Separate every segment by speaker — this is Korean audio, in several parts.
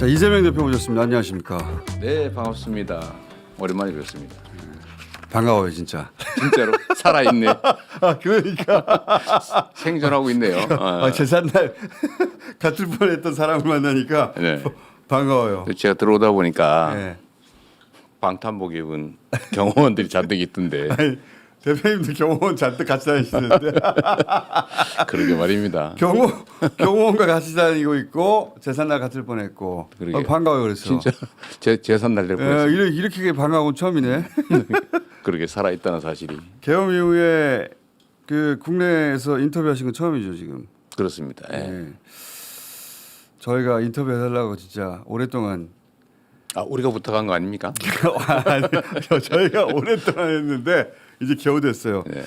Speaker 1: 자, 이재명 대표 모셨습니다. 안녕하십니까?
Speaker 2: 네, 반갑습니다. 오랜만에 뵙습니다.
Speaker 1: 반가워요, 진짜.
Speaker 2: 진짜로 살아있네.
Speaker 1: 아, 그러니까
Speaker 2: 생존하고 있네요.
Speaker 1: 제삿날 같을 뻔했던 사람을 만나니까
Speaker 2: 네.
Speaker 1: 반가워요.
Speaker 2: 제가 들어오다 보니까
Speaker 1: 네.
Speaker 2: 방탄복 입은 경호원들이 잔뜩 있던데.
Speaker 1: 아니, 대표님도 경호원 잔뜩 같이 다니시는데
Speaker 2: 그러게 말입니다.
Speaker 1: 경호원과 같이 다니고 있고 제삿날 같을 뻔했고 반가워요. 그래서
Speaker 2: 진짜 제 재산날 될 뻔했어요.
Speaker 1: 이렇게 반가운 건 처음이네.
Speaker 2: 그러게 살아있다는 사실이.
Speaker 1: 계엄 이후에 그 국내에서 인터뷰하신 건 처음이죠 지금.
Speaker 2: 그렇습니다. 예.
Speaker 1: 네. 저희가 인터뷰해달라고 진짜 오랫동안
Speaker 2: 우리가 부탁한 거 아닙니까?
Speaker 1: 아니, 저희가 오랫동안 했는데 이제 겨우 됐어요.
Speaker 2: 네.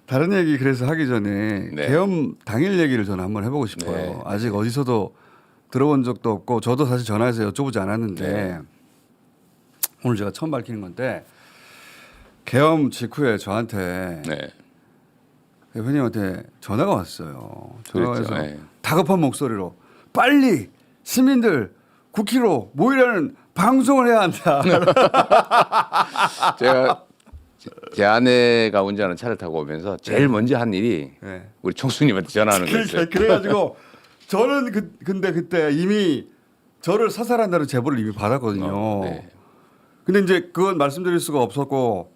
Speaker 1: 다른 얘기 그래서 하기 전에
Speaker 2: 네.
Speaker 1: 계엄 당일 얘기를 저는 한번 해보고 싶어요.
Speaker 2: 네.
Speaker 1: 아직 어디서도 들어본 적도 없고 저도 사실 전화해서 여쭤보지 않았는데
Speaker 2: 네.
Speaker 1: 오늘 제가 처음 밝히는 건데 계엄 직후에 저한테
Speaker 2: 네.
Speaker 1: 대표님한테 전화가 왔어요. 전화가
Speaker 2: 그랬죠.
Speaker 1: 와서
Speaker 2: 네.
Speaker 1: 다급한 목소리로 빨리 시민들 9km 모이라는 방송을 해야 한다.
Speaker 2: 제가 제 아내가 운전하는 차를 타고 오면서 제일 먼저 한 일이
Speaker 1: 네.
Speaker 2: 우리 총수님한테 전화하는 거였어요.
Speaker 1: 그래가지고 저는 근데 그때 이미 저를 사살한다는 제보를 이미 받았거든요.
Speaker 2: 네.
Speaker 1: 근데 이제 그건 말씀드릴 수가 없었고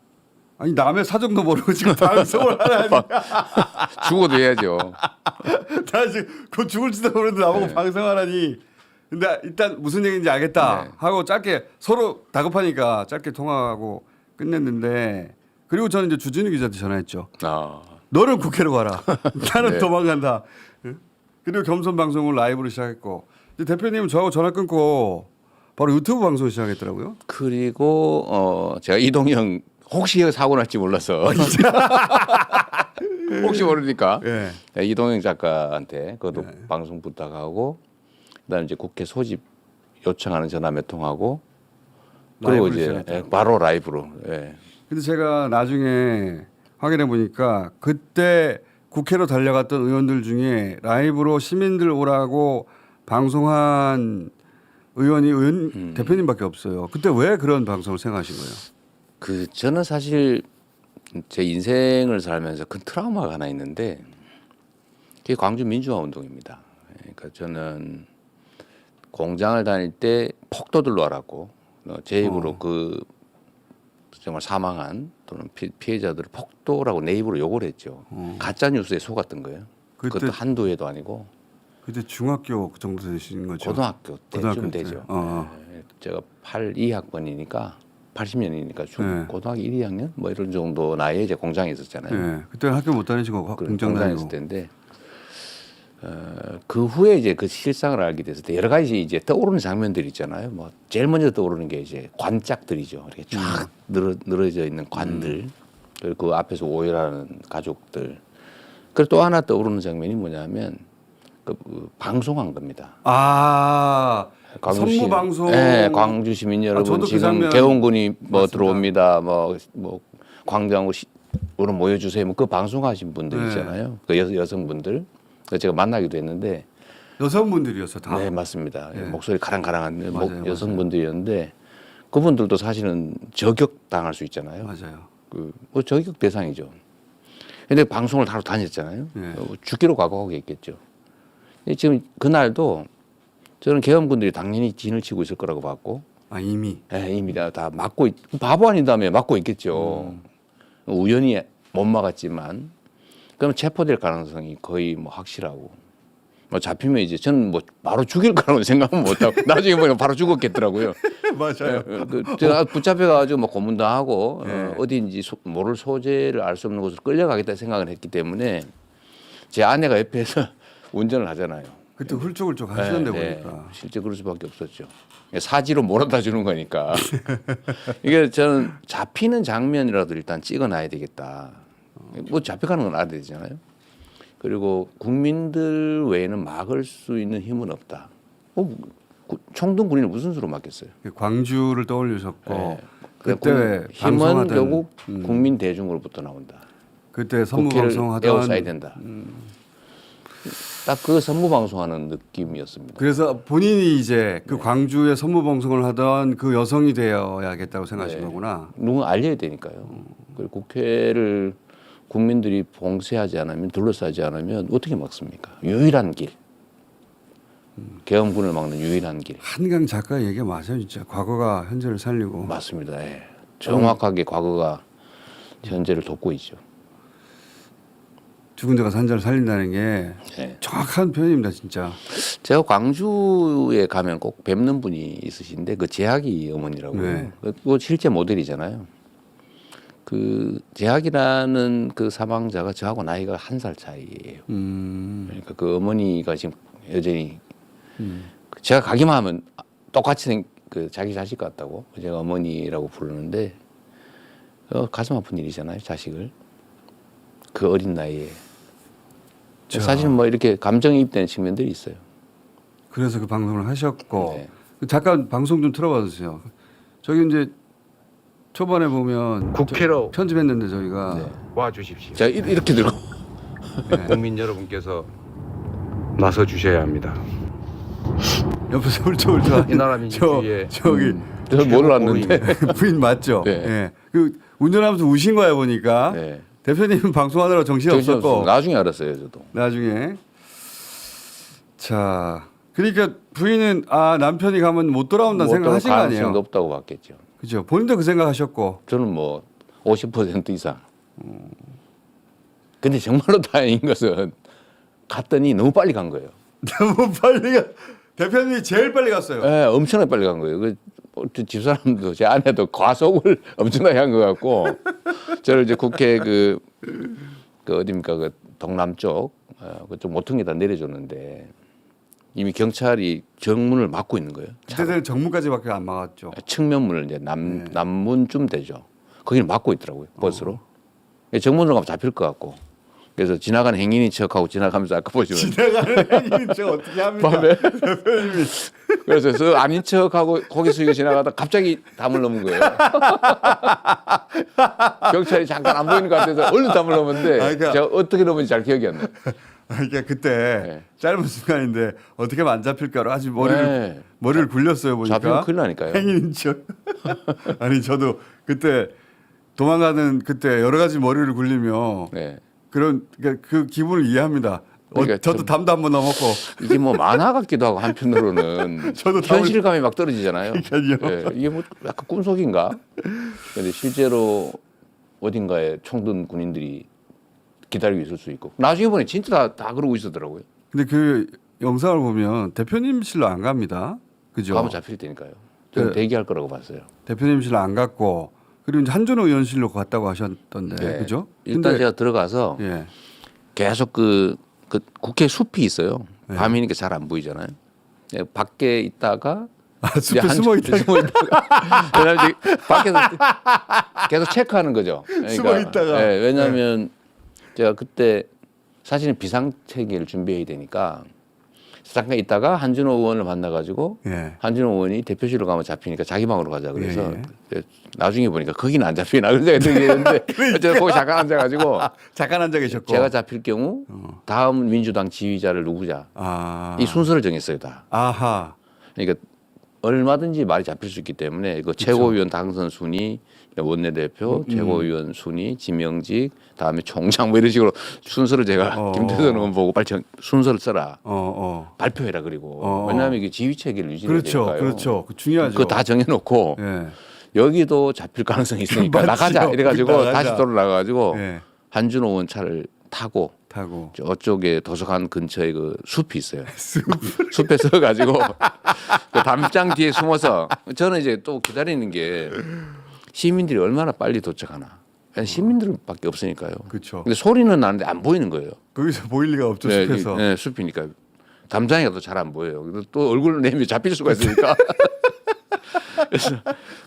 Speaker 1: 아니 남의 사정도 모르고 지금 방송을 하라니.
Speaker 2: 죽어도 해야죠.
Speaker 1: 나 지금 그 죽을지도 모르는데 나보고
Speaker 2: 네.
Speaker 1: 방송하라니. 근데 일단 무슨 얘기인지 알겠다
Speaker 2: 네.
Speaker 1: 하고 짧게 서로 다급하니까 짧게 통화하고 끝냈는데 그리고 저는 이제 주진우 기자한테 전화했죠. 너는 국회로 가라. 나는
Speaker 2: 네.
Speaker 1: 도망간다. 그리고 겸손 방송을 라이브로 시작했고 이제 대표님은 저하고 전화 끊고 바로 유튜브 방송 시작했더라고요.
Speaker 2: 그리고 제가 이동형 혹시 사고 날지 몰라서 혹시 모르니까
Speaker 1: 예.
Speaker 2: 이동형 작가한테 그것도
Speaker 1: 네.
Speaker 2: 방송 부탁하고 그다음에 이제 국회 소집 요청하는 전화 몇 통하고 그리고
Speaker 1: 라이브로
Speaker 2: 이제
Speaker 1: 시작했더라고요.
Speaker 2: 바로 라이브로. 예.
Speaker 1: 근데 제가 나중에 확인해 보니까 그때 국회로 달려갔던 의원들 중에 라이브로 시민들 오라고 방송한 의원이 대표님밖에 없어요. 그때 왜 그런 방송을 생각하신 거예요?
Speaker 2: 저는 사실 제 인생을 살면서 큰 트라우마가 하나 있는데 그게 광주 민주화 운동입니다. 그러니까 저는 공장을 다닐 때 폭도들로 알았고 제 입으로 그 정말 사망한 또는 피해자들을 폭도라고 내 입으로 욕을 했죠. 가짜 뉴스에 속았던 거예요. 그것도 한두 해도 아니고.
Speaker 1: 그때 중학교 그 정도 되신 거죠?
Speaker 2: 고등학교 때쯤
Speaker 1: 때.
Speaker 2: 되죠. 제가 82학번이니까 80년이니까
Speaker 1: 네.
Speaker 2: 고등학교 1, 2학년 뭐 이런 정도 나이에 이제 공장에 있었잖아요.
Speaker 1: 네. 그때 학교 못 다니시고 공장
Speaker 2: 공장에
Speaker 1: 다니고.
Speaker 2: 있을 때인데 그 후에 이제 그 실상을 알게 돼서 여러 가지 이제 떠오르는 장면들이 있잖아요. 뭐 제일 먼저 떠오르는 게 이제 관짝들이죠. 이렇게 쫙 늘어져 있는 관들 그리고 그 앞에서 오열하는 가족들. 그리고 또 하나 떠오르는 장면이 뭐냐면 그 방송한 겁니다.
Speaker 1: 선무 방송.
Speaker 2: 네, 광주 시민 여러분
Speaker 1: 그
Speaker 2: 지금
Speaker 1: 장면
Speaker 2: 개원군이 뭐
Speaker 1: 맞습니다.
Speaker 2: 들어옵니다. 뭐 광장으로 모여주세요. 뭐 그 방송하신 분들
Speaker 1: 네.
Speaker 2: 있잖아요. 그 여성분들. 제가 만나기도 했는데
Speaker 1: 여성분들이었어 다.
Speaker 2: 네 맞습니다.
Speaker 1: 네.
Speaker 2: 목소리 가랑가랑한
Speaker 1: 맞아요,
Speaker 2: 여성분들이었는데 그분들도 사실은 저격 당할 수 있잖아요.
Speaker 1: 맞아요.
Speaker 2: 뭐 저격 대상이죠. 근데 방송을 하러 다녔잖아요.
Speaker 1: 네.
Speaker 2: 죽기로 각오하겠죠. 지금 그날도 저는 계엄군들이 당연히 진을 치고 있을 거라고 봤고
Speaker 1: 이미.
Speaker 2: 네, 이미 다 막고 바보 아닌다며 막고 있겠죠. 우연히 못 막았지만 그럼 체포될 가능성이 거의 뭐 확실하고 뭐 잡히면 이제 저는 뭐 바로 죽일 거라고 생각은 못하고 나중에 보니까 바로 죽었겠더라고요.
Speaker 1: 맞아요.
Speaker 2: 제가 붙잡혀가지고 뭐 고문당하고
Speaker 1: 네.
Speaker 2: 어디인지 모를 소재를 알 수 없는 곳으로 끌려가겠다 생각을 했기 때문에 제 아내가 옆에서 운전을 하잖아요.
Speaker 1: 그때 훌쩍훌쩍 하시던데 보니까.
Speaker 2: 실제 그럴 수밖에 없었죠. 사지로 몰아다 주는 거니까. 이게 저는 잡히는 장면이라도 일단 찍어놔야 되겠다. 뭐 잡혀가는 건 알아야 되잖아요. 그리고 국민들 외에는 막을 수 있는 힘은 없다. 총등 군인은 무슨 수로 막겠어요?
Speaker 1: 광주를 떠올리셨고
Speaker 2: 네.
Speaker 1: 그때
Speaker 2: 힘은
Speaker 1: 방송하던
Speaker 2: 결국 국민 대중으로부터 나온다.
Speaker 1: 그때 선무
Speaker 2: 국회를
Speaker 1: 방송하던
Speaker 2: 에워싸야 된다. 딱 그 선무 방송하는 느낌이었습니다.
Speaker 1: 그래서 본인이 이제 그
Speaker 2: 네.
Speaker 1: 광주에 선무 방송을 하던 그 여성이 되어야겠다고 생각하신
Speaker 2: 네.
Speaker 1: 거구나.
Speaker 2: 누군가 알려야 되니까요. 그리고 국회를 국민들이 봉쇄하지 않으면 둘러싸지 않으면 어떻게 막습니까? 유일한 길. 계엄군을 막는 유일한 길.
Speaker 1: 한강 작가 얘기가 맞아요, 진짜. 과거가 현재를 살리고.
Speaker 2: 맞습니다. 예. 정확하게 과거가 현재를 돕고 있죠.
Speaker 1: 죽은 자가 산 자를 살린다는 게
Speaker 2: 예.
Speaker 1: 정확한 표현입니다, 진짜.
Speaker 2: 제가 광주에 가면 꼭 뵙는 분이 있으신데 그 재학이 어머니라고.
Speaker 1: 네.
Speaker 2: 그거 실제 모델이잖아요. 그 재학이라는 그 사망자가 저하고 나이가 1살 차이예요. 그러니까 그 어머니가 지금 여전히 제가 가기만 하면 똑같이 그 자기 자식 같다고 제가 어머니라고 부르는데 가슴 아픈 일이잖아요, 자식을 그 어린 나이에.
Speaker 1: 자.
Speaker 2: 사실 뭐 이렇게 감정이입되는 측면들이 있어요.
Speaker 1: 그래서 그 방송을 하셨고
Speaker 2: 네.
Speaker 1: 잠깐 방송 좀 틀어봐 주세요. 저기 이제 초반에 보면
Speaker 3: 국회로
Speaker 1: 편집했는데 저희가
Speaker 2: 네.
Speaker 3: 와 주십시오.
Speaker 2: 제가 이렇게 들고
Speaker 3: 국민 여러분께서 나서 주셔야 합니다.
Speaker 1: 옆에서 훌쩍훌쩍
Speaker 3: 이 나라 민주주의의
Speaker 1: 저기
Speaker 2: 저 몰랐는데.
Speaker 1: 부인 맞죠?
Speaker 2: 네.
Speaker 1: 예. 그 운전하면서 우신 거야 보니까
Speaker 2: 네.
Speaker 1: 대표님 방송하느라 정신이
Speaker 2: 정신없어요.
Speaker 1: 없었고
Speaker 2: 나중에 알았어요, 저도.
Speaker 1: 나중에 자 그러니까 부인은 아 남편이 가면 못 돌아온다는 생각하신 거
Speaker 2: 가능성이
Speaker 1: 아니에요?
Speaker 2: 높다고 봤겠죠.
Speaker 1: 그죠? 본인도 그 생각하셨고
Speaker 2: 저는 뭐 50% 이상. 근데 정말로 다행인 것은 갔더니 너무 빨리 간 거예요.
Speaker 1: 너무 빨리 가 대표님이 제일 빨리 갔어요.
Speaker 2: 네, 엄청나게 빨리 간 거예요. 그 집사람도 제 아내도 과속을 엄청나게 한 것 같고 저를 이제 국회 그 어디입니까 그 동남쪽 그쪽 모퉁이다 내려줬는데 이미 경찰이 정문을 막고 있는 거예요.
Speaker 1: 그때는 정문까지밖에 안 막았죠.
Speaker 2: 측면문을 이제 남문쯤 되죠. 거기를 막고 있더라고요 버스로. 정문으로 가면 잡힐 것 같고. 그래서 지나가는 행인인 척하고 지나가면서 아까 보시면
Speaker 1: 지나가는 행위는 저 어떻게 합니까?
Speaker 2: 밤에 그래서 저 아닌 척하고 고개 숙이고 지나가다 갑자기 담을 넘은 거예요. 경찰이 잠깐 안 보이는 것 같아서 얼른 담을 넘었는데
Speaker 1: 아, 그러니까-
Speaker 2: 제가 어떻게 넘은지 잘 기억이 안 나요.
Speaker 1: 그러니까 그때
Speaker 2: 네.
Speaker 1: 짧은 순간인데 어떻게 하면 안 잡힐까로 아주
Speaker 2: 네.
Speaker 1: 머리를 굴렸어요 보니까.
Speaker 2: 잡히면 큰일 나니까요.
Speaker 1: 행인인 척. 아니 저도 그때 도망가는 그때 여러 가지 머리를 굴리며
Speaker 2: 네.
Speaker 1: 그런 그러니까 그 기분을 이해합니다.
Speaker 2: 그러니까
Speaker 1: 저도
Speaker 2: 좀-
Speaker 1: 담도 한번 넘었고.
Speaker 2: 이게 뭐 만화 같기도 하고 한편으로는
Speaker 1: 저도
Speaker 2: 현실감이 막 떨어지잖아요.
Speaker 1: 그러니까요.
Speaker 2: 이게 뭐 약간 꿈속인가? 근데 실제로 어딘가에 총든 군인들이 기다리고 있을 수 있고 나중에 보니 진짜 다 그러고 있었더라고요.
Speaker 1: 근데 그 영상을 보면 대표님실로 안 갑니다. 그죠?
Speaker 2: 가면 잡힐 테니까요. 저는
Speaker 1: 네.
Speaker 2: 대기할 거라고 봤어요.
Speaker 1: 대표님실로 안 갔고 그리고 이제 한준호 의원실로 갔다고 하셨던데
Speaker 2: 네.
Speaker 1: 그죠?
Speaker 2: 일단
Speaker 1: 근데-
Speaker 2: 제가 들어가서
Speaker 1: 예.
Speaker 2: 계속 그 국회 숲이 있어요.
Speaker 1: 네.
Speaker 2: 밤이니까 잘 안 보이잖아요. 네, 밖에 있다가
Speaker 1: 숲에
Speaker 2: 이제
Speaker 1: 숨어 있다.
Speaker 2: 왜냐면 이제 밖에서 계속 체크하는 거죠. 그러니까,
Speaker 1: 숨어 있다가.
Speaker 2: 네, 왜냐하면 제가 그때 사실은 비상체계를 준비해야 되니까 잠깐 있다가 한준호 의원을 만나가지고
Speaker 1: 예.
Speaker 2: 한준호 의원이 대표실로 가면 잡히니까 자기 방으로 가자 그래서
Speaker 1: 예.
Speaker 2: 나중에 보니까 거기는 안 잡히나 그런 생각이 들겠는데 어쨌든 거기 잠깐 앉아가지고
Speaker 1: 잠깐 앉아 계셨고.
Speaker 2: 제가 잡힐 경우 다음 민주당 지휘자를 누구자
Speaker 1: 아.
Speaker 2: 이 순서를 정했어요 다.
Speaker 1: 아하.
Speaker 2: 그러니까 얼마든지 말이 잡힐 수 있기 때문에 그 최고위원 당선 순위, 원내대표, 최고위원 순위, 지명직, 다음에 총장 뭐 이런 식으로 순서를 제가 김태선 의원 보고 빨리 순서를 써라. 발표해라 그리고 왜냐하면 이게 지휘 체계를 유지해야
Speaker 1: 그렇죠,
Speaker 2: 되니까요.
Speaker 1: 그렇죠. 그 중요하죠.
Speaker 2: 그거 다 정해놓고
Speaker 1: 예.
Speaker 2: 여기도 잡힐 가능성이 있으니까
Speaker 1: 맞죠.
Speaker 2: 나가자 이래가지고
Speaker 1: 나가자.
Speaker 2: 다시 돌아 나가가지고
Speaker 1: 예.
Speaker 2: 한준호 의원 차를 타고
Speaker 1: 타고.
Speaker 2: 저쪽에 도서관 근처에 그 숲이 있어요. 숲에 서가지고 그 담장 뒤에 숨어서 저는 이제 또 기다리는 게 시민들이 얼마나 빨리 도착하나. 시민들밖에 없으니까요.
Speaker 1: 그렇죠.
Speaker 2: 근데 소리는 나는데 안 보이는 거예요.
Speaker 1: 거기서 보일 리가 없죠
Speaker 2: 네,
Speaker 1: 숲에서.
Speaker 2: 네, 숲이니까 담장에 가도 잘 안 보여요. 그래서 또 얼굴을 내밀면 잡힐 수가 있으니까. 그래서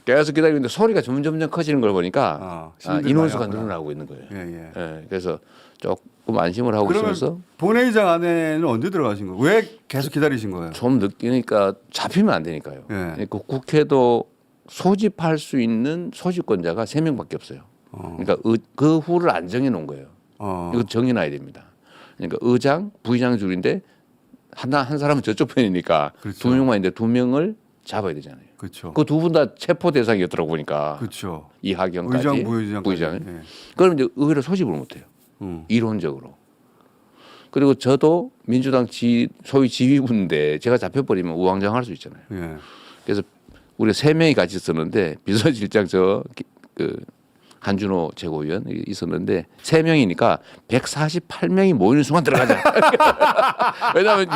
Speaker 2: 계속 기다리는데 소리가 점점 커지는 걸 보니까
Speaker 1: 시민들이
Speaker 2: 인원수가
Speaker 1: 많이 왔구나.
Speaker 2: 늘어나고 있는 거예요.
Speaker 1: 예.
Speaker 2: 예, 그래서 조금 안심을 하고
Speaker 1: 그러면
Speaker 2: 있어서
Speaker 1: 본회의장 안에는 언제 들어가신 거예요? 왜 계속 기다리신 거예요?
Speaker 2: 좀 느끼니까 잡히면 안 되니까요.
Speaker 1: 예.
Speaker 2: 그 국회도 소집할 수 있는 소집권자가 3명밖에 없어요. 그러니까 그 후를 안 정해 놓은 거예요. 이거 정해놔야 됩니다. 그러니까 의장, 부의장 줄인데 한 사람은 저쪽 편이니까
Speaker 1: 그렇죠.
Speaker 2: 두 명만 있는데 두 명을 잡아야 되잖아요.
Speaker 1: 그렇죠.
Speaker 2: 그 두 분 다 체포 대상이었더라고 보니까
Speaker 1: 그렇죠.
Speaker 2: 이하경까지
Speaker 1: 의장, 부의장.
Speaker 2: 부의장을.
Speaker 1: 예.
Speaker 2: 그럼 이제 의회를 소집을 못해요. 이론적으로. 그리고 저도 민주당 소위 지휘부인데 제가 잡혀버리면 우왕좌왕할 수 있잖아요.
Speaker 1: 예.
Speaker 2: 그래서 우리가 3명이 같이 있었는데 비서실장 그 한준호 최고위원 있었는데 3명이니까 148명이 모이는 순간 들어가자. 왜냐하면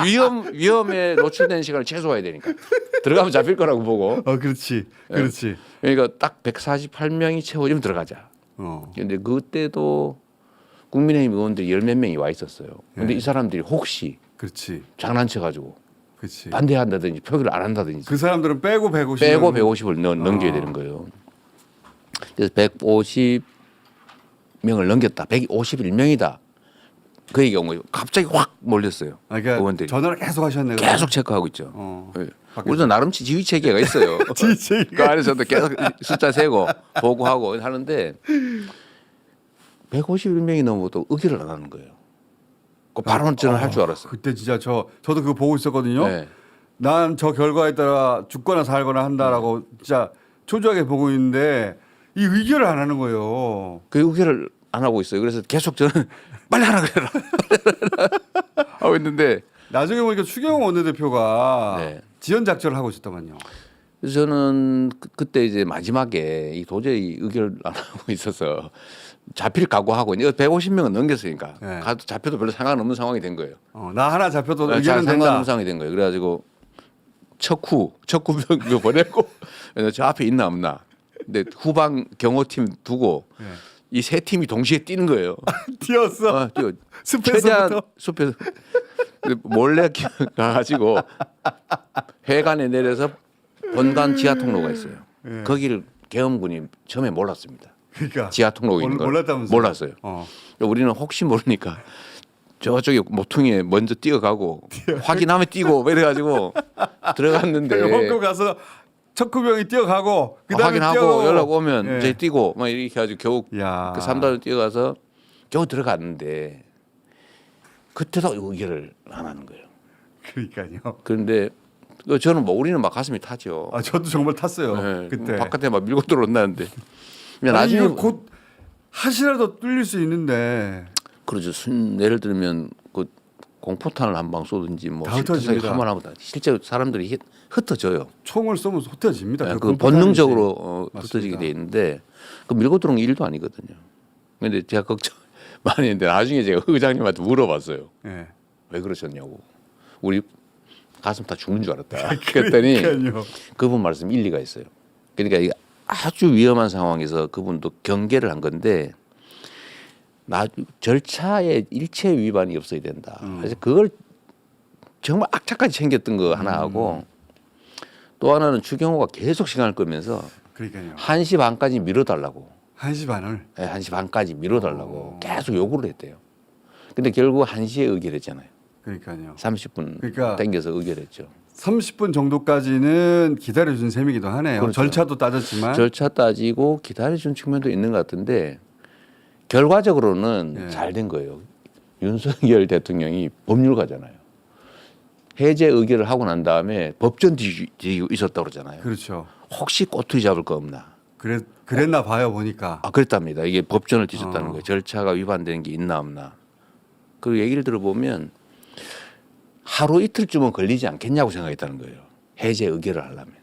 Speaker 2: 위험에 노출되는 시간을 최소화해야 되니까 들어가면 잡힐 거라고 보고.
Speaker 1: 그렇지. 그렇지.
Speaker 2: 그러니까 딱 148명이 채워지면 들어가자. 근데 그때도 국민의힘 의원들이 10몇 명이 와 있었어요. 근데 이 사람들이 혹시
Speaker 1: 그렇지.
Speaker 2: 장난쳐가지고
Speaker 1: 그렇지.
Speaker 2: 반대한다든지 표기를 안 한다든지
Speaker 1: 그 사람들은 빼고 150.
Speaker 2: 빼고 150을 넘겨야 되는 거예요. 그래서 150명을 넘겼다. 151명이다. 그 얘기가 온 거예요. 갑자기 확 몰렸어요.
Speaker 1: 그러니까
Speaker 2: 의원들이.
Speaker 1: 전화를 계속 하셨네.
Speaker 2: 계속 체크하고 있죠. 네.
Speaker 1: 밖에서.
Speaker 2: 우리도 나름 지휘 체계가 있어요.
Speaker 1: 지휘
Speaker 2: 그 안에서도 계속 숫자 세고 보고하고 하는데 151명이 넘어도 의결을 안 하는 거예요. 그 발언 저는 할 줄 알았어요.
Speaker 1: 그때 진짜 저도 그거 보고 있었거든요.
Speaker 2: 네.
Speaker 1: 난 저 결과에 따라 죽거나 살거나 한다라고 진짜 초조하게 보고 있는데 이 의결을 안 하는 거예요.
Speaker 2: 그 의결을 안 하고 있어요. 그래서 계속 저는 빨리 하라 그래라 하고 있는데
Speaker 1: 나중에 보니까 추경호 원내대표가
Speaker 2: 네.
Speaker 1: 지연 작전을 하고 있었다만요.
Speaker 2: 그래서 저는 그때 이제 마지막에 이 도저히 의결 안 하고 있어서 잡힐 각오하고 이제 150명은 넘겼으니까
Speaker 1: 네.
Speaker 2: 가도 잡혀도 별로 상관없는 상황이 된 거예요.
Speaker 1: 나 하나 잡혀도 의견은 된다.
Speaker 2: 상관없는 상황이 된 거예요. 그래가지고 척후병 보냈고 저 앞에 있나 없나. 근데 후방 경호팀 두고
Speaker 1: 네.
Speaker 2: 이 세 팀이 동시에 뛰는 거예요.
Speaker 1: 뛰었어.
Speaker 2: 뛰어.
Speaker 1: 숲에서부터?
Speaker 2: 최대한 숲에서 몰래 가가지고 회관에 내려서 본관 지하 통로가 있어요.
Speaker 1: 네.
Speaker 2: 거기를 계엄군이 처음에 몰랐습니다.
Speaker 1: 그러니까
Speaker 2: 지하 통로가 있는 걸
Speaker 1: 몰랐다면서요?
Speaker 2: 몰랐어요. 우리는 혹시 모르니까 저쪽에 모퉁이에 먼저 뛰어가고 확인하면 뛰고 이래가지고 들어갔는데
Speaker 1: 먹고 가서 척후병이 뛰어가고 그다음에
Speaker 2: 확인하고
Speaker 1: 뛰어가고.
Speaker 2: 연락 오면
Speaker 1: 예.
Speaker 2: 저희 뛰고 막 이렇게 해가지고 겨우
Speaker 1: 야.
Speaker 2: 그 3단을 뛰어가서 겨우 들어갔는데 그때도 의결을 안 하는 거예요.
Speaker 1: 그러니까요.
Speaker 2: 그런데 저는 뭐 우리는 막 가슴이 타죠.
Speaker 1: 저도 정말 탔어요.
Speaker 2: 네,
Speaker 1: 그때.
Speaker 2: 바깥에 막 밀고 들어온다는데.
Speaker 1: 아니,
Speaker 2: 나중에
Speaker 1: 이거 곧 하시라도 뚫릴 수 있는데
Speaker 2: 그러죠. 예를 들면 그 공포탄을 한 방 쏘든지 뭐
Speaker 1: 다 흩어집니다.
Speaker 2: 한번 하면 다 실제 사람들이 흩어져요.
Speaker 1: 총을 쏘면 흩어집니다.
Speaker 2: 그
Speaker 1: 공포탄이지.
Speaker 2: 본능적으로
Speaker 1: 맞습니다.
Speaker 2: 흩어지게 돼 있는데 그 밀고 들어온 게 일도 아니거든요. 근데 제가 걱정 많이 했는데 나중에 제가 의장님한테 물어봤어요.
Speaker 1: 예.
Speaker 2: 왜 그러셨냐고. 우리 가슴 다 죽는 줄 알았다. 그랬더니
Speaker 1: 그러니까요.
Speaker 2: 그분 말씀 일리가 있어요. 그러니까 이게 아주 위험한 상황에서 그분도 경계를 한 건데 절차에 일체 위반이 없어야 된다. 그래서 그걸 정말 악착같이 챙겼던 거 하나 하고 또 하나는 추경호가 계속 시간을 끌면서
Speaker 1: 그러니까요.
Speaker 2: 1시 반까지 미뤄달라고.
Speaker 1: 1시 반을.
Speaker 2: 네, 1시 반까지 미뤄달라고 계속 요구를 했대요. 근데 결국 1시에 의결했잖아요.
Speaker 1: 그러니까요.
Speaker 2: 30분
Speaker 1: 그러니까
Speaker 2: 땡겨서 의결했죠.
Speaker 1: 30분 정도까지는 기다려준 셈이기도 하네요.
Speaker 2: 그렇죠.
Speaker 1: 절차도 따졌지만.
Speaker 2: 절차 따지고 기다려준 측면도 있는 것 같은데 결과적으로는
Speaker 1: 네.
Speaker 2: 잘 된 거예요. 윤석열 대통령이 법률가잖아요. 해제 의결을 하고 난 다음에 법전 뒤지고 있었다고 그러잖아요.
Speaker 1: 그렇죠.
Speaker 2: 혹시 꼬투리 잡을 거 없나.
Speaker 1: 그랬나 봐요 보니까.
Speaker 2: 그랬답니다. 이게 법전을 뒤졌다는 거예요. 절차가 위반되는 게 있나 없나. 그 얘기를 들어보면 하루 이틀쯤은 걸리지 않겠냐고 생각했다는 거예요. 해제 의결을 하려면.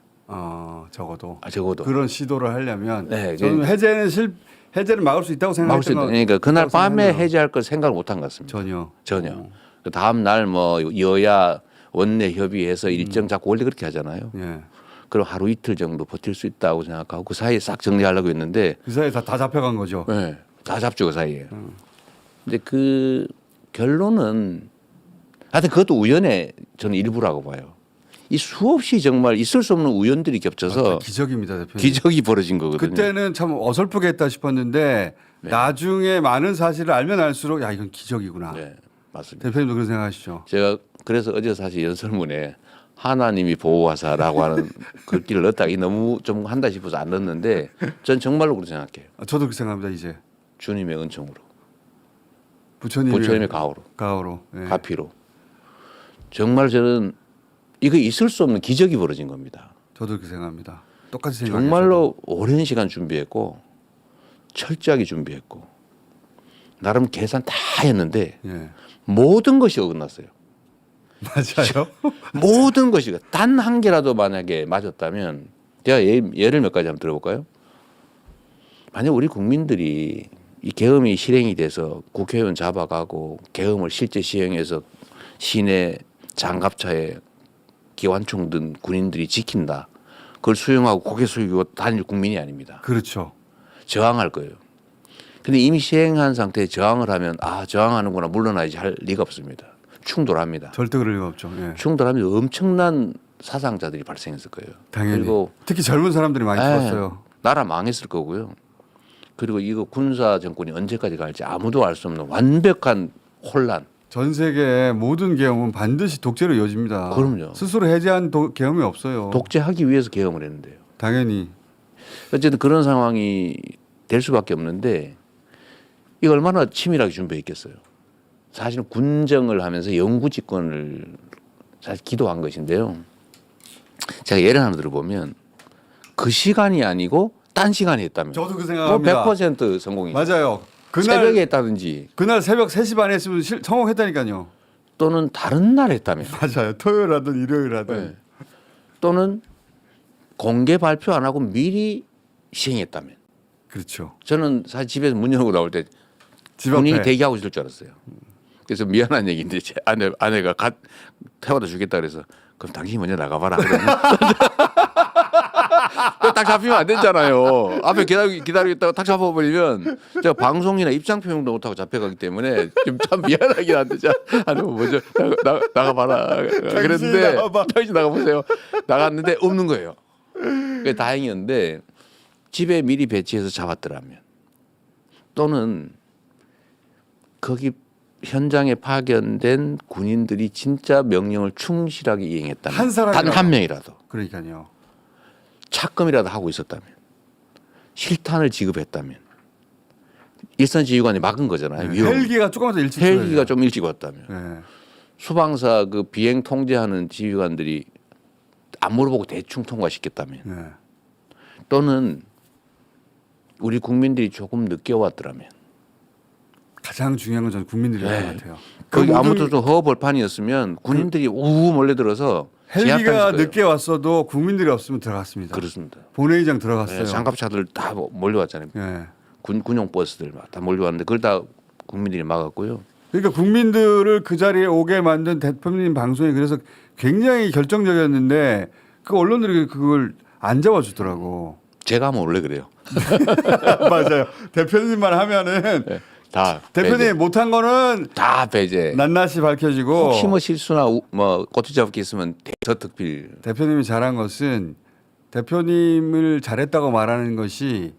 Speaker 1: 적어도.
Speaker 2: 적어도.
Speaker 1: 그런 시도를 하려면
Speaker 2: 네,
Speaker 1: 저는 해제를 막을 수 있다고
Speaker 2: 막을 수
Speaker 1: 생각했던 거.
Speaker 2: 그러니까 그날 밤에
Speaker 1: 생각해요.
Speaker 2: 해제할 걸 생각을 못한 것 같습니다.
Speaker 1: 전혀.
Speaker 2: 그 다음 날 뭐 여야 원내 협의해서 일정 잡고 원래 그렇게 하잖아요.
Speaker 1: 예.
Speaker 2: 그럼 하루 이틀 정도 버틸 수 있다고 생각하고 그 사이에 싹 정리하려고 했는데
Speaker 1: 그 사이에 다 잡혀간 거죠.
Speaker 2: 네, 다 잡죠 그 사이에. 근데 그 결론은 하여튼 그것도 우연의 저는 일부라고 봐요. 이 수없이 정말 있을 수 없는 우연들이 겹쳐서
Speaker 1: 기적입니다, 대표님.
Speaker 2: 기적이 벌어진 거거든요.
Speaker 1: 그때는 참 어설프게 했다 싶었는데
Speaker 2: 네.
Speaker 1: 나중에 많은 사실을 알면 알수록 야 이건 기적이구나.
Speaker 2: 네, 맞습니다.
Speaker 1: 대표님도 그런 생각하시죠?
Speaker 2: 제가 그래서 어제 사실 연설문에 하나님이 보호하사라고 하는 글귀를 넣었다가 너무 좀 한다 싶어서 안 넣었는데 전 정말로 그렇게 생각해요.
Speaker 1: 저도 그렇게 생각합니다. 이제
Speaker 2: 주님의 은총으로. 부처님의 가호로,
Speaker 1: 가오로. 예.
Speaker 2: 가피로. 정말 저는 이거 있을 수 없는 기적이 벌어진 겁니다.
Speaker 1: 저도 그렇게 생각합니다. 똑같이 생각해요.
Speaker 2: 정말로 오랜 시간 준비했고 철저하게 준비했고 나름 계산 다 했는데
Speaker 1: 예.
Speaker 2: 모든 것이 어긋났어요.
Speaker 1: 맞아요.
Speaker 2: 모든 것이 단 한 개라도 만약에 맞았다면 제가 예를 몇 가지 한번 들어볼까요? 만약 우리 국민들이 이 계엄이 실행이 돼서 국회의원 잡아가고 계엄을 실제 시행해서 시내 장갑차에 기관총 든 군인들이 지킨다. 그걸 수용하고 고개 숙이고 다닐 국민이 아닙니다.
Speaker 1: 그렇죠.
Speaker 2: 저항할 거예요. 근데 이미 시행한 상태에 저항을 하면 아 저항하는구나 물러나야지 할 리가 없습니다. 충돌합니다.
Speaker 1: 절대 그럴 리가 없죠. 예.
Speaker 2: 충돌하면 엄청난 사상자들이 발생했을 거예요.
Speaker 1: 당연히.
Speaker 2: 그리고
Speaker 1: 특히 젊은 사람들이 많이
Speaker 2: 예,
Speaker 1: 죽었어요.
Speaker 2: 나라 망했을 거고요. 그리고 이거 군사 정권이 언제까지 갈지 아무도 알 수 없는 완벽한 혼란.
Speaker 1: 전 세계 모든 계엄은 반드시 독재로 이어집니다.
Speaker 2: 그럼요.
Speaker 1: 스스로 해제한 계엄이 없어요.
Speaker 2: 독재하기 위해서 계엄을 했는데요.
Speaker 1: 당연히.
Speaker 2: 어쨌든 그런 상황이 될 수밖에 없는데 이거 얼마나 치밀하게 준비했겠어요. 사실은 군정을 하면서 영구 집권을 사실 기도한 것인데요. 제가 예를 하나 들어보면 그 시간이 아니고 딴 시간에 했다면
Speaker 1: 저도 그
Speaker 2: 뭐
Speaker 1: 생각합니다.
Speaker 2: 100% 성공이죠.
Speaker 1: 맞아요.
Speaker 2: 새벽에 했다든지
Speaker 1: 그날 새벽 3시 반에 했으면 성공했다니까요.
Speaker 2: 또는 다른 날 했다면
Speaker 1: 맞아요. 토요일 하든 일요일 하든.
Speaker 2: 네. 또는 공개 발표 안 하고 미리 시행했다면
Speaker 1: 그렇죠.
Speaker 2: 저는 사실 집에서 문 열고 나올 때
Speaker 1: 집
Speaker 2: 군인이
Speaker 1: 앞에.
Speaker 2: 대기하고 있을 줄 알았어요. 그래서 미안한 얘기인데 제 아내가 태워다 주겠다 그래서 그럼 당신이 먼저 나가봐라. 딱 잡히면 안 되잖아요. 앞에 기다리겠다고 딱 잡아버리면 제가 방송이나 입장 표명도 못하고 잡혀가기 때문에 좀 참 미안하긴 한데 아니 먼저 나가봐라. 그랬는데 당신 나가보세요. 나갔는데 없는 거예요. 그게 다행이었는데 집에 미리 배치해서 잡았더라면 또는 거기 현장에 파견된 군인들이 진짜 명령을 충실하게 이행했다면
Speaker 1: 한 사람이라도.
Speaker 2: 단 한 명이라도
Speaker 1: 그러니까요.
Speaker 2: 착금이라도 하고 있었다면 실탄을 지급했다면 일선 지휘관이 막은 거잖아요. 위험.
Speaker 1: 헬기가 조금 더 일찍
Speaker 2: 헬기가
Speaker 1: 들어야죠.
Speaker 2: 좀 일찍 왔다면
Speaker 1: 네.
Speaker 2: 수방사 그 비행 통제하는 지휘관들이 안 물어보고 대충 통과시켰다면
Speaker 1: 네.
Speaker 2: 또는 우리 국민들이 조금 늦게 왔더라면
Speaker 1: 가장 중요한 건 저는 국민들이라는
Speaker 2: 네.
Speaker 1: 것 같아요.
Speaker 2: 거기
Speaker 1: 그 모든
Speaker 2: 아무도 좀 허벌판이었으면 군인들이 우우 몰려들어서
Speaker 1: 헬기가
Speaker 2: 제압당했을 거예요.
Speaker 1: 늦게 왔어도 국민들이 없으면 들어갔습니다.
Speaker 2: 그렇습니다.
Speaker 1: 본회의장
Speaker 2: 네,
Speaker 1: 들어갔어요.
Speaker 2: 장갑차들 다 몰려왔잖아요.
Speaker 1: 네.
Speaker 2: 군용 버스들 막 다 몰려왔는데 그걸 다 국민들이 막았고요.
Speaker 1: 그러니까 국민들을 그 자리에 오게 만든 대표님 방송이 그래서 굉장히 결정적이었는데 그 언론들이 그걸 안 잡아주더라고.
Speaker 2: 제가 하면 원래 그래요.
Speaker 1: 맞아요. 대표님만 하면은
Speaker 2: 네, 다
Speaker 1: 대표님
Speaker 2: 배제.
Speaker 1: 못한 거는
Speaker 2: 다 배제.
Speaker 1: 낱낱이 밝혀지고
Speaker 2: 혹시 뭐 실수나 뭐 꼬투리 잡기 있으면 대서특필.
Speaker 1: 대표님이 잘한 것은 대표님을 잘했다고 말하는 것이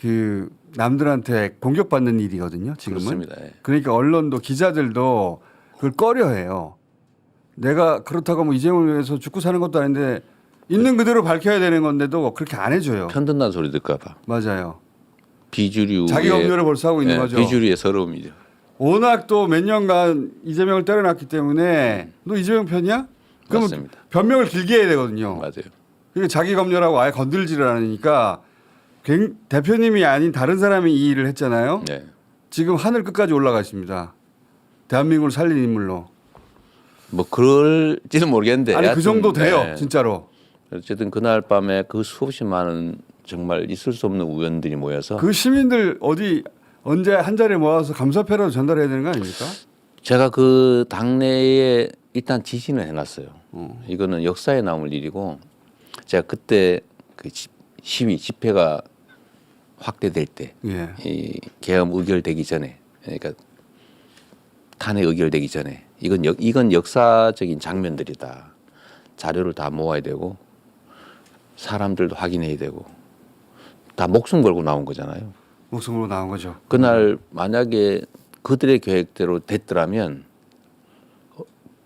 Speaker 1: 그 남들한테 공격받는 일이거든요. 지금은.
Speaker 2: 그렇습니다. 예.
Speaker 1: 그러니까 언론도 기자들도 그걸 꺼려해요. 내가 그렇다고 뭐 이재명을 위해서 죽고 사는 것도 아닌데 있는 그대로 밝혀야 되는 건데도 그렇게 안 해줘요.
Speaker 2: 편든다는 소리 들까봐.
Speaker 1: 맞아요.
Speaker 2: 비주류.
Speaker 1: 자기가 음료를 벌써 하고 있는 거죠.
Speaker 2: 비주류의 서러움이죠.
Speaker 1: 워낙 또 몇 년간 이재명을 때려놨기 때문에 너 이재명 편이야? 그러면
Speaker 2: 맞습니다.
Speaker 1: 변명을 길게 해야 되거든요.
Speaker 2: 맞아요.
Speaker 1: 그리고 자기 검열하고 아예 건들지를 않으니까 대표님이 아닌 다른 사람이 이 일을 했잖아요.
Speaker 2: 네.
Speaker 1: 지금 하늘 끝까지 올라가 있습니다. 대한민국을 살린 인물로.
Speaker 2: 뭐 그럴지는 모르겠는데.
Speaker 1: 아니 그
Speaker 2: 하여튼,
Speaker 1: 정도 돼요.
Speaker 2: 네.
Speaker 1: 진짜로.
Speaker 2: 어쨌든 그날 밤에 그 수없이 많은 정말 있을 수 없는 우연들이 모여서
Speaker 1: 그 시민들 어디 언제 한 자리에 모아서 감사패라도 전달해야 되는 거 아닙니까?
Speaker 2: 제가 그 당내에 일단 지시는 해놨어요. 이거는 역사에 남을 일이고 제가 그때 그 시위 집회가 확대될 때
Speaker 1: 예.
Speaker 2: 이 계엄 의결되기 전에 그러니까 탄핵 의결되기 전에 이건 역사적인 장면들이다. 자료를 다 모아야 되고 사람들도 확인해야 되고 다 목숨 걸고 나온 거잖아요.
Speaker 1: 목숨으로 나온 거죠.
Speaker 2: 그날 만약에 그들의 계획대로 됐더라면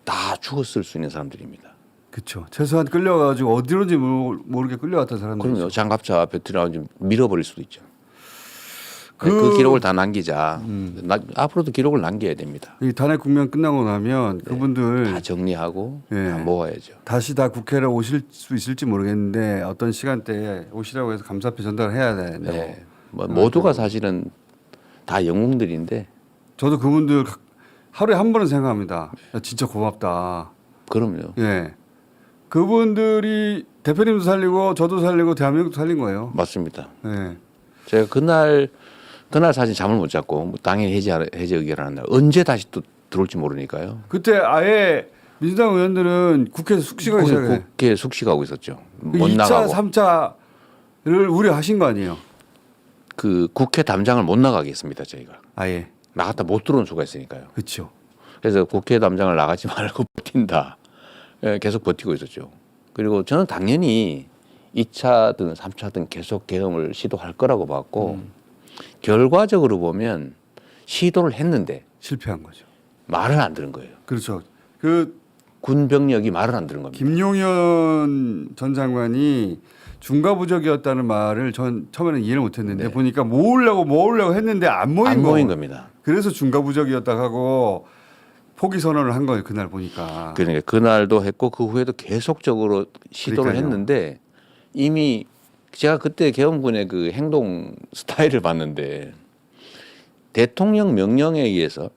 Speaker 2: 다 죽었을 수 있는 사람들입니다.
Speaker 1: 그렇죠. 최소한 끌려가지고 어디론지 모르게 끌려갔던 사람들.
Speaker 2: 그럼요. 장갑차 배터리 나오지 밀어버릴 수도 있죠. 그 기록을 다 남기자. 앞으로도 기록을 남겨야 됩니다.
Speaker 1: 이 탄핵 국면 끝나고 나면
Speaker 2: 네.
Speaker 1: 그분들
Speaker 2: 다 정리하고
Speaker 1: 네.
Speaker 2: 다 모아야죠.
Speaker 1: 다시 다 국회를 오실 수 있을지 모르겠는데 어떤 시간대에 오시라고 해서 감사표 전달을 해야 된다고.
Speaker 2: 네. 뭐 모두가 사실은 다 영웅들인데
Speaker 1: 저도 그분들 하루에 한 번은 생각합니다. 야, 진짜 고맙다.
Speaker 2: 그럼요.
Speaker 1: 예. 그분들이 대표님도 살리고 저도 살리고 대한민국도 살린 거예요.
Speaker 2: 맞습니다.
Speaker 1: 예.
Speaker 2: 제가 그날 사실 잠을 못 잤고 뭐 당연히 해제 의결을 하는 날 언제 다시 또 들어올지 모르니까요.
Speaker 1: 그때 아예 민주당 의원들은 국회에서 숙식하기 시작해.
Speaker 2: 국회 숙식하고 있었죠. 못
Speaker 1: 2차,
Speaker 2: 나가고
Speaker 1: 3차를 우려하신 거 아니에요?
Speaker 2: 그 국회 담장을 못 나가게 했습니다. 저희가
Speaker 1: 아예.
Speaker 2: 나갔다 못 들어온 수가 있으니까요.
Speaker 1: 그렇죠.
Speaker 2: 그래서 국회 담장을 나가지 말고 버틴다. 예, 계속 버티고 있었죠. 그리고 저는 당연히 2차든 3차든 계속 계엄을 시도할 거라고 봤고 결과적으로 보면 시도를 했는데
Speaker 1: 실패한 거죠.
Speaker 2: 말을 안 들은 거예요.
Speaker 1: 그렇죠. 그
Speaker 2: 군 병력이 말을 안 들은 겁니다.
Speaker 1: 김용현 전 장관이 중과부적이었다는 말을 전 처음에는 이해를 못했는데
Speaker 2: 네.
Speaker 1: 보니까 모으려고 했는데 안 모인
Speaker 2: 안
Speaker 1: 거.
Speaker 2: 모인 겁니다.
Speaker 1: 그래서 중과부적이었다 하고 포기 선언을 한 거예요. 그날 보니까.
Speaker 2: 그러니까 그날도 했고 그 후에도 계속적으로 시도를
Speaker 1: 그러니까요.
Speaker 2: 했는데 이미 제가 그때 계엄군의 그 행동 스타일을 봤는데 대통령 명령에 의해서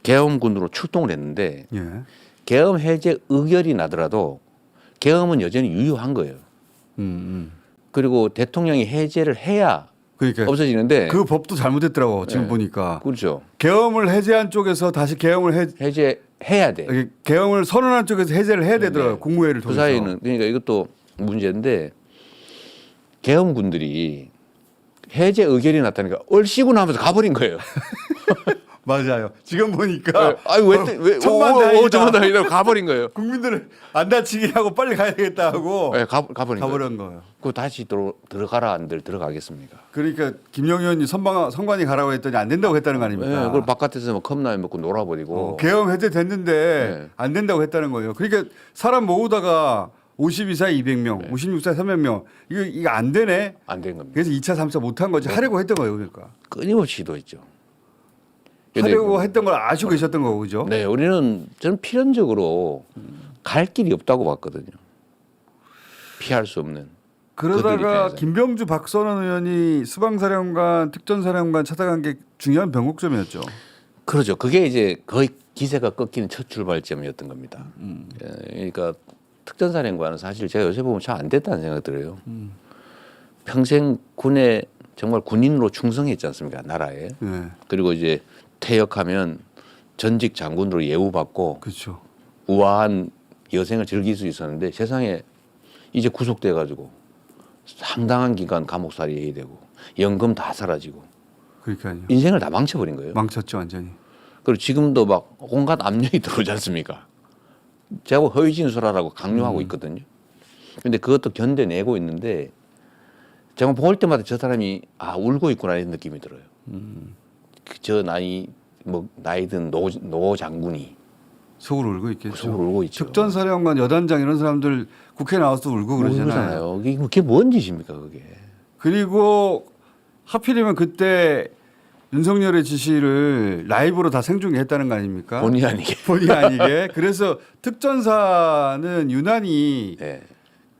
Speaker 2: 계엄군으로 출동을 했는데
Speaker 1: 예.
Speaker 2: 계엄 해제 의결이 나더라도 계엄은 여전히 유효한 거예요. 그리고 대통령이 해제를 해야
Speaker 1: 그러니까
Speaker 2: 없어지는데
Speaker 1: 그 법도 잘못했더라고 지금
Speaker 2: 네.
Speaker 1: 보니까.
Speaker 2: 그렇죠.
Speaker 1: 계엄을 해제한 쪽에서 다시 계엄을
Speaker 2: 해제해야 돼.
Speaker 1: 계엄을 선언한 쪽에서 해제를 해야 되더라고요.
Speaker 2: 네.
Speaker 1: 국무회의를
Speaker 2: 그
Speaker 1: 통해서.
Speaker 2: 사이는 그러니까 이것도 문제인데 계엄군들이 해제 의결이 났다니까 얼씨구 나면서 가버린 거예요.
Speaker 1: 맞아요. 지금 보니까
Speaker 2: 아니 왜
Speaker 1: 천만다행이다.
Speaker 2: 천만다행이다 가버린 거예요.
Speaker 1: 국민들을 안 다치게 하고 빨리 가야 되겠다 하고
Speaker 2: 네, 가버린 거예요.
Speaker 1: 가버린 거예요.
Speaker 2: 그 다시 들어가라 안들 들어가겠습니까?
Speaker 1: 그러니까 김용현이 선관위 가라고 했더니 안 된다고 했다는 거 아닙니까?
Speaker 2: 네, 그걸 바깥에서 뭐 컵라면 먹고 놀아버리고.
Speaker 1: 계엄 해제됐는데
Speaker 2: 네.
Speaker 1: 안 된다고 했다는 거예요. 그러니까 사람 모으다가 52사 200명, 56사 300명 이거 안 되네.
Speaker 2: 안 된 겁니다.
Speaker 1: 그래서 2차, 3차 못 한 거지. 하려고 했던 거예요. 그러니까.
Speaker 2: 끊임없이 시도했죠. 근데
Speaker 1: 하려고 했던 걸 아시고 계셨던 거고 그죠?
Speaker 2: 네, 저는 필연적으로 갈 길이 없다고 봤거든요. 피할 수 없는. 그 길이
Speaker 1: 그러다가
Speaker 2: 편해서.
Speaker 1: 김병주 박선원 의원이 수방사령관, 특전사령관 찾아간 게 중요한 변곡점이었죠.
Speaker 2: 그렇죠. 그게 이제 거의 기세가 꺾이는 첫 출발점이었던 겁니다. 그러니까 특전사령관은 사실 제가 요새 보면 잘 안 됐다는 생각이 들어요. 평생 군에 정말 군인으로 충성했지 않습니까? 나라에.
Speaker 1: 네,
Speaker 2: 그리고 이제 퇴역하면 전직 장군으로 예우받고
Speaker 1: 그렇죠.
Speaker 2: 우아한 여생을 즐길 수 있었는데 세상에 이제 구속돼 가지고 상당한 기간 감옥살이 해야 되고 연금 다 사라지고
Speaker 1: 그러니까요.
Speaker 2: 인생을 다 망쳐버린 거예요.
Speaker 1: 망쳤죠 완전히.
Speaker 2: 그리고 지금도 막 온갖 압력이 들어오지 않습니까? 제가 허위 진술하라고 강요하고 있거든요. 근데 그것도 견뎌내고 있는데 제가 볼 때마다 저 사람이 울고 있구나 이런 느낌이 들어요. 저 나이든 노 장군이
Speaker 1: 속으로 울고 있겠죠.
Speaker 2: 속으로 울고 있죠.
Speaker 1: 특전사령관, 여단장 이런 사람들 국회 나와서 울고 그러잖아요.
Speaker 2: 울잖아요. 그게 뭔 짓입니까 그게?
Speaker 1: 그리고 하필이면 그때 윤석열의 지시를 라이브로 다 생중계했다는 거 아닙니까?
Speaker 2: 본의 아니게.
Speaker 1: 본의 아니게. 그래서 특전사는 유난히
Speaker 2: 네.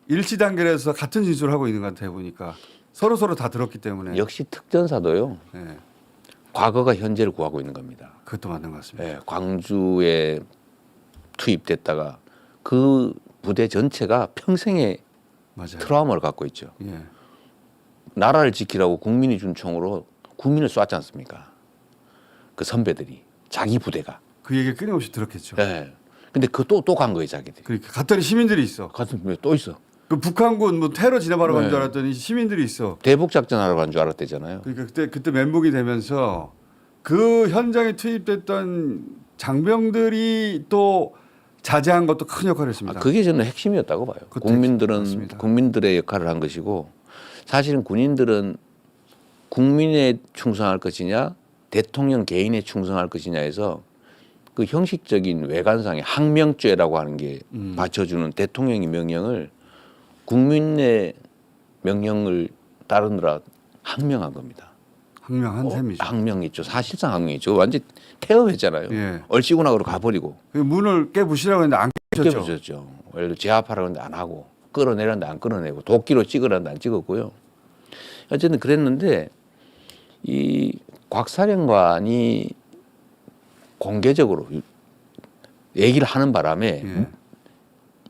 Speaker 1: 일시 단결해서 같은 진술을 하고 있는 것 같아요 보니까 서로 다 들었기 때문에.
Speaker 2: 역시 특전사도요.
Speaker 1: 네,
Speaker 2: 과거가 현재를 구하고 있는 겁니다.
Speaker 1: 그것도 맞는 것 같습니다.
Speaker 2: 네, 광주에 투입됐다가 그 부대 전체가 평생의
Speaker 1: 맞아요.
Speaker 2: 트라우마를 갖고 있죠.
Speaker 1: 예.
Speaker 2: 나라를 지키라고 국민이 준 총으로 국민을 쐈지 않습니까? 그 선배들이 자기 부대가.
Speaker 1: 그 얘기를 끊임없이 들었겠죠.
Speaker 2: 네. 근데 그 또 간 거예요 자기들이.
Speaker 1: 그러니까 갔더니 시민들이 있어.
Speaker 2: 같은 분에 또 있어.
Speaker 1: 그 북한군 뭐 테러 진압하러 간
Speaker 2: 네.
Speaker 1: 줄 알았더니 시민들이 있어.
Speaker 2: 대북 작전하러 간 줄 알았대잖아요.
Speaker 1: 그러니까 그때 멘붕이 되면서 그 현장에 투입됐던 장병들이 또 자제한 것도 큰 역할을 했습니다.
Speaker 2: 그게 저는 핵심이었다고 봐요.
Speaker 1: 그것도
Speaker 2: 국민들은
Speaker 1: 맞습니다.
Speaker 2: 국민들의 역할을 한 것이고 사실은 군인들은 국민에 충성할 것이냐 대통령 개인에 충성할 것이냐에서 그 형식적인 외관상의 항명죄라고 하는 게 받쳐주는 대통령의 명령을 국민의 명령을 따르느라 항명한 겁니다.
Speaker 1: 항명한 셈이죠.
Speaker 2: 항명했죠. 사실상 항명했죠. 완전 폐업했잖아요.
Speaker 1: 예.
Speaker 2: 얼씨구나그로 가버리고
Speaker 1: 그 문을 깨부시라고 했는데 안 깨부셨죠.
Speaker 2: 깨부셨죠. 원래 로 제압하라고 했는데 안 하고 끌어내렸는데 안 끌어내고 도끼로 찍으라는데 안 찍었고요. 어쨌든 그랬는데 이 곽 사령관이 공개적으로 얘기를 하는 바람에
Speaker 1: 예.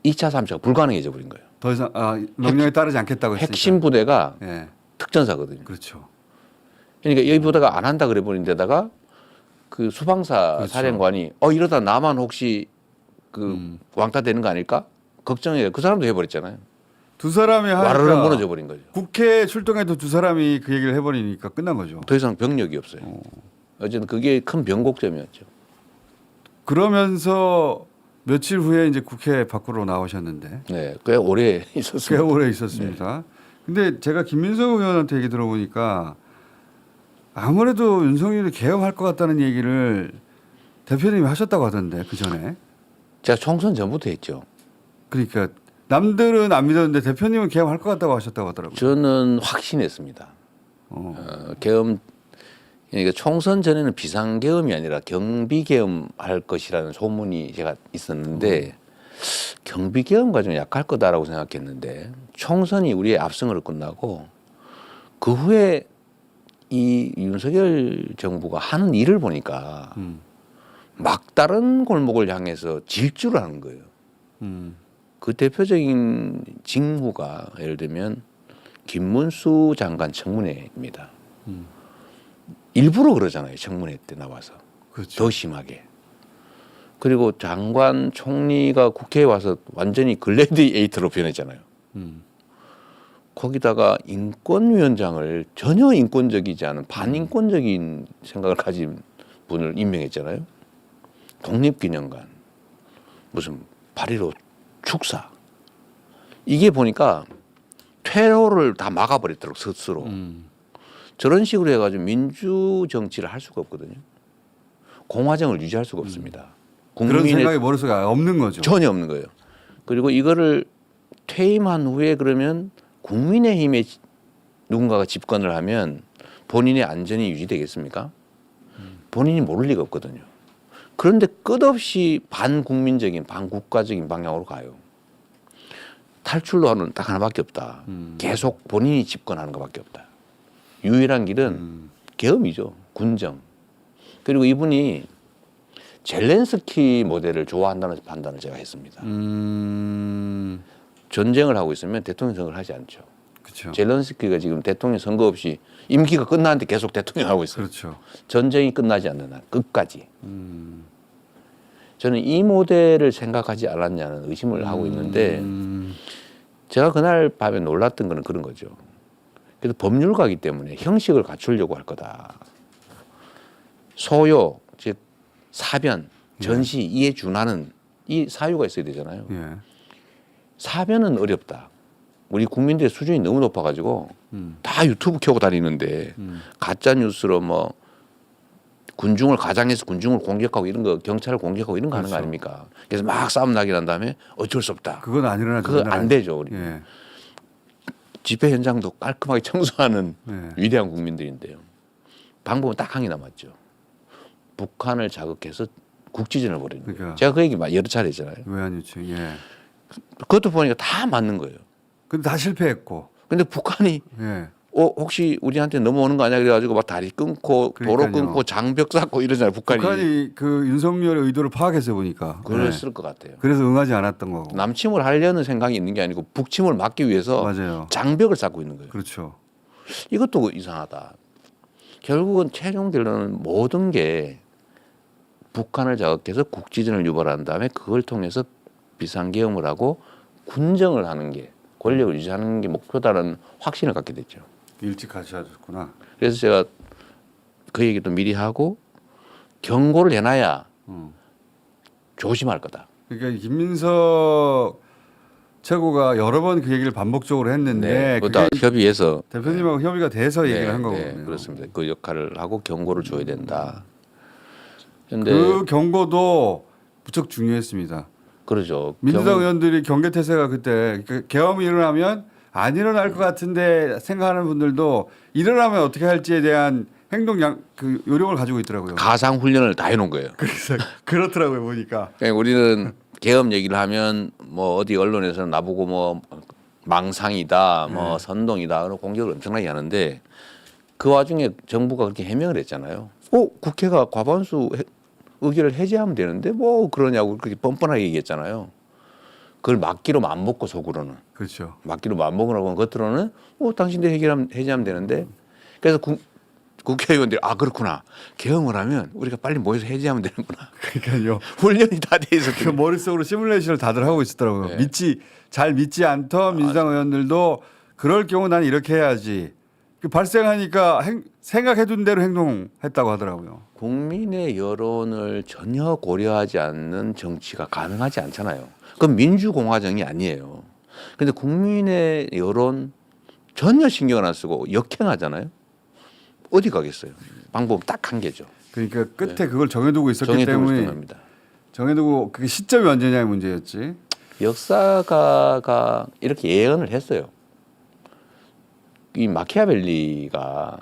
Speaker 2: 2차, 3차가 불가능해져 버린 거예요.
Speaker 1: 더 이상 명령에 따르지 않겠다고 했으니까.
Speaker 2: 핵심 부대가
Speaker 1: 예.
Speaker 2: 특전사거든요.
Speaker 1: 그렇죠.
Speaker 2: 그러니까 여기 부대가 안 한다 그래 버린 데다가 그 수방사
Speaker 1: 그렇죠.
Speaker 2: 사령관이 이러다 나만 혹시 그 왕따 되는 거 아닐까? 걱정해. 그 사람도 해버렸잖아요.
Speaker 1: 두 사람이
Speaker 2: 와르르
Speaker 1: 하니까
Speaker 2: 무너져 버린 거죠.
Speaker 1: 국회 출동해도 두 사람이 그 얘기를 해버리니까 끝난 거죠.
Speaker 2: 더 이상 병력이 없어요. 어쨌든 그게 큰 변곡점이었죠.
Speaker 1: 그러면서 며칠 후에 이제 국회 밖으로 나오셨는데
Speaker 2: 네, 꽤 오래
Speaker 1: 꽤
Speaker 2: 있었어요.
Speaker 1: 오래 있었습니다. 근데 제가 김민석 의원한테 얘기 들어보니까 아무래도 윤석열이 개엄할 것 같다는 얘기를 대표님이 하셨다고 하던데 그 전에.
Speaker 2: 제가 총선 전부터 했죠.
Speaker 1: 그러니까 남들은 안 믿었는데 대표님은 개엄할 것 같다고 하셨다고 하더라고요.
Speaker 2: 저는 확신했습니다. 계엄 그러니까 총선 전에는 비상계엄이 아니라 경비계엄 할 것이라는 소문이 제가 있었는데 경비계엄과 좀 약할 거다라고 생각했는데 총선이 우리의 압승으로 끝나고 그 후에 이 윤석열 정부가 하는 일을 보니까 막다른 골목을 향해서 질주를 하는 거예요. 그 대표적인 징후가 예를 들면 김문수 장관 청문회입니다. 일부러 그러잖아요. 청문회 때 나와서.
Speaker 1: 그렇죠.
Speaker 2: 더 심하게. 그리고 장관 총리가 국회에 와서 완전히 글래디에이터로 변했잖아요. 거기다가 인권위원장을 전혀 인권적이지 않은 반인권적인 생각을 가진 분을 임명했잖아요. 독립기념관, 무슨 8.15 축사. 이게 보니까 테러를 다 막아버렸더라고 스스로. 저런 식으로 해가지고 민주 정치를 할 수가 없거든요. 공화정을 유지할 수가 없습니다.
Speaker 1: 그런 생각이 머릿속에 없는 거죠.
Speaker 2: 전혀 없는 거예요. 그리고 이거를 퇴임한 후에 그러면 국민의힘에 누군가가 집권을 하면 본인의 안전이 유지되겠습니까? 본인이 모를 리가 없거든요. 그런데 끝없이 반국민적인 반국가적인 방향으로 가요. 탈출로는 딱 하나밖에 없다. 계속 본인이 집권하는 것밖에 없다. 유일한 길은 계엄이죠. 군정. 그리고 이분이 젤렌스키 모델을 좋아한다는 판단을 제가 했습니다. 전쟁을 하고 있으면 대통령 선거를 하지 않죠.
Speaker 1: 그렇죠.
Speaker 2: 젤렌스키가 지금 대통령 선거 없이 임기가 끝났는데 계속 대통령 하고 있어요.
Speaker 1: 그렇죠.
Speaker 2: 전쟁이 끝나지 않는 한 끝까지. 저는 이 모델을 생각하지 않았냐는 의심을 하고 있는데 제가 그날 밤에 놀랐던 거는 그런 거죠. 그래서 법률가이기 때문에 형식을 갖추려고 할 거다. 소요, 즉 사변, 전시, 이에 준하는 이 사유가 있어야 되잖아요.
Speaker 1: 예.
Speaker 2: 사변은 어렵다. 우리 국민들의 수준이 너무 높아가지고 다 유튜브 켜고 다니는데 가짜 뉴스로 뭐 군중을 가장해서 군중을 공격하고 이런 거 경찰을 공격하고 이런 거 하는 거 아닙니까? 그래서 막 싸움 나게 난 다음에 어쩔 수 없다.
Speaker 1: 그건 안 일어나죠.
Speaker 2: 그거 안 되죠. 우리
Speaker 1: 예.
Speaker 2: 집회 현장도 깔끔하게 청소하는
Speaker 1: 예.
Speaker 2: 위대한 국민들인데요. 방법은 딱 한 개 남았죠. 북한을 자극해서 국지전을 벌이는 거예요.
Speaker 1: 그러니까.
Speaker 2: 제가 그 얘기 여러 차례 했잖아요.
Speaker 1: 외환 유치. 예.
Speaker 2: 그것도 보니까 다 맞는 거예요.
Speaker 1: 근데 다 실패했고.
Speaker 2: 근데 북한이
Speaker 1: 예.
Speaker 2: 혹시 우리한테 넘어오는 거 아니야 그래가지고 막 다리 끊고 도로
Speaker 1: 그러니까요.
Speaker 2: 끊고 장벽 쌓고 이러잖아요. 북한이
Speaker 1: 그 윤석열의 의도를 파악해서 보니까.
Speaker 2: 그랬을
Speaker 1: 예.
Speaker 2: 것 같아요.
Speaker 1: 그래서 응하지 않았던 거고.
Speaker 2: 남침을 하려는 생각이 있는 게 아니고 북침을 막기 위해서
Speaker 1: 맞아요.
Speaker 2: 장벽을 쌓고 있는 거예요.
Speaker 1: 그렇죠.
Speaker 2: 이것도 이상하다. 결국은 최종 결론은 모든 게 북한을 자극해서 국지전을 유발한 다음에 그걸 통해서 비상계엄을 하고 군정을 하는 게 권력을 유지하는 게 목표다라는 확신을 갖게 됐죠.
Speaker 1: 일찍 하셨구나.
Speaker 2: 그래서 제가 그 얘기도 미리 하고 경고를 해놔야 조심할 거다.
Speaker 1: 그러니까 김민석 최고가 여러 번 그 얘기를 반복적으로 했는데
Speaker 2: 그것도
Speaker 1: 그게
Speaker 2: 협의해서
Speaker 1: 대표님하고 협의가 돼서 얘기를 한 거거든요.
Speaker 2: 네, 그렇습니다. 그 역할을 하고 경고를 줘야 된다. 그런데
Speaker 1: 그 경고도 무척 중요했습니다.
Speaker 2: 그러죠.
Speaker 1: 민주당 의원들이 경계태세가 그때 계엄이 일어나면 안 일어날 것 같은데 생각하는 분들도 일어나면 어떻게 할지에 대한 그 요령을 가지고 있더라고요.
Speaker 2: 가상 훈련을 다 해놓은 거예요.
Speaker 1: 그래서 그렇더라고요 보니까.
Speaker 2: 그러니까 우리는 계엄 얘기를 하면 뭐 어디 언론에서는 나보고 뭐 망상이다, 뭐 선동이다, 그런 공격을 엄청나게 하는데 그 와중에 정부가 그렇게 해명을 했잖아요. 국회가 과반수 의결을 해제하면 되는데 뭐 그러냐고 그렇게 뻔뻔하게 얘기했잖아요. 그걸 막기로 맘먹고 속으로는
Speaker 1: 그렇죠.
Speaker 2: 막기로 맘먹으라고 겉으로는 당신들 해제하면 되는데 그래서 국회의원들이 그렇구나 계엄을 하면 우리가 빨리 모여서 해제하면 되는구나.
Speaker 1: 그러니까요.
Speaker 2: 훈련이 다 돼
Speaker 1: 그
Speaker 2: 있었거든요.
Speaker 1: 머릿속으로 시뮬레이션을 다들 하고 있었더라고요.
Speaker 2: 네.
Speaker 1: 잘 믿지 않던 민주당 의원들도 그럴 경우 난 이렇게 해야지. 그 발생하니까 생각해둔 대로 행동했다고 하더라고요.
Speaker 2: 국민의 여론을 전혀 고려하지 않는 정치가 가능하지 않잖아요. 그건 민주공화정이 아니에요. 근데 국민의 여론 전혀 신경을 안 쓰고 역행하잖아요. 어디 가겠어요? 방법 딱 한 개죠.
Speaker 1: 그러니까 끝에 그걸 정해두고 있었기
Speaker 2: 정해두고
Speaker 1: 때문에
Speaker 2: 있었던 겁니다.
Speaker 1: 정해두고 그 시점이 언제냐의 문제였지.
Speaker 2: 역사가가 이렇게 예언을 했어요. 이 마키아벨리가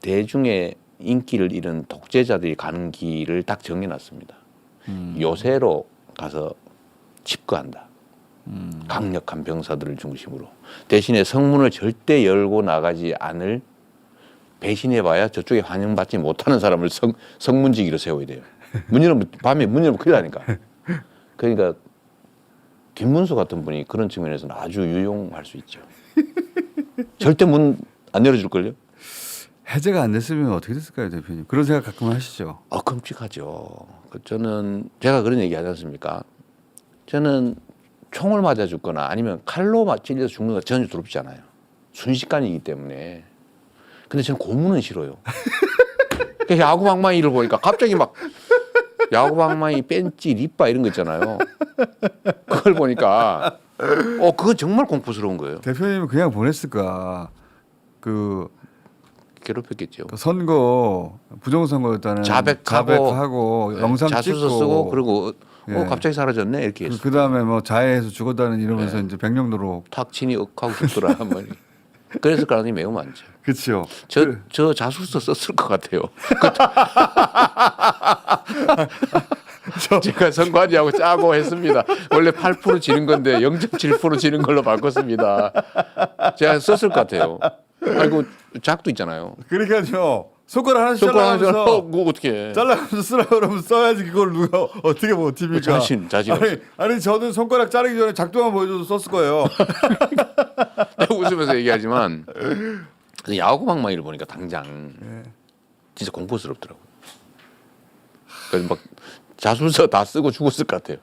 Speaker 2: 대중의 인기를 잃은 독재자들이 가는 길을 딱 정해놨습니다. 요새로 가서 집거한다. 강력한 병사들을 중심으로. 대신에 성문을 절대 열고 나가지 않을 배신해봐야 저쪽에 환영받지 못하는 사람을 성문지기로 세워야 돼요. 밤에 문 열면 큰일 나니까. 그러니까 김문수 같은 분이 그런 측면에서는 아주 유용할 수 있죠. 절대 문 안 열어줄걸요?
Speaker 1: 해제가 안 됐으면 어떻게 됐을까요, 대표님? 그런 생각 가끔 하시죠.
Speaker 2: 끔찍하죠. 저는 제가 그런 얘기 하지 않습니까? 저는 총을 맞아 죽거나 아니면 칼로 찔려서 죽는 거 전혀 두렵지 않아요. 순식간이기 때문에. 근데 저는 고문은 싫어요. 야구방망이를 보니까 갑자기 막 야구방망이 뺀찌 리빠 이런 거 있잖아요. 그걸 보니까 그건 정말 공포스러운 거예요.
Speaker 1: 대표님은 그냥 보냈을까? 그
Speaker 2: 괴롭혔겠죠.
Speaker 1: 선거 부정선거였다는 자백하고 영상
Speaker 2: 자수서
Speaker 1: 찍고
Speaker 2: 쓰고 그리고
Speaker 1: 예.
Speaker 2: 갑자기 사라졌네 이렇게 했어.
Speaker 1: 그 다음에 뭐 자해해서 죽었다는 이러면서 이제 백령도로
Speaker 2: 탁 친이 억하고 죽더라 뭐. 그랬을 가능성이 매우 많죠.
Speaker 1: 그렇죠.
Speaker 2: 저 자수서 썼을 것 같아요. 제가 선관위하고 짜고 했습니다. 원래 8% 지는 건데 0.7% 지는 걸로 바꿨습니다. 제가 썼을 것 같아요. 아이고 작도 있잖아요.
Speaker 1: 그러니까요. 손가락 하나씩
Speaker 2: 손가락
Speaker 1: 잘라가면서
Speaker 2: 뭐 어떻게?
Speaker 1: 잘라가면서 쓰라고 그러면 써야지 그걸 누가 어떻게 버팁니까?
Speaker 2: 자신
Speaker 1: 아니 저는 손가락 자르기 전에 작동만 보여줘도 썼을 거예요.
Speaker 2: 내가 웃으면서 얘기하지만 야구방망이를 보니까 당장 진짜 공포스럽더라고요. 그래서 막 자술서 다 쓰고 죽었을 것 같아요.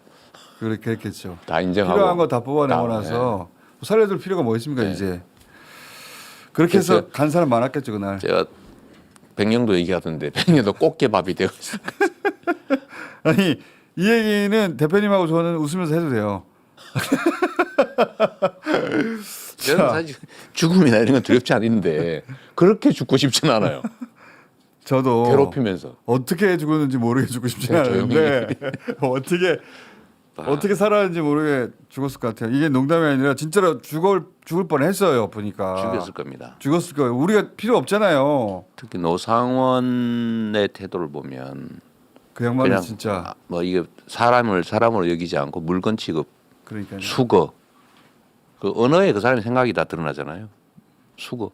Speaker 1: 그렇겠죠.
Speaker 2: 다 인정하고
Speaker 1: 필요한 거 다 뽑아내고
Speaker 2: 다,
Speaker 1: 나서 살려둘 필요가 뭐 있습니까
Speaker 2: 네.
Speaker 1: 이제. 그렇게 해서 간 사람 많았겠죠 그날.
Speaker 2: 제가 백령도 얘기하던데 백령도 꽃게밥이 되어 있어요.
Speaker 1: 아니 이 얘기는 대표님하고 저는 웃으면서 해도 돼요.
Speaker 2: 저는 사실 죽음이나 이런 건 두렵지 않은데 그렇게 죽고 싶지는 않아요.
Speaker 1: 저도
Speaker 2: 괴롭히면서
Speaker 1: 어떻게 죽었는지 모르게 죽고 싶지 않은데 어떻게 살았는지 모르게 죽었을 것 같아요. 이게 농담이 아니라 진짜로 죽을 뻔했어요. 보니까
Speaker 2: 죽였을 겁니다.
Speaker 1: 죽었을 거예요. 우리가 필요 없잖아요.
Speaker 2: 특히 노상원의 태도를 보면
Speaker 1: 그 양반은
Speaker 2: 그냥
Speaker 1: 진짜
Speaker 2: 뭐 이게 사람으로 여기지 않고 물건 취급,
Speaker 1: 그러니까요.
Speaker 2: 수거. 그 언어에 그 사람의 생각이 다 드러나잖아요. 수거.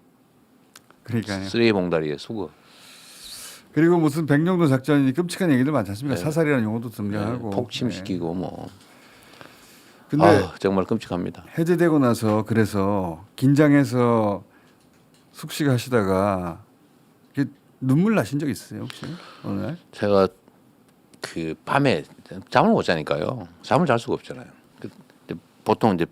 Speaker 1: 그러니까요.
Speaker 2: 쓰레기 봉다리에 수거.
Speaker 1: 그리고 무슨 백령도 작전이 끔찍한 얘기들 많지 않습니까?
Speaker 2: 네.
Speaker 1: 사살이라는 용어도 등장하고
Speaker 2: 폭침시키고 뭐.
Speaker 1: 근데
Speaker 2: 정말 끔찍합니다.
Speaker 1: 해제되고 나서 그래서 긴장해서 숙식 하시다가 눈물 나신 적 있으세요 혹시 어느 날?
Speaker 2: 제가 그 밤에 잠을 못 자니까요. 잠을 잘 수가 없잖아요. 보통 이제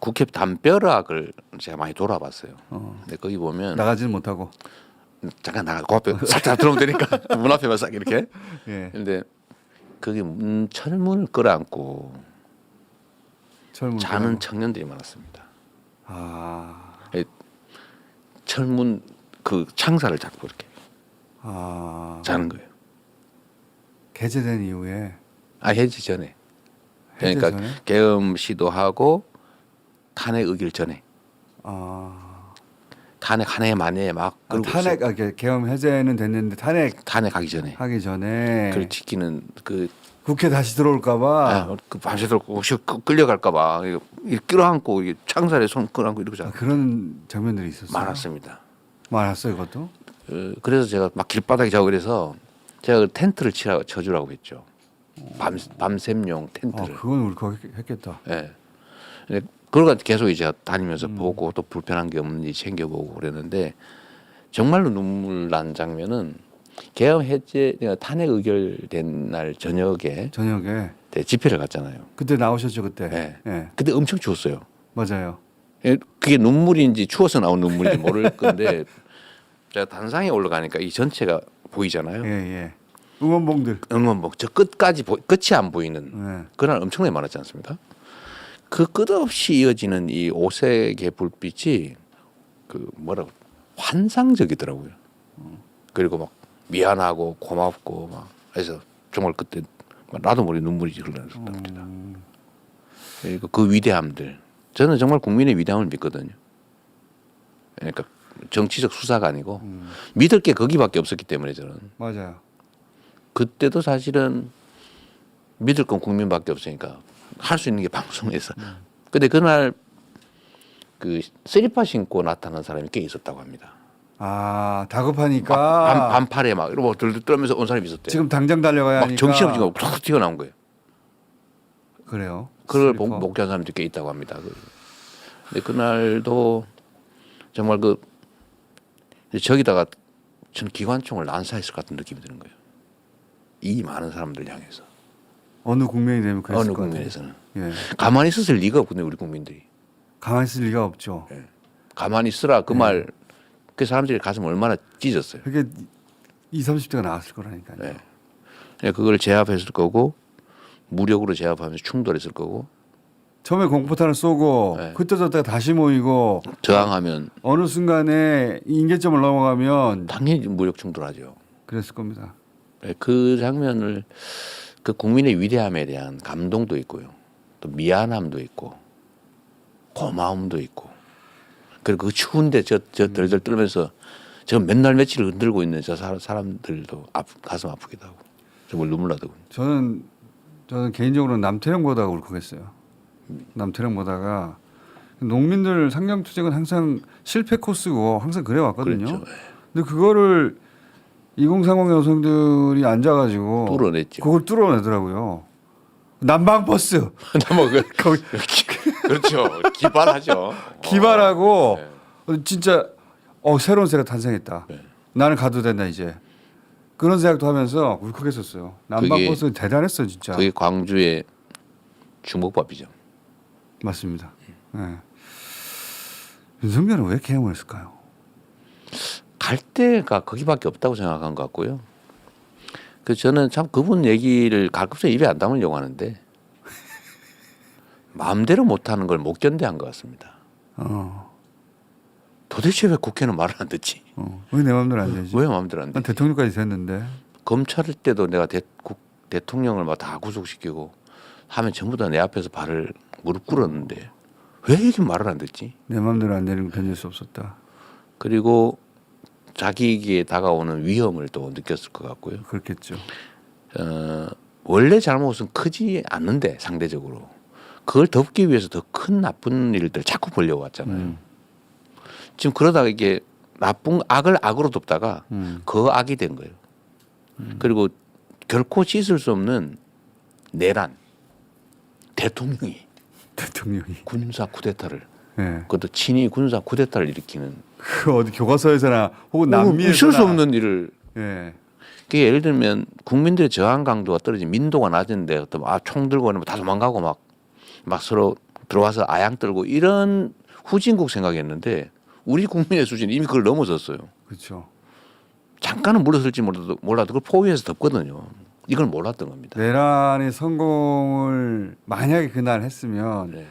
Speaker 2: 국회 담벼락을 제가 많이 돌아봤어요. 근데 거기 보면
Speaker 1: 나가지는 못하고.
Speaker 2: 잠깐 나가 그 앞에 살짝 들어오면 되니까 문 앞에만 싹 이렇게.
Speaker 1: 예.
Speaker 2: 근데 거기 철문을 끌어안고 자는 청년들이 많았습니다.
Speaker 1: 아.
Speaker 2: 철문 그 창살을 잡고 이렇게 자는 거예요.
Speaker 1: 해제된 이후에.
Speaker 2: 해제 전에. 그러니까
Speaker 1: 해제 전에?
Speaker 2: 계엄 시도하고 탄핵 의결 전에. 탄핵 한 해 만에 막
Speaker 1: 아, 탄핵 계엄 해제는 됐는데
Speaker 2: 탄핵하기 전에
Speaker 1: 탄핵하기 전에
Speaker 2: 그걸 지키는 그
Speaker 1: 국회 다시 들어올까봐
Speaker 2: 그 밤새도록 혹시 끌려갈까봐 끌어안고 이게 창살에 손 끌어안고 이러고
Speaker 1: 그런 장면들이 있었어요.
Speaker 2: 많았습니다.
Speaker 1: 많았어요, 그것도.
Speaker 2: 그래서 제가 막 길바닥에 자고 그래서 제가 그 텐트를 쳐주라고 했죠. 밤샘용 텐트를.
Speaker 1: 그건 울컥했겠다.
Speaker 2: 예. 네. 그걸 계속 이제 다니면서 보고 또 불편한 게 없는지 챙겨보고 그랬는데 정말로 눈물 난 장면은 계엄 해제 탄핵 의결된 날 저녁에 집회를 갔잖아요.
Speaker 1: 그때 나오셨죠, 그때.
Speaker 2: 네.
Speaker 1: 예.
Speaker 2: 그때 엄청 추웠어요.
Speaker 1: 맞아요.
Speaker 2: 그게 눈물인지 추워서 나온 눈물인지 모를 건데 제가 단상에 올라가니까 이 전체가 보이잖아요.
Speaker 1: 예. 응원봉들.
Speaker 2: 응원봉 저 끝까지 끝이 안 보이는
Speaker 1: 예.
Speaker 2: 그날 엄청나게 많았지 않습니까? 그 끝없이 이어지는 이 오색의 불빛이 그 뭐라고 환상적이더라고요. 그리고 막 미안하고 고맙고 막 해서 정말 그때 나도 모르게 눈물이 흘러났었답니다. 그리고 그 위대함들 저는 정말 국민의 위대함을 믿거든요. 그러니까 정치적 수사가 아니고 믿을 게 거기밖에 없었기 때문에 저는
Speaker 1: 맞아요.
Speaker 2: 그때도 사실은 믿을 건 국민밖에 없으니까 할 수 있는 게 방송에서. 근데 그날 그 쓰리파 신고 나타난 사람이 꽤 있었다고 합니다.
Speaker 1: 아, 다급하니까
Speaker 2: 반팔에 막 이러고 들들 떨면서 온 사람이 있었대요.
Speaker 1: 지금 당장 달려가야
Speaker 2: 막
Speaker 1: 하니까
Speaker 2: 정신없이 툭 튀어나온 거예요.
Speaker 1: 그래요.
Speaker 2: 그걸
Speaker 1: 슬리퍼.
Speaker 2: 목격한 사람들이 꽤 있다고 합니다. 근데 그날도 정말 저기다가 전 기관총을 난사했을 것 같은 느낌이 드는 거예요. 이 많은 사람들 향해서.
Speaker 1: 어느 국민이 되면 그랬을
Speaker 2: 어느
Speaker 1: 것 같아요.
Speaker 2: 국민에서는.
Speaker 1: 예.
Speaker 2: 가만히 있었을 리가 없거든요. 우리 국민들이.
Speaker 1: 가만히 있을 리가 없죠.
Speaker 2: 가만히 있으라 그 말 그 사람들이 가슴 얼마나 찢었어요.
Speaker 1: 그게 20, 30대가 나왔을 거라니까요.
Speaker 2: 네. 그걸 제압했을 거고 무력으로 제압하면서 충돌했을 거고
Speaker 1: 처음에 공포탄을 쏘고
Speaker 2: 네.
Speaker 1: 그때 저때 다시 모이고
Speaker 2: 저항하면
Speaker 1: 어느 순간에 인계점을 넘어가면
Speaker 2: 당연히 무력 충돌하죠.
Speaker 1: 그랬을 겁니다.
Speaker 2: 네, 그 장면을 그 국민의 위대함에 대한 감동도 있고요. 또 미안함도 있고 고마움도 있고 그리고 그 추운데 저 덜덜 떨면서 저 맨날 며칠 흔들고 있는 저 사람들도 가슴 아프기도 하고 정말 눈물 나더군요.
Speaker 1: 저는 개인적으로 남태령 보다가 울컥했어요. 남태령 보다가 농민들 상경투쟁은 항상 실패 코스고 항상 그래 왔거든요.
Speaker 2: 그렇죠.
Speaker 1: 근데 그거를 2030 여성들이 앉아가지고
Speaker 2: 뚫어냈죠.
Speaker 1: 그걸 뚫어내더라고요. 난방버스
Speaker 2: 뭐
Speaker 1: 거기
Speaker 2: 그렇죠. 기발하죠.
Speaker 1: 기발하고
Speaker 2: 네.
Speaker 1: 진짜 새로운 새가 탄생했다.
Speaker 2: 네.
Speaker 1: 나는 가도 된다 이제. 그런 생각도 하면서 울컥했었어요. 난방버스 대단했어요 진짜.
Speaker 2: 그게 광주의 주먹밥이죠.
Speaker 1: 맞습니다. 네. 윤석열은 왜 계엄을 했을까요?
Speaker 2: 갈 데가 거기밖에 없다고 생각한 것 같고요. 그래서 저는 참 그분 얘기를 가급적 입에 안 담으려고 하는데 마음대로 못하는 걸 못 견뎌한 것 같습니다. 도대체 왜 국회는 말을 안 듣지?
Speaker 1: 왜 내 마음대로 안 되지?
Speaker 2: 왜 마음대로 안
Speaker 1: 난
Speaker 2: 되지?
Speaker 1: 대통령까지 됐는데.
Speaker 2: 검찰 때도 내가 대통령을 막 다 구속시키고 하면 전부 다 내 앞에서 무릎 꿇었는데 왜 이렇게 말을 안 듣지?
Speaker 1: 내 마음대로 안 되는 건 견딜 수 없었다.
Speaker 2: 그리고 자기에게 다가오는 위험을 또 느꼈을 것 같고요.
Speaker 1: 그렇겠죠.
Speaker 2: 원래 잘못은 크지 않는데 상대적으로 그걸 덮기 위해서 더 큰 나쁜 일들 자꾸 벌려고 왔잖아요. 지금 그러다가 이게 나쁜 악을 악으로 덮다가 그 악이 된 거예요. 그리고 결코 씻을 수 없는 내란 대통령이 군사 쿠데타를
Speaker 1: 네.
Speaker 2: 그것도 친위 군사 쿠데타를 일으키는
Speaker 1: 그 어디 교과서에서나 혹은 남미에서나
Speaker 2: 있을 수 없는 일을
Speaker 1: 예.
Speaker 2: 그게 예를 들면 국민들의 저항 강도가 떨어진 민도가 낮은데 어떤 총 들고 다 도망가고 막 서로 들어와서 아양 떨고 이런 후진국 생각했는데 우리 국민의 수준이 이미 그걸 넘어섰어요.
Speaker 1: 그렇죠.
Speaker 2: 잠깐은 물러설지 몰라도 그걸 포위해서 덮거든요. 이걸 몰랐던 겁니다.
Speaker 1: 내란의 성공을 만약에 그날 했으면
Speaker 2: 네.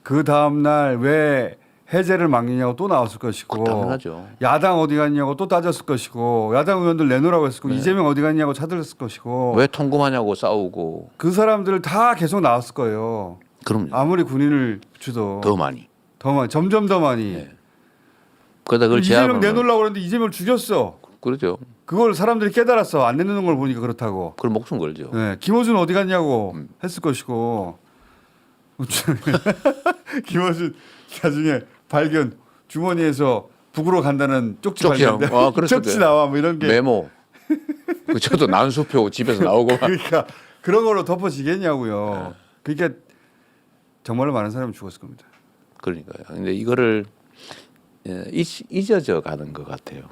Speaker 1: 그 다음 날 왜 해제를 막느냐고 또 나왔을 것이고
Speaker 2: 당연하죠.
Speaker 1: 야당 어디 갔냐고 또 따졌을 것이고 야당 의원들 내놓으라고 했을 거고 이재명 어디 갔냐고 차들었을 것이고
Speaker 2: 왜 통금하냐고 싸우고
Speaker 1: 그 사람들 다 계속 나왔을 거예요.
Speaker 2: 그럼요.
Speaker 1: 아무리 군인을 붙여도
Speaker 2: 더 많이.
Speaker 1: 점점 더 많이.
Speaker 2: 네. 그러다 그걸
Speaker 1: 이재명
Speaker 2: 제압하면
Speaker 1: 내놓으려고 그랬는데 이재명을 죽였어.
Speaker 2: 그렇죠.
Speaker 1: 그걸 사람들이 깨달았어. 안 내놓는 걸 보니까 그렇다고.
Speaker 2: 그걸 목숨 걸죠.
Speaker 1: 네, 김어준 어디 갔냐고 했을 것이고. 김어준 나중에 발견 주머니에서 북으로 간다는 쪽지
Speaker 2: 쪽지랑,
Speaker 1: 발견돼.
Speaker 2: 그랬을
Speaker 1: 쪽지
Speaker 2: 거예요.
Speaker 1: 나와 뭐 이런 게.
Speaker 2: 메모. 그 저도 난수표 집에서 나오고 막.
Speaker 1: 그러니까 그런 걸로 덮어지겠냐고요. 그러니까 정말로 많은 사람이 죽었을 겁니다.
Speaker 2: 그러니까요. 근데 이거를 잊어져 가는 것 같아요.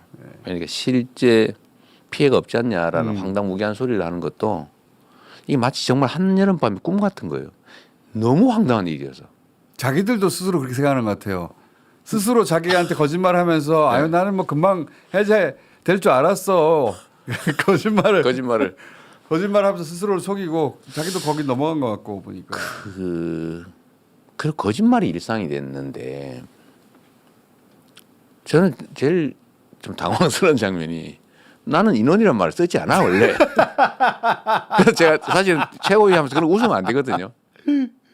Speaker 2: 그러니까 실제 피해가 없지 않냐라는 황당무계한 소리를 하는 것도 이게 마치 정말 한여름밤의 꿈 같은 거예요. 너무 황당한 일이어서.
Speaker 1: 자기들도 스스로 그렇게 생각하는 것 같아요. 스스로 자기한테 거짓말하면서 아유 나는 뭐 금방 해제될 줄 알았어. 거짓말을 거짓말하면서 스스로를 속이고 자기도 거기 넘어간 것 같고 보니까.
Speaker 2: 그 거짓말이 일상이 됐는데 저는 제일 좀 당황스러운 장면이 나는 인원이란 말을 쓰지 않아 원래. 그래서 제가 사실 최고위 하면서 그런 거 웃으면 안 되거든요.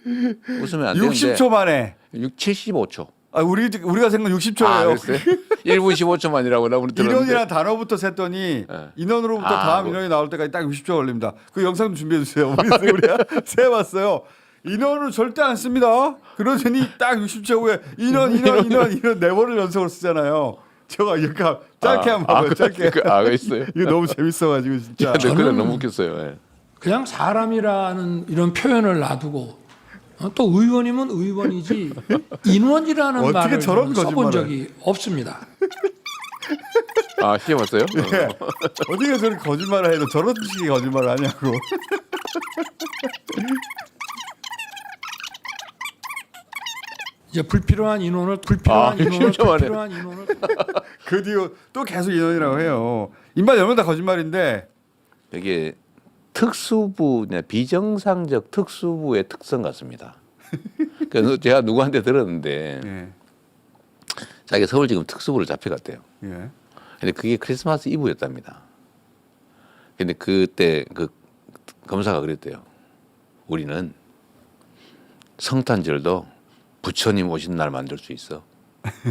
Speaker 2: 웃으면 안 되는데
Speaker 1: 60초 만에.
Speaker 2: 75초.
Speaker 1: 아 우리가 생각 60초예요.
Speaker 2: 아, 그랬어요? 1분 15초만이라고 나 우리 들었는데.
Speaker 1: 인원이라는 단어부터 셌더니 인원으로부터 다음 인원이 나올 때까지 딱 60초 걸립니다. 그 영상 좀 준비해 주세요. 우리가 세봤어요. 인원을 절대 안 씁니다. 그러더니 딱 60초 후에 인원 네 번을 연속으로 쓰잖아요. 제가 이렇게 짧게 한번 봐봐요. 짧게.
Speaker 2: 그거 있어요.
Speaker 1: 이거 너무 재밌어가지고 진짜.
Speaker 2: 댓글에 너무 웃겼어요. 예.
Speaker 4: 그냥 사람이라는 이런 표현을 놔두고 또 의원이면 의원이지 인원이라는
Speaker 1: 어떻게
Speaker 4: 말을
Speaker 1: 저런
Speaker 4: 저는 써본
Speaker 1: 거짓말을.
Speaker 4: 적이 없습니다.
Speaker 2: 아 시험했어요?
Speaker 1: 네. 어떻게 저렇게 거짓말을 해도 저런 식의 거짓말을 하냐고.
Speaker 4: 이제 불필요한 인원을
Speaker 1: 그 뒤로 또 계속 인원이라고 해요. 입만 열면 다 거짓말인데.
Speaker 2: 이게 특수부, 비정상적 특수부의 특성 같습니다. 그래서 제가 누구한테 들었는데
Speaker 1: 예.
Speaker 2: 자기가 서울지검 특수부를 잡혀갔대요.
Speaker 1: 예.
Speaker 2: 근데 그게 크리스마스 이브였답니다. 근데 그때 그 검사가 그랬대요. 우리는 성탄절도 부처님 오신 날 만들 수 있어.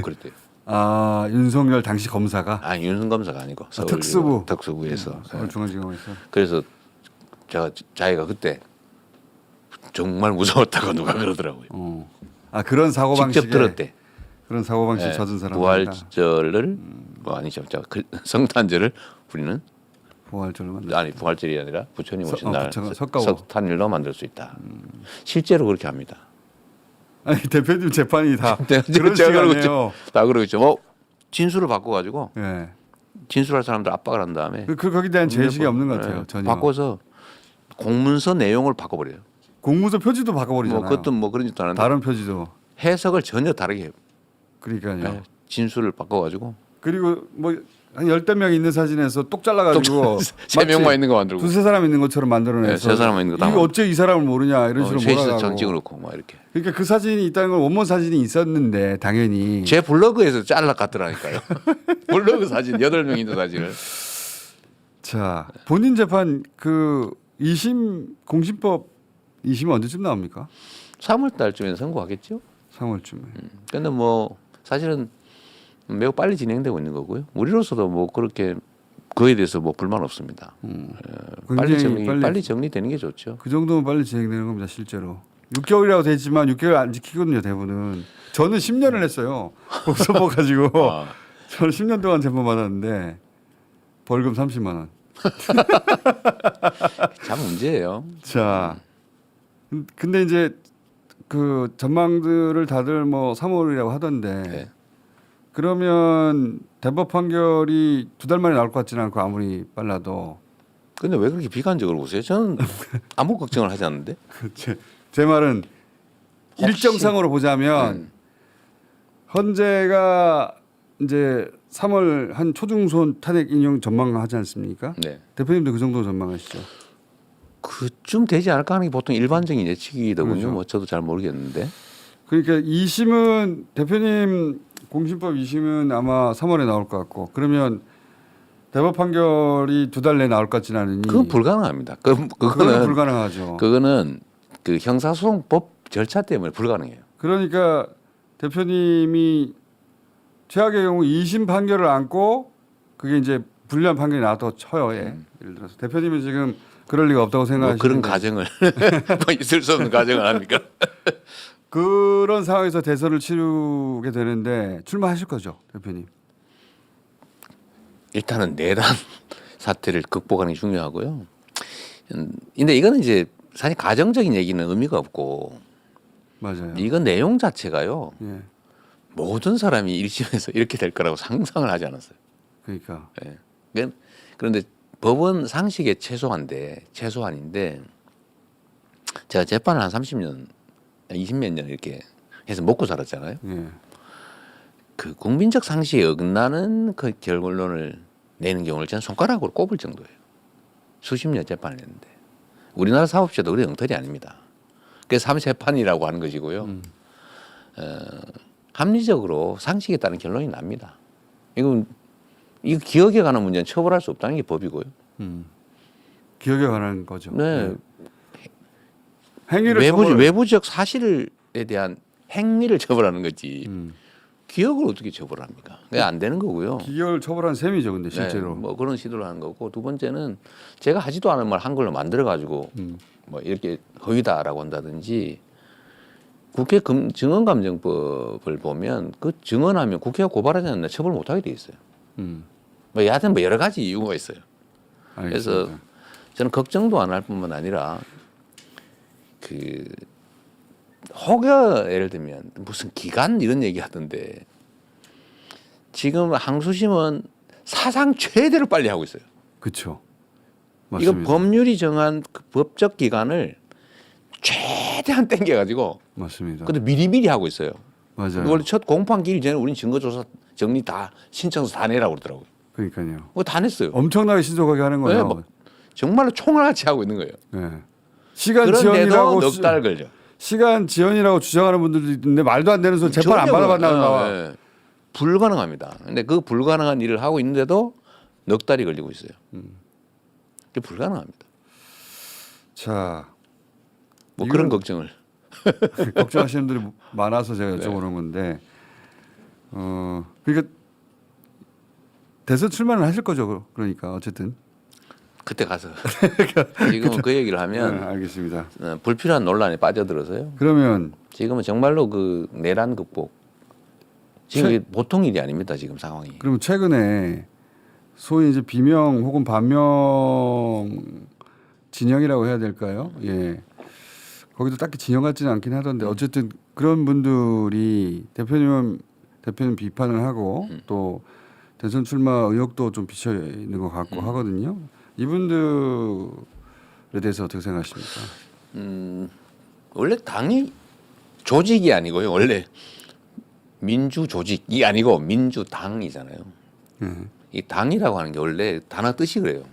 Speaker 2: 그랬대요.
Speaker 1: 아 윤석열 당시 검사가
Speaker 2: 아니 윤승 검사가 아니고 서울 특수부에서.
Speaker 1: 서울중앙지검에서.
Speaker 2: 그래서 자기가 그때 정말 무서웠다고 누가 그러더라고요.
Speaker 1: 아 그런 사고 방식에
Speaker 2: 직접 들었대.
Speaker 1: 그런 사고 방식 젖은 사람.
Speaker 2: 부활절을 뭐 아니죠. 성탄절을 우리는
Speaker 1: 부활절을 만들.
Speaker 2: 아니 부활절이 아니라 부처님 오신 날
Speaker 1: 석가오.
Speaker 2: 석탄일로 만들 수 있다. 실제로 그렇게 합니다.
Speaker 1: 아니 대표님 재판이 다 그런
Speaker 2: 제가
Speaker 1: 식이
Speaker 2: 그러고
Speaker 1: 아니에요.
Speaker 2: 있죠. 다 그러고 있죠. 진술을 바꿔가지고
Speaker 1: 예.
Speaker 2: 진술할 사람들 압박을 한 다음에
Speaker 1: 거기에 대한 제식이 없는 것 같아요.
Speaker 2: 예,
Speaker 1: 전혀.
Speaker 2: 바꿔서 공문서 내용을 바꿔버려요.
Speaker 1: 공문서 표지도 바꿔버리잖아요.
Speaker 2: 뭐 그것도 뭐 그런 짓도 안 하는데
Speaker 1: 다른 표지도.
Speaker 2: 해석을 전혀 다르게 해요.
Speaker 1: 그러니까요.
Speaker 2: 예, 진술을 바꿔가지고
Speaker 1: 그리고 뭐 한 10명 있는 사진에서 똑 잘라가지고
Speaker 2: 세 명만 있는 거 만들고
Speaker 1: 두세 사람 있는 것처럼 만들어내서
Speaker 2: 네, 세 사람 있는 거 다
Speaker 1: 이거 어째 이 사람을 모르냐 이런 식으로
Speaker 2: 셋이서
Speaker 1: 몰아가고.
Speaker 2: 전 찍어놓고 막 이렇게
Speaker 1: 그러니까 그 사진이 있다는 건 원본 사진이 있었는데 당연히
Speaker 2: 제 블로그에서 잘라 갔더라니까요. 블로그 사진 8명 있는 사진을.
Speaker 1: 자 본인 재판 그 2심 공신법 2심 언제쯤 나옵니까?
Speaker 2: 3월 달쯤에 선고하겠죠.
Speaker 1: 3월쯤에.
Speaker 2: 근데 뭐 사실은 매우 빨리 진행되고 있는 거고요. 우리로서도 뭐 그렇게 그에 대해서 뭐 불만 없습니다. 빨리 정리되는 게 좋죠.
Speaker 1: 그 정도면 빨리 진행되는 겁니다 실제로. 6개월이라고 돼 있지만 6개월 안 지키거든요 대부분은. 저는 10년을 했어요. 법소법 가지고. 저는 10년 동안 재판 받았는데 벌금 30만 원.
Speaker 2: 참 문제예요.
Speaker 1: 자, 근데 이제 그 전망들을 다들 뭐 3월이라고 하던데
Speaker 2: 네.
Speaker 1: 그러면 대법 판결이 2달 만에 나올 것 같지는 않고 아무리 빨라도.
Speaker 2: 근데 왜 그렇게 비관적으로 보세요? 저는 아무 걱정을 하지 않는데.
Speaker 1: 제 말은
Speaker 2: 혹시-
Speaker 1: 일정상으로 보자면 헌재가 이제 3월 한 초중손 탄핵 인용 전망하지 않습니까?
Speaker 2: 네.
Speaker 1: 대표님도 그 정도 전망하시죠?
Speaker 2: 그쯤 되지 않을까 하는 게 보통 일반적인 예측이더군요.
Speaker 1: 그렇죠.
Speaker 2: 뭐 저도 잘 모르겠는데.
Speaker 1: 그러니까 2심은 대표님 공신법 2심은 아마 3월에 나올 것 같고 그러면 대법 판결이 2달 내에 나올 것 같지는 않으니
Speaker 2: 그건 불가능합니다.
Speaker 1: 그거는
Speaker 2: 그거는
Speaker 1: 불가능하죠.
Speaker 2: 그거는 그 형사소송법 절차 때문에 불가능해요.
Speaker 1: 그러니까 대표님이 최악의 경우 2심 판결을 안고 그게 이제 불리한 판결이 나왔다고 쳐요. 예. 예를 들어서 대표님은 지금 그럴 리가 없다고
Speaker 2: 뭐
Speaker 1: 생각하시는데
Speaker 2: 그런 가정을 뭐 있을 수 없는 가정을 합니까?
Speaker 1: 그런 상황에서 대선을 치르게 되는데 출마하실 거죠, 대표님?
Speaker 2: 일단은 내란 사태를 극복하는 게 중요하고요. 근데 이거는 이제 사실 가정적인 얘기는 의미가 없고
Speaker 1: 맞아요.
Speaker 2: 이건 내용 자체가요.
Speaker 1: 예.
Speaker 2: 모든 사람이 1심에서 이렇게 될 거라고 상상을 하지 않았어요.
Speaker 1: 그러니까
Speaker 2: 예. 그런데 법은 상식의 최소한인데 제가 재판을 한 30년, 20몇 년 이렇게 해서 먹고 살았잖아요.
Speaker 1: 예.
Speaker 2: 그 국민적 상식에 어긋나는 그 결론을 내는 경우를 저는 손가락으로 꼽을 정도예요. 수십 년 재판을 했는데 우리나라 사법제도 그래 엉터리 아닙니다. 그래서 3세판이라고 하는 것이고요. 합리적으로 상식에 따른 결론이 납니다. 이거 기억에 관한 문제는 처벌할 수 없다는 게 법이고요.
Speaker 1: 기억에 관한 거죠.
Speaker 2: 네.
Speaker 1: 행위를
Speaker 2: 외부적 사실에 대한 행위를 처벌하는 거지. 기억을 어떻게 처벌합니까? 그게 안 되는 거고요.
Speaker 1: 기억을 처벌한 셈이죠, 근데 실제로.
Speaker 2: 네, 뭐 그런 시도를 하는 거고 두 번째는 제가 하지도 않은 말 한글로 만들어 가지고 뭐 이렇게 허위다라고 한다든지 국회 증언감정법을 보면 그 증언하면 국회가 고발하지 않나 처벌 못하게 돼 있어요. 뭐 여하튼 뭐 여러 가지 이유가 있어요.
Speaker 1: 알겠습니다.
Speaker 2: 그래서 저는 걱정도 안 할 뿐만 아니라 그 혹여 예를 들면 무슨 기간 이런 얘기 하던데 지금 항소심은 사상 최대로 빨리 하고 있어요.
Speaker 1: 그렇죠.
Speaker 2: 이거
Speaker 1: 맞습니다.
Speaker 2: 법률이 정한 그 법적 기간을 최대한 땡겨가지고
Speaker 1: 맞습니다.
Speaker 2: 근데 미리미리 하고 있어요.
Speaker 1: 맞아요.
Speaker 2: 원래 첫 공판 기일 전에 우린 증거조사 정리 다 신청서 다 내라고 그러더라고요.
Speaker 1: 그러니까요.
Speaker 2: 그거 다 냈어요.
Speaker 1: 엄청나게 신속하게 하는 거죠.
Speaker 2: 네, 막 정말로 총알같이 하고 있는 거예요.
Speaker 1: 네. 시간
Speaker 2: 그런데도
Speaker 1: 지연이라고
Speaker 2: 넉 달 걸려.
Speaker 1: 시간 지연이라고 주장하는 분들도 있는데 말도 안 되는 소리 재판 안
Speaker 2: 전혀
Speaker 1: 받아봤나 봐.
Speaker 2: 예, 예. 불가능합니다. 근데 그 불가능한 일을 하고 있는데도 넉 달이 걸리고 있어요. 그게 불가능합니다.
Speaker 1: 자,
Speaker 2: 뭐
Speaker 1: 이건-
Speaker 2: 그런 걱정을.
Speaker 1: 걱정하시는 분들이 많아서 제가
Speaker 2: 네.
Speaker 1: 여쭤보는 건데, 그러니까 대선 출마는 하실 거죠. 그러니까 어쨌든.
Speaker 2: 그때 가서 지금은 그 얘기를
Speaker 1: 네,
Speaker 2: 하면
Speaker 1: 알겠습니다.
Speaker 2: 불필요한 논란에 빠져들어서요.
Speaker 1: 그러면
Speaker 2: 지금은 정말로 그 내란 극복 지금 이게 보통 일이 아닙니다. 지금 상황이.
Speaker 1: 그러면 최근에 소위 이제 비명 혹은 반명 진영이라고 해야 될까요? 예. 거기도 딱히 진영 같지는 않긴 하던데 어쨌든 그런 분들이 대표님 비판을 하고 또 대선 출마 의혹도 좀 비쳐 있는 것 같고 하거든요. 이분들에 대해서 어떻게 생각하십니까?
Speaker 2: 원래 당이 조직이 아니고요. 원래 민주 조직이 아니고 민주당이잖아요. 이 당이라고 하는 게 원래 단어 뜻이 그래요.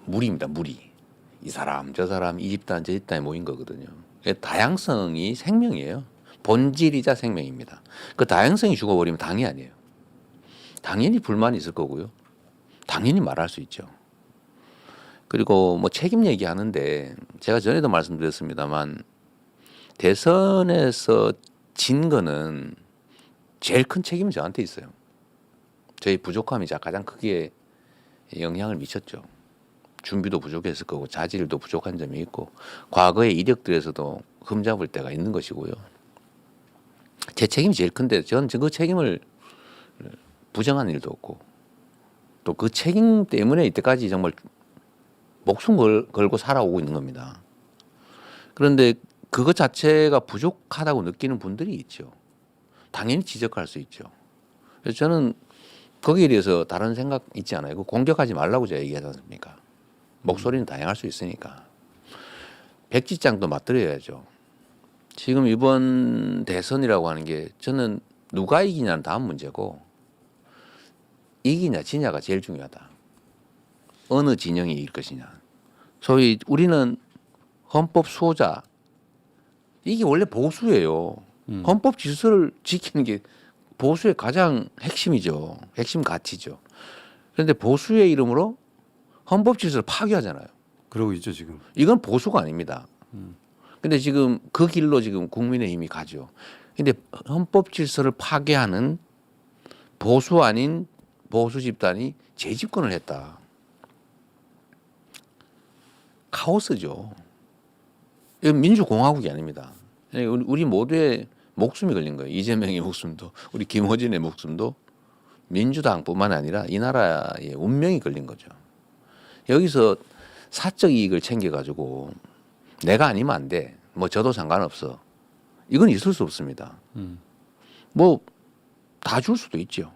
Speaker 2: 무리입니다. 무리. 이 사람 저 사람 이 집단 저 집단에 모인 거거든요. 다양성이 생명이에요. 본질이자 생명입니다. 그 다양성이 죽어버리면 당이 아니에요. 당연히 불만이 있을 거고요. 당연히 말할 수 있죠. 그리고 뭐 책임 얘기하는데 제가 전에도 말씀드렸습니다만 대선에서 진 거는 제일 큰 책임은 저한테 있어요. 저희 부족함이 가장 크게 영향을 미쳤죠. 준비도 부족했을 거고 자질도 부족한 점이 있고 과거의 이력들에서도 흠잡을 때가 있는 것이고요. 제 책임이 제일 큰데 저는 그 책임을 부정한 일도 없고 또 그 책임 때문에 이때까지 정말 목숨 걸고 살아오고 있는 겁니다. 그런데 그것 자체가 부족하다고 느끼는 분들이 있죠. 당연히 지적할 수 있죠. 그래서 저는 거기에 대해서 다른 생각 있지 않아요. 공격하지 말라고 제가 얘기하지 않습니까? 목소리는 다양할 수 있으니까. 백지장도 맞들어야죠. 지금 이번 대선이라고 하는 게 저는 누가 이기냐는 다음 문제고 이기냐 지냐가 제일 중요하다. 어느 진영이 이길 것이냐. 소위 우리는 헌법 수호자 이게 원래 보수예요. 헌법 질서를 지키는 게 보수의 가장 핵심이죠. 핵심 가치죠. 그런데 보수의 이름으로 헌법 질서를 파괴하잖아요.
Speaker 1: 그러고 있죠 지금.
Speaker 2: 이건 보수가 아닙니다. 근데 지금 그 길로 지금 국민의힘이 가죠. 근데 헌법 질서를 파괴하는 보수 아닌 보수 집단이 재집권을 했다. 카오스죠. 이건 민주공화국이 아닙니다. 우리 모두의 목숨이 걸린 거예요. 이재명의 목숨도 우리 김어준의 목숨도 민주당뿐만 아니라 이 나라의 운명이 걸린 거죠. 여기서 사적 이익을 챙겨가지고 내가 아니면 안 돼. 뭐 저도 상관없어. 이건 있을 수 없습니다. 뭐 다 줄 수도 있죠.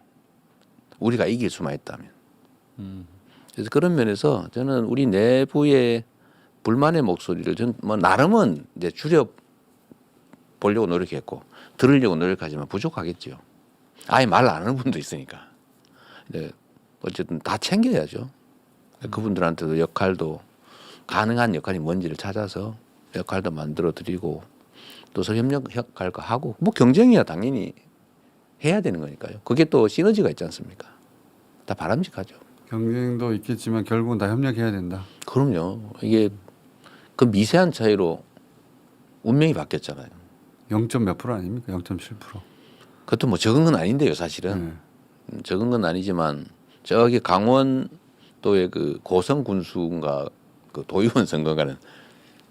Speaker 2: 우리가 이길 수만 있다면. 그래서 그런 면에서 저는 우리 내부의 불만의 목소리를 전 뭐 나름은 이제 줄여 보려고 노력했고 들으려고 노력하지만 부족하겠죠. 아예 말 안 하는 분도 있으니까. 근데 어쨌든 다 챙겨야죠. 그분들한테도 역할도 가능한 역할이 뭔지를 찾아서 역할도 만들어 드리고 또 서로 협력 역할과 하고 뭐 경쟁이야 당연히 해야 되는 거니까요. 그게 또 시너지가 있지 않습니까? 다 바람직하죠.
Speaker 1: 경쟁도 있겠지만 결국은 다 협력해야 된다.
Speaker 2: 그럼요. 이게 그 미세한 차이로 운명이 바뀌었잖아요.
Speaker 1: 0. 몇 프로 아닙니까? 0.7%.
Speaker 2: 그것도 뭐 적은 건 아닌데요, 사실은. 적은 건 아니지만 저기 강원도의 그 고성 군수인가 그 도의원 선거가는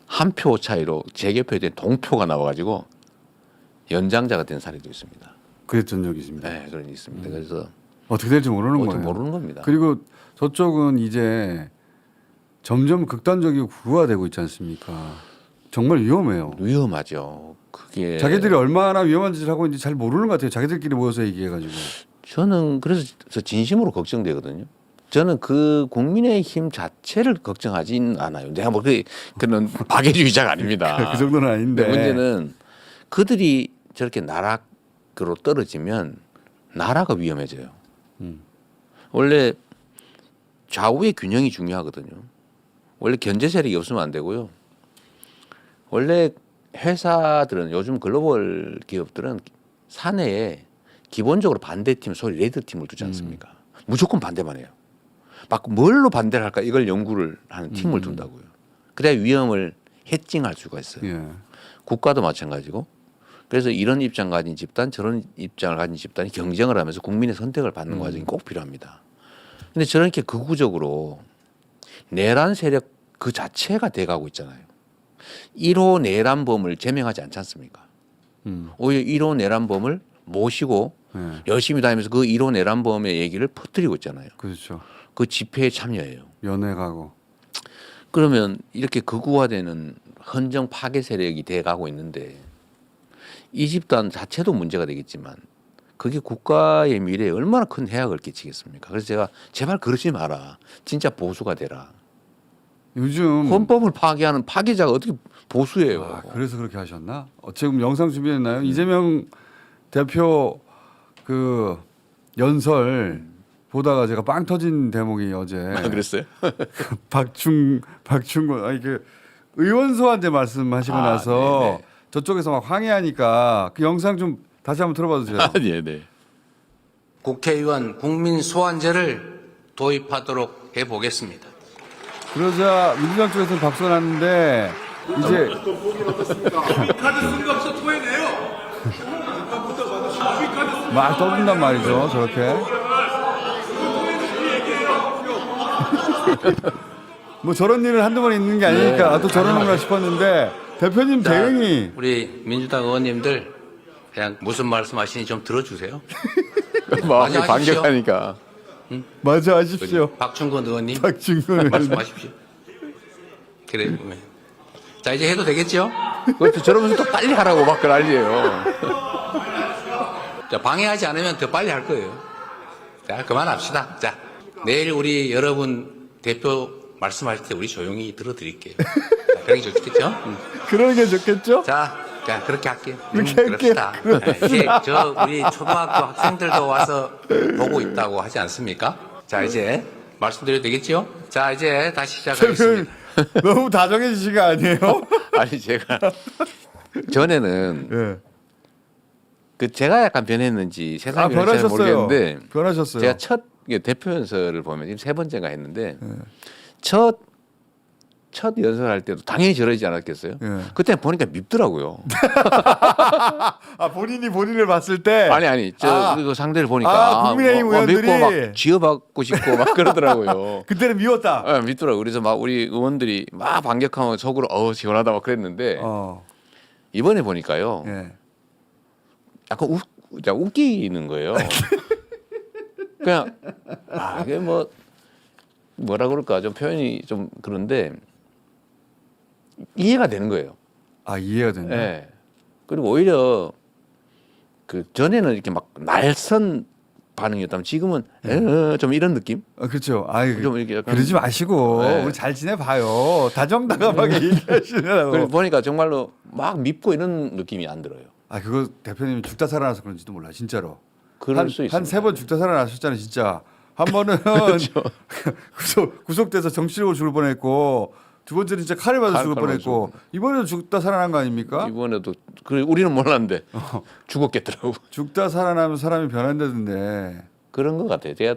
Speaker 2: 한 표 차이로 재개표된 동표가 나와가지고 연장자가 된 사례도 있습니다.
Speaker 1: 그랬던 적이 있습니다.
Speaker 2: 네, 그런 게 있습니다. 그래서
Speaker 1: 어떻게 될지 모르는
Speaker 2: 어떻게
Speaker 1: 거예요.
Speaker 2: 모르는 겁니다.
Speaker 1: 그리고 저쪽은 이제 점점 극단적이고 구화되고 있지 않습니까? 정말 위험해요.
Speaker 2: 위험하죠. 그게
Speaker 1: 자기들이 얼마나 위험한 짓을 하고 있는지 잘 모르는 것 같아요. 자기들끼리 모여서 얘기해가지고.
Speaker 2: 저는 그래서 진심으로 걱정되거든요. 저는 그 국민의힘 자체를 걱정하진 않아요. 내가 뭐 그런 박애주의자가 아닙니다.
Speaker 1: 그 정도는 아닌데.
Speaker 2: 근데 문제는 그들이 저렇게 나락으로 떨어지면 나라가 위험해져요. 원래 좌우의 균형이 중요하거든요. 원래 견제 세력이 없으면 안 되고요. 원래 회사들은 요즘 글로벌 기업들은 사내에 기본적으로 반대팀, 소위 레드팀을 두지 않습니까? 무조건 반대만 해요. 막 뭘로 반대를 할까 이걸 연구를 하는 팀을 둔다고요. 그래야 위험을 해칭할 수가 있어요.
Speaker 1: 예.
Speaker 2: 국가도 마찬가지고. 그래서 이런 입장 가진 집단, 저런 입장을 가진 집단이 경쟁을 하면서 국민의 선택을 받는 과정이 꼭 필요합니다. 근데 저렇게 극우적으로 내란 세력 그 자체가 돼가고 있잖아요. 1호 내란범을 제명하지 않지 않습니까? 오히려 1호 내란범을 모시고
Speaker 1: 예.
Speaker 2: 열심히 다니면서 그 1호 내란범의 얘기를 퍼뜨리고 있잖아요.
Speaker 1: 그렇죠.
Speaker 2: 그 집회에 참여해요.
Speaker 1: 연애가고.
Speaker 2: 그러면 이렇게 극우화되는 헌정 파괴 세력이 돼가고 있는데 이 집단 자체도 문제가 되겠지만 그게 국가의 미래에 얼마나 큰 해악을 끼치겠습니까? 그래서 제가 제발 그러지 마라. 진짜 보수가 되라.
Speaker 1: 요즘
Speaker 2: 헌법을 파괴하는 파괴자가 어떻게 보수예요?
Speaker 1: 아, 그래서 그렇게 하셨나? 지금 영상 준비했나요? 이재명 대표 그 연설 보다가 제가 빵 터진 대목이 어제
Speaker 2: 그랬어요?
Speaker 1: 박충권 아니 그 의원소한테 말씀하시고 나서
Speaker 2: 네네.
Speaker 1: 저쪽에서 막 항의하니까 그 영상 좀 다시 한번 틀어봐 주세요.
Speaker 2: 네.
Speaker 5: 국회의원 국민 소환제를 도입하도록 해보겠습니다.
Speaker 1: 그러자 민주당 쪽에서는 박수가 났는데 이제 막 떠든단 말이죠. 저렇게. 뭐 저런 일은 한두 번 있는 게 아니니까 또 저러는가 싶었는데 대표님
Speaker 5: 자,
Speaker 1: 대응이
Speaker 5: 우리 민주당 의원님들 그냥 무슨 말씀하시니 좀 들어주세요.
Speaker 2: 마음이
Speaker 5: 맞아,
Speaker 2: 반격하니까.
Speaker 1: 맞아 하십시오.
Speaker 5: 박충건 의원님
Speaker 1: 박준근
Speaker 5: 말씀하십시오. 그래. 자 이제 해도 되겠죠?
Speaker 2: 그것도 저러면서 또 빨리 하라고 막 난리예요.
Speaker 5: 자 방해하지 않으면 더 빨리 할 거예요. 자 그만합시다. 자 내일 우리 여러분 대표 말씀하실 때 우리 조용히 들어드릴게요. 자, 그러기 좋겠죠?
Speaker 1: 그러는 게 좋겠죠?
Speaker 5: 자 그렇게 할게요.
Speaker 1: 그렇게 할게요.
Speaker 5: 그럽시다. 이제 저 우리 초등학교 학생들도 와서 보고 있다고 하지 않습니까? 자 이제 말씀드려도 되겠죠? 자 이제 다시 시작하겠습니다.
Speaker 1: 너무 다정해지신 거 아니에요?
Speaker 2: 아니 제가 전에는
Speaker 1: 예.
Speaker 2: 그 제가 약간 변했는지
Speaker 1: 아
Speaker 2: 세상이 잘
Speaker 1: 변하셨어요.
Speaker 2: 모르겠는데
Speaker 1: 변하셨어요.
Speaker 2: 제가 첫 대표 연설을 보면 지금 세 번째가 했는데 첫 첫 연설할 때도 당연히 저러지 않았겠어요?
Speaker 1: 예.
Speaker 2: 그때 보니까 밉더라고요.
Speaker 1: 아 본인이 본인을 봤을 때
Speaker 2: 아니 그 상대를 보니까
Speaker 1: 국민의힘 의원들이
Speaker 2: 밉고 막 쥐어받고 싶고 막 그러더라고요.
Speaker 1: 그때는 미웠다.
Speaker 2: 밉더라고요. 그래서 막 우리 의원들이 막 반격하면 속으로 시원하다 막 그랬는데 이번에 보니까요.
Speaker 1: 예.
Speaker 2: 약간 웃기는 거예요. 그냥 이게 뭐라 그럴까 좀 표현이 좀 그런데 이해가 되는 거예요.
Speaker 1: 아 이해가 된다.
Speaker 2: 예. 그리고 오히려 그 전에는 이렇게 막 날선 반응이었다면 지금은 좀 이런 느낌?
Speaker 1: 그렇죠. 아이
Speaker 2: 좀 이렇게 약간
Speaker 1: 그러지 마시고
Speaker 2: 네.
Speaker 1: 우리 잘 지내봐요. 다정다감하게 얘기하시느라고.
Speaker 2: 그걸 보니까 정말로 막 밉고 이런 느낌이 안 들어요.
Speaker 1: 아 그거 대표님이 죽다 살아나서 그런지도 몰라 진짜로.
Speaker 2: 그럴 수 있습니다.
Speaker 1: 한 세 번 죽다 살아나셨잖아요 진짜. 한 번은
Speaker 2: 그렇죠.
Speaker 1: 구속돼서 정치력으로 죽을 뻔했고 두 번째는 진짜 칼을 맞아 죽을
Speaker 2: 칼
Speaker 1: 뻔했고 이번에도 죽다 살아난 거 아닙니까?
Speaker 2: 이번에도 우리는 몰랐는데 죽었겠더라고.
Speaker 1: 죽다 살아나면 사람이 변한다던데.
Speaker 2: 그런 것 같아요. 제가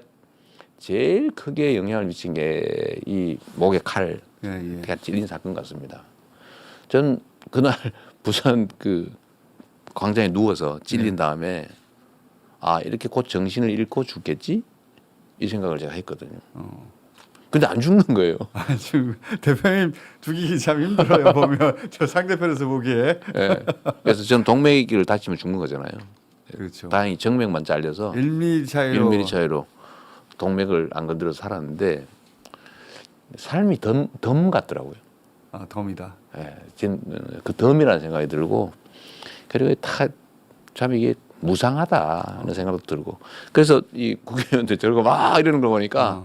Speaker 2: 제일 크게 영향을 미친 게 이 목에 칼
Speaker 1: 예.
Speaker 2: 제가 찔린 사건 같습니다. 전 그날 부산 그 광장에 누워서 찔린 다음에 이렇게 곧 정신을 잃고 죽겠지 이 생각을 제가 했거든요. 근데 안 죽는 거예요.
Speaker 1: 지금 대표님 죽이기 참 힘들어요 보면 저 상대편에서 보기에.
Speaker 2: 예. 그래서 전 동맥을 다치면 죽는 거잖아요.
Speaker 1: 그렇죠.
Speaker 2: 다행히 정맥만 잘려서
Speaker 1: 1mm 차이로.
Speaker 2: 1mm 차이로 동맥을 안 건드려서 살았는데 삶이 덤 같더라고요.
Speaker 1: 아 덤이다.
Speaker 2: 예, 그 덤이라는 생각이 들고 그리고 참 이게 무상하다 하는 생각도 들고 그래서 이 국회의원들 저러고 막 이러는 거 보니까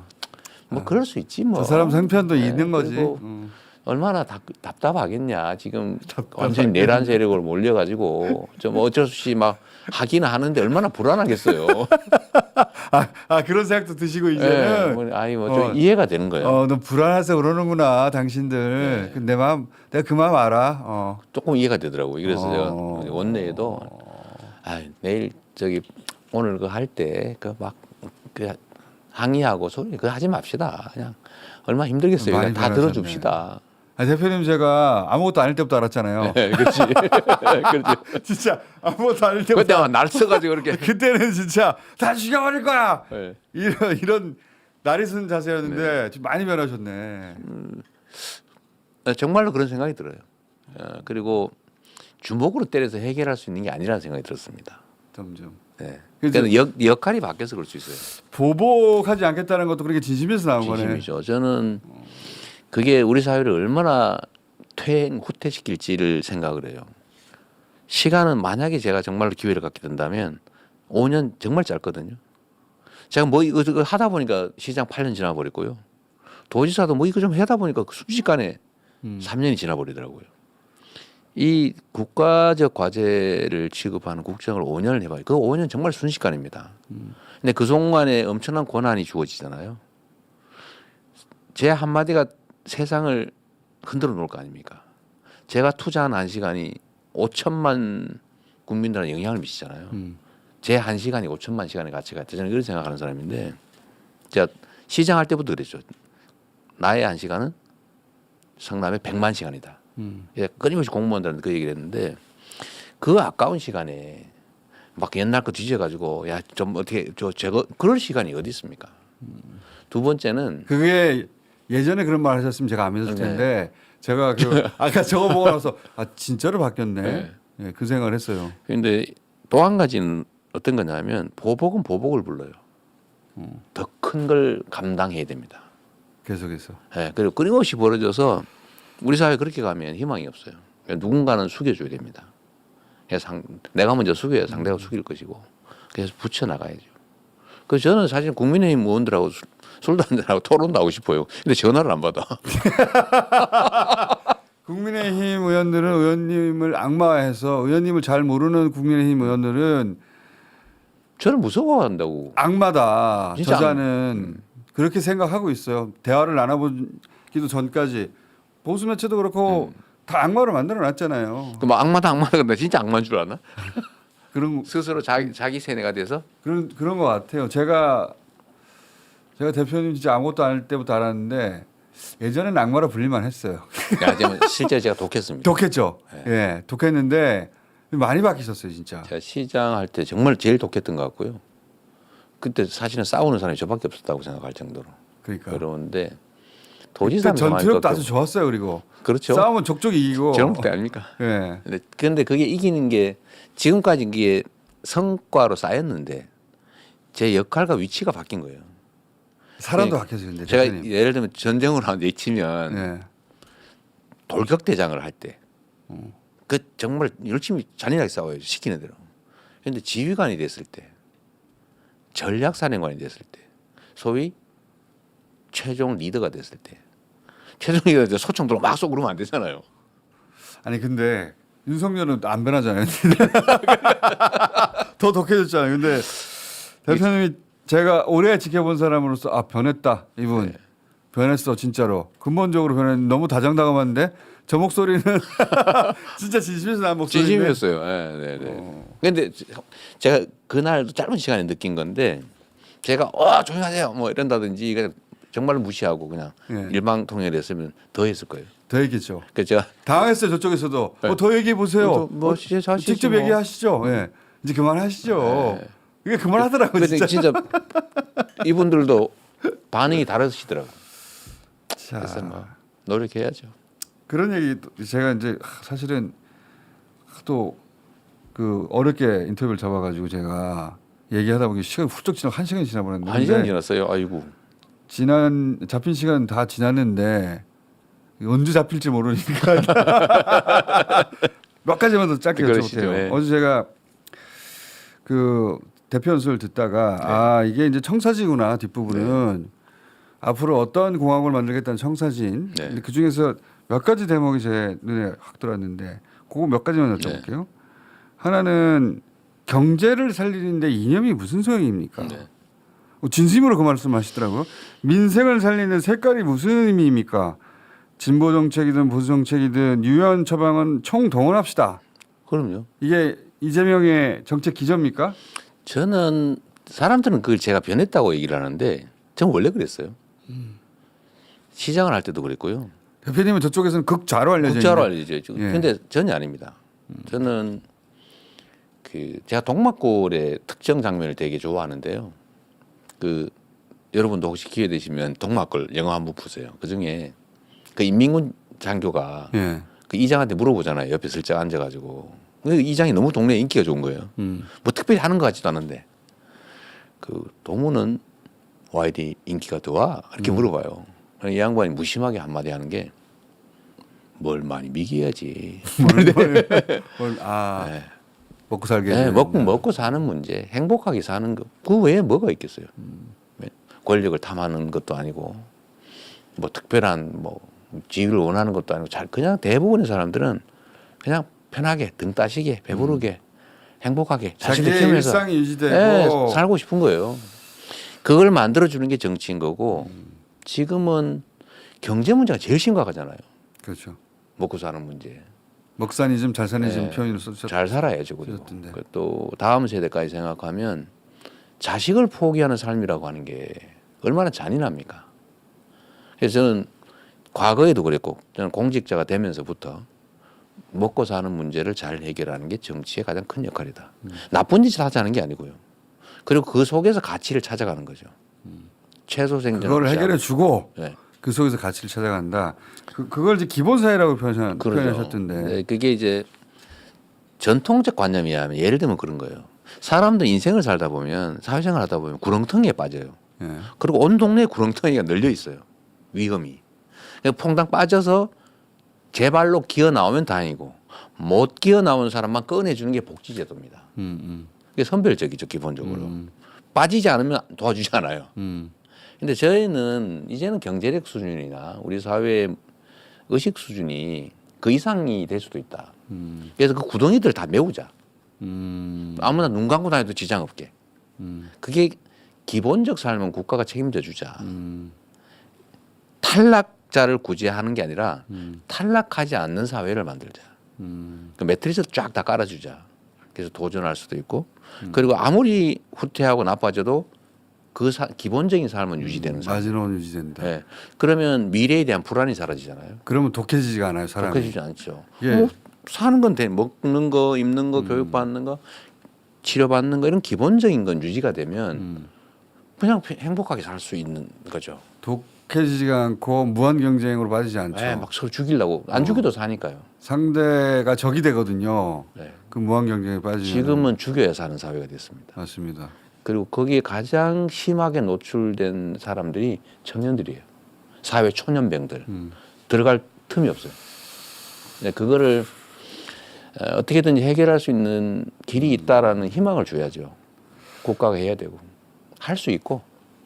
Speaker 2: 뭐 그럴 수 있지 뭐.
Speaker 1: 저 사람 생편도
Speaker 2: 예,
Speaker 1: 있는 거지.
Speaker 2: 그리고 얼마나 답답하겠냐 지금 완전히 내란 세력으로 몰려가지고 좀 어쩔 수 없이 막 하기는 하는데 얼마나 불안하겠어요.
Speaker 1: 그런 생각도 드시고 이제는.
Speaker 2: 좀 이해가 되는 거예요.
Speaker 1: 너 불안해서 그러는구나 당신들. 내 마음 내가 그 마음 알아.
Speaker 2: 조금 이해가 되더라고요. 그래서 제가 원내에도 내일 오늘 그 할 때 그 막 그 항의하고 소리 그거 하지 맙시다. 그냥 얼마나 힘들겠어요.
Speaker 1: 많이
Speaker 2: 그냥 다
Speaker 1: 변하셨네.
Speaker 2: 들어줍시다.
Speaker 1: 대표님 제가 아무것도 아닐 때부터 알았잖아요.
Speaker 2: 네, 그렇지. 그렇지.
Speaker 1: 진짜 아무것도 아닐 때부터.
Speaker 2: 그때 아마 날 써가지고 그렇게.
Speaker 1: 그때는 진짜 다 죽여버릴 거야.
Speaker 2: 네.
Speaker 1: 이런 날이 쓴 자세였는데 지금 많이 변하셨네.
Speaker 2: 정말로 그런 생각이 들어요. 그리고 주먹으로 때려서 해결할 수 있는 게 아니라는 생각이 들었습니다.
Speaker 1: 점점.
Speaker 2: 네.
Speaker 1: 그래서
Speaker 2: 그러니까 역할이 바뀌어서 그럴 수 있어요.
Speaker 1: 보복하지 않겠다는 것도 그렇게 진심에서 나온 거네.
Speaker 2: 진심이죠. 저는 그게 우리 사회를 얼마나 후퇴시킬지를 생각을 해요. 시간은 만약에 제가 정말로 기회를 갖게 된다면 5년 정말 짧거든요. 제가 뭐 이거 하다 보니까 시장 8년 지나버렸고요. 도지사도 뭐 이거 좀 하다 보니까 순식간에 3년이 지나버리더라고요. 이 국가적 과제를 취급하는 국정을 5년을 해봐요. 그 5년 정말 순식간입니다. 근데 그 동안에 엄청난 권한이 주어지잖아요. 제 한마디가 세상을 흔들어 놓을 거 아닙니까? 제가 투자한 1시간이 5천만 국민들한테 영향을 미치잖아요. 제 1시간이 5천만 시간의 가치가 있다. 저는 이런 생각하는 사람인데 제가 시장할 때부터 그랬죠. 나의 1시간은 성남의 100만 시간이다. 끊임없이 공무원들한테 그 얘기를 했는데 그 아까운 시간에 막 옛날 거 뒤져가지고 야 좀 어떻게 제거 그럴 시간이 어디 있습니까? 두 번째는
Speaker 1: 그게 예전에 그런 말 하셨으면 제가 안 믿었을 텐데 제가 아까 저거 보고 나서 진짜로 바뀌었네.
Speaker 2: 네.
Speaker 1: 네, 그 생각을 했어요.
Speaker 2: 그런데 또 한 가지는 어떤 거냐면 보복은 보복을 불러요. 더 큰 걸 감당해야 됩니다.
Speaker 1: 계속해서.
Speaker 2: 네, 그리고 끊임없이 벌어져서 우리 사회 그렇게 가면 희망이 없어요. 누군가는 숙여줘야 됩니다. 그래서 내가 먼저 숙여야 상대가 숙일 것이고 그래서 붙여 나가야죠. 그래서 저는 사실 국민의힘 의원들하고 술도 한잔하고 토론도 하고 싶어요. 근데 전화를 안 받아.
Speaker 1: 국민의힘 의원들은 의원님을 악마화해서 의원님을 잘 모르는 국민의힘 의원들은
Speaker 2: 저를 무서워한다고.
Speaker 1: 악마다.
Speaker 2: 진짜
Speaker 1: 저자는 그렇게 생각하고 있어요. 대화를 나눠보기도 전까지 보수 매체도 그렇고 다 악마로 만들어놨잖아요.
Speaker 2: 그 뭐 악마다 근데 진짜 악마인 줄 아나?
Speaker 1: 그런
Speaker 2: 스스로 자기 세뇌가 돼서.
Speaker 1: 그런 것 같아요. 제가 대표님 진짜 아무것도 아닐 때부터 알았는데 예전에는 악마로 불릴만 했어요.
Speaker 2: 하지만 실제 제가 독했습니다.
Speaker 1: 독했죠. 예, 독했는데 많이 바뀌셨어요, 진짜.
Speaker 2: 제가 시장 할 때 정말 제일 독했던 것 같고요. 그때 사실은 싸우는 사람이 저밖에 없었다고 생각할 정도로.
Speaker 1: 그러니까.
Speaker 2: 그런데
Speaker 1: 그때
Speaker 2: 도지사
Speaker 1: 전투력도 아주 좋았어요, 그리고.
Speaker 2: 그렇죠.
Speaker 1: 싸우면 족족이 이기고.
Speaker 2: 저런 때 아닙니까?
Speaker 1: 예.
Speaker 2: 근데 그게 이기는 게 지금까지 이게 성과로 쌓였는데 제 역할과 위치가 바뀐 거예요.
Speaker 1: 사람도
Speaker 2: 네.
Speaker 1: 바뀌었어요, 근데
Speaker 2: 제가
Speaker 1: 대표님.
Speaker 2: 예를 들면 전쟁으로 내치면
Speaker 1: 예.
Speaker 2: 돌격 대장을 할 때 그 정말 열심히 잔인하게 싸워요, 시키는 대로. 그런데 지휘관이 됐을 때, 전략사령관이 됐을 때, 소위 최종 리더가 됐을 때, 최종 리더가 돼서 소총 들어 막 쏘고 그러면 안 되잖아요.
Speaker 1: 아니 근데 윤석열은 안 변하잖아요. 더 독해졌잖아요. 근데 대표님이 제가 오래 지켜본 사람으로서 아 변했다 이분
Speaker 2: 네.
Speaker 1: 변했어 진짜로 근본적으로 변했는데 너무 다정다감한데 저 목소리는 진짜 진심에서 나온 목소리인데
Speaker 2: 진심이었어요. 네, 네. 근데 제가 그날도 짧은 시간에 느낀 건데 제가 조용히 하세요 뭐 이런다든지 그냥 정말 무시하고 그냥
Speaker 1: 예.
Speaker 2: 일방통일했으면 더 했을 거예요.
Speaker 1: 더 얘기했죠.
Speaker 2: 그래서 제가
Speaker 1: 당황했어요 저쪽에서도
Speaker 2: 네.
Speaker 1: 더 얘기해 보세요.
Speaker 2: 뭐 하시지
Speaker 1: 직접
Speaker 2: 뭐.
Speaker 1: 얘기하시죠. 예. 이제 그만하시죠.
Speaker 2: 네.
Speaker 1: 이게 그만하더라고요
Speaker 2: 근데
Speaker 1: 진짜.
Speaker 2: 진짜 이분들도 반응이 다르시더라고요.
Speaker 1: 자,
Speaker 2: 그래서 뭐 노력해야죠.
Speaker 1: 그런 얘기 제가 이제 사실은 또 그 어렵게 인터뷰를 잡아가지고 제가 얘기하다 보니 시간이 훌쩍 지나 1시간이 지나버렸는데
Speaker 2: 1시간 지났어요. 아이고.
Speaker 1: 지난 잡힌 시간 다 지났는데 언제 잡힐지 모르니까 몇 가지만 더 짧게
Speaker 2: 그러시죠.
Speaker 1: 여쭤볼게요.
Speaker 2: 네.
Speaker 1: 어제 제가 그 대표 연설을 듣다가 아 이게 이제 청사지구나 뒷부분은 앞으로 어떤 공항을 만들겠다는 청사진.
Speaker 2: 네.
Speaker 1: 근데 그 중에서 몇 가지 대목이 제 눈에 확 들어왔는데 그거 몇 가지만 여쭤볼게요. 하나는 경제를 살리는데 이념이 무슨 소용입니까?
Speaker 2: 네.
Speaker 1: 진심으로 그 말씀하시더라고요. 민생을 살리는 색깔이 무슨 의미입니까? 진보 정책이든 보수 정책이든 유연 처방은 총동원합시다.
Speaker 2: 그럼요.
Speaker 1: 이게 이재명의 정책 기조입니까?
Speaker 2: 저는 사람들은 그걸 제가 변했다고 얘기를 하는데 저는 원래 그랬어요. 시장을 할 때도 그랬고요.
Speaker 1: 대표님은 저쪽에서는 극좌로 알려져
Speaker 2: 국자로
Speaker 1: 있는.
Speaker 2: 알려져 있죠.
Speaker 1: 예.
Speaker 2: 근데 전혀 아닙니다. 저는 그 제가 동막골의 특정 장면을 되게 좋아하는데요. 그 여러분도 혹시 기회 되시면 동막골 영화 한번 보세요. 그 중에 그 인민군 장교가
Speaker 1: 예.
Speaker 2: 그 이장한테 물어보잖아요. 옆에 슬쩍 앉아가지고. 근데 이장이 너무 동네에 인기가 좋은 거예요. 뭐 특별히 하는 것 같지도 않은데 그 도무는 YD 인기가 더와 이렇게 물어봐요. 이 양반이 무심하게 한마디 하는 게 뭘 많이 미기해야지.
Speaker 1: 아
Speaker 2: 네.
Speaker 1: 먹고 살게.
Speaker 2: 네,
Speaker 1: 해야
Speaker 2: 먹고
Speaker 1: 된다.
Speaker 2: 먹고 사는 문제, 행복하게 사는 거, 그 외에 뭐가 있겠어요? 네. 권력을 탐하는 것도 아니고, 뭐 특별한 뭐 지위를 원하는 것도 아니고, 잘 그냥 대부분의 사람들은 그냥 편하게 등 따시게 배부르게 행복하게 자식들
Speaker 1: 자기의
Speaker 2: 키우면서
Speaker 1: 일상이 유지되고
Speaker 2: 네, 살고 싶은 거예요. 그걸 만들어 주는 게 정치인 거고, 지금은 경제 문제가 제일 심각하잖아요.
Speaker 1: 그렇죠.
Speaker 2: 먹고 사는 문제.
Speaker 1: 먹사니즘, 잘사니즘
Speaker 2: 네.
Speaker 1: 표현을 써주셨.
Speaker 2: 잘 살아야죠. 그리고
Speaker 1: 그렇던데.
Speaker 2: 또 다음 세대까지 생각하면 자식을 포기하는 삶이라고 하는 게 얼마나 잔인합니까? 그래서 저는 과거에도 그랬고 저는 공직자가 되면서부터 먹고 사는 문제를 잘 해결하는 게 정치의 가장 큰 역할이다. 나쁜 짓을 하자는 게 아니고요. 그리고 그 속에서 가치를 찾아가는 거죠. 최소 생존.
Speaker 1: 그걸 해결해 주고
Speaker 2: 네.
Speaker 1: 그 속에서 가치를 찾아간다. 그걸 이제 기본 사회라고
Speaker 2: 그러죠.
Speaker 1: 표현하셨던데.
Speaker 2: 네, 그게 이제 전통적 관념에 의하면 예를 들면 그런 거예요. 사람도 인생을 살다 보면 사회생활 하다 보면 구렁텅이에 빠져요.
Speaker 1: 예.
Speaker 2: 그리고 온 동네에 구렁텅이가 널려 있어요. 위험이. 그러니까 퐁당 빠져서 제 발로 기어 나오면 다행이고 못 기어 나오는 사람만 꺼내주는 게 복지제도입니다. 그게 선별적이죠 기본적으로. 빠지지 않으면 도와주지 않아요. 근데 저희는 이제는 경제력 수준이나 우리 사회의 의식 수준이 그 이상이 될 수도 있다. 그래서 그 구덩이들 다 메우자. 아무나 눈 감고 다녀도 지장 없게. 그게 기본적 삶은 국가가 책임져 주자. 탈락자를 구제하는 게 아니라 탈락하지 않는 사회를 만들자. 그 매트리스 쫙 다 깔아주자. 그래서 도전할 수도 있고 그리고 아무리 후퇴하고 나빠져도 기본적인 삶은 유지되는 삶.
Speaker 1: 마지노선 유지된다.
Speaker 2: 예. 그러면 미래에 대한 불안이 사라지잖아요.
Speaker 1: 그러면 독해지지가 않아요, 사람이.
Speaker 2: 독해지지 않죠.
Speaker 1: 예.
Speaker 2: 뭐 사는 건 돼. 먹는 거, 입는 거, 교육받는 거, 치료받는 거 이런 기본적인 건 유지가 되면 그냥 행복하게 살 수 있는 거죠.
Speaker 1: 독해지지가 않고 무한 경쟁으로 빠지지 않죠.
Speaker 2: 예, 막 서로 죽이려고 안 죽여도 사니까요.
Speaker 1: 상대가 적이 되거든요.
Speaker 2: 네.
Speaker 1: 그 무한 경쟁에 빠지면.
Speaker 2: 지금은 죽여야 사는 사회가 됐습니다.
Speaker 1: 맞습니다.
Speaker 2: 그리고 거기에 가장 심하게 노출된 사람들이 청년들이에요. 사회 초년병들. 들어갈 틈이 없어요. 근데 그거를 어떻게든지 해결할 수 있는 길이 있다라는 희망을 줘야죠. 국가가 해야 되고 할 수 있고.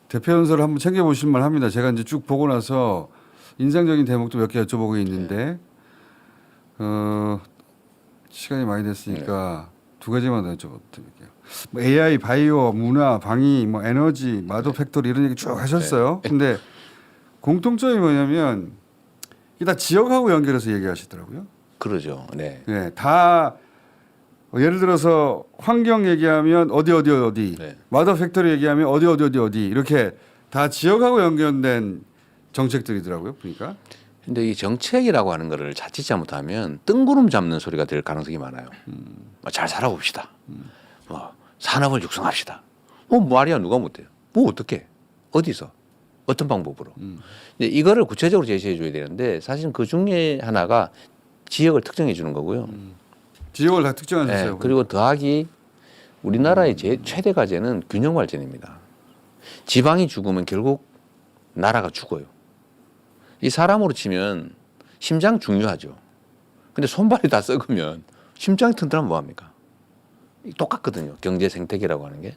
Speaker 1: 대표 연설을 한번 챙겨보실 만합니다. 제가 이제 쭉 보고 나서 인상적인 대목도 몇 개 여쭤보고 있는데 시간이 많이 됐으니까 두 가지만 더 여쭤볼게요. 뭐 AI, 바이오, 문화, 방위, 뭐 에너지, 마도 팩토리 이런 얘기 쭉 하셨어요. 근데 공통점이 뭐냐면 이게 다 지역하고 연결해서 얘기하시더라고요.
Speaker 2: 그러죠. 네.
Speaker 1: 네, 다 예를 들어서 환경 얘기하면 어디
Speaker 2: 네.
Speaker 1: 마더 팩토리 얘기하면 어디 이렇게 다 지역하고 연결된 정책들이더라고요. 보니까.
Speaker 2: 근데 이 정책이라고 하는 거를 자칫 잘못하면 뜬구름 잡는 소리가 될 가능성이 많아요. 잘 살아봅시다. 산업을 육성합시다. 말이야 누가 못해요. 뭐 어떻게? 어디서? 어떤 방법으로? 근데 이거를 구체적으로 제시해 줘야 되는데 사실은 그 중에 하나가 지역을 특정해 주는 거고요.
Speaker 1: 지역을 다 특정하셨어요.
Speaker 2: 네, 그리고 더하기 우리나라의 최대 과제는 균형 발전입니다. 지방이 죽으면 결국 나라가 죽어요. 이 사람으로 치면 심장 중요하죠. 근데 손발이 다 썩으면 심장이 튼튼하면 뭐합니까? 똑같거든요. 경제 생태계라고 하는 게.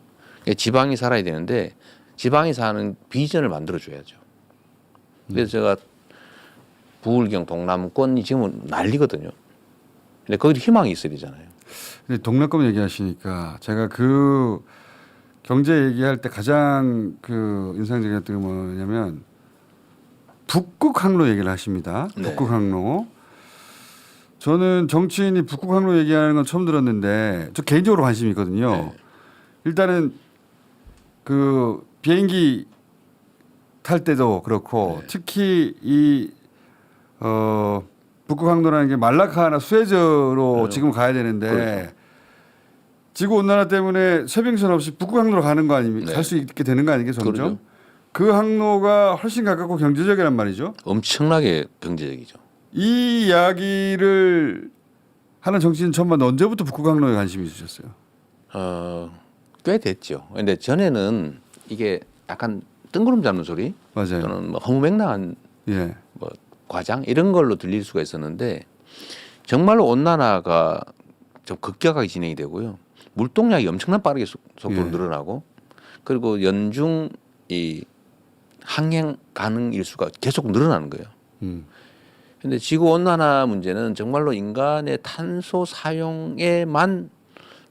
Speaker 2: 지방이 살아야 되는데 지방이 사는 비전을 만들어줘야죠. 그래서 제가 부울경 동남권이 지금은 난리거든요. 근데 거기도 희망이 있어야 되잖아요.
Speaker 1: 근데 동남권 얘기하시니까 제가 그 경제 얘기할 때 가장 그 인상적이었던 게 뭐냐면 북극 항로 얘기를 하십니다.
Speaker 2: 네.
Speaker 1: 북극 항로. 저는 정치인이 북극 항로 얘기하는 건 처음 들었는데 저 개인적으로 관심이 있거든요.
Speaker 2: 네.
Speaker 1: 일단은 그 비행기 탈 때도 그렇고
Speaker 2: 네.
Speaker 1: 특히 이 북극 항로라는 게 말라카나 수에즈로 지금 가야 되는데
Speaker 2: 그렇죠.
Speaker 1: 지구 온난화 때문에 쇄빙선 없이 북극 항로로 가는 거 아닙니까?
Speaker 2: 네.
Speaker 1: 갈 수 있게 되는 거 아니겠어요, 점점?
Speaker 2: 그렇죠.
Speaker 1: 그 항로가 훨씬 가깝고 경제적이란 말이죠.
Speaker 2: 엄청나게 경제적이죠.
Speaker 1: 이 이야기를 하는 정치인 처음 봤는데 언제부터 북극 항로에 관심이 있으셨어요?
Speaker 2: 꽤 됐죠. 근데 전에는 이게 약간 뜬구름 잡는 소리
Speaker 1: 맞아요.
Speaker 2: 또는 뭐 허무맹랑한
Speaker 1: 예.
Speaker 2: 뭐 과장 이런 걸로 들릴 수가 있었는데 정말로 온난화가 좀 급격하게 진행이 되고요. 물동량이 엄청난 빠르게 속도로
Speaker 1: 예.
Speaker 2: 늘어나고 그리고 연중 이 항행 가능 일수가 계속 늘어나는 거예요. 근데 지구 온난화 문제는 정말로 인간의 탄소 사용에만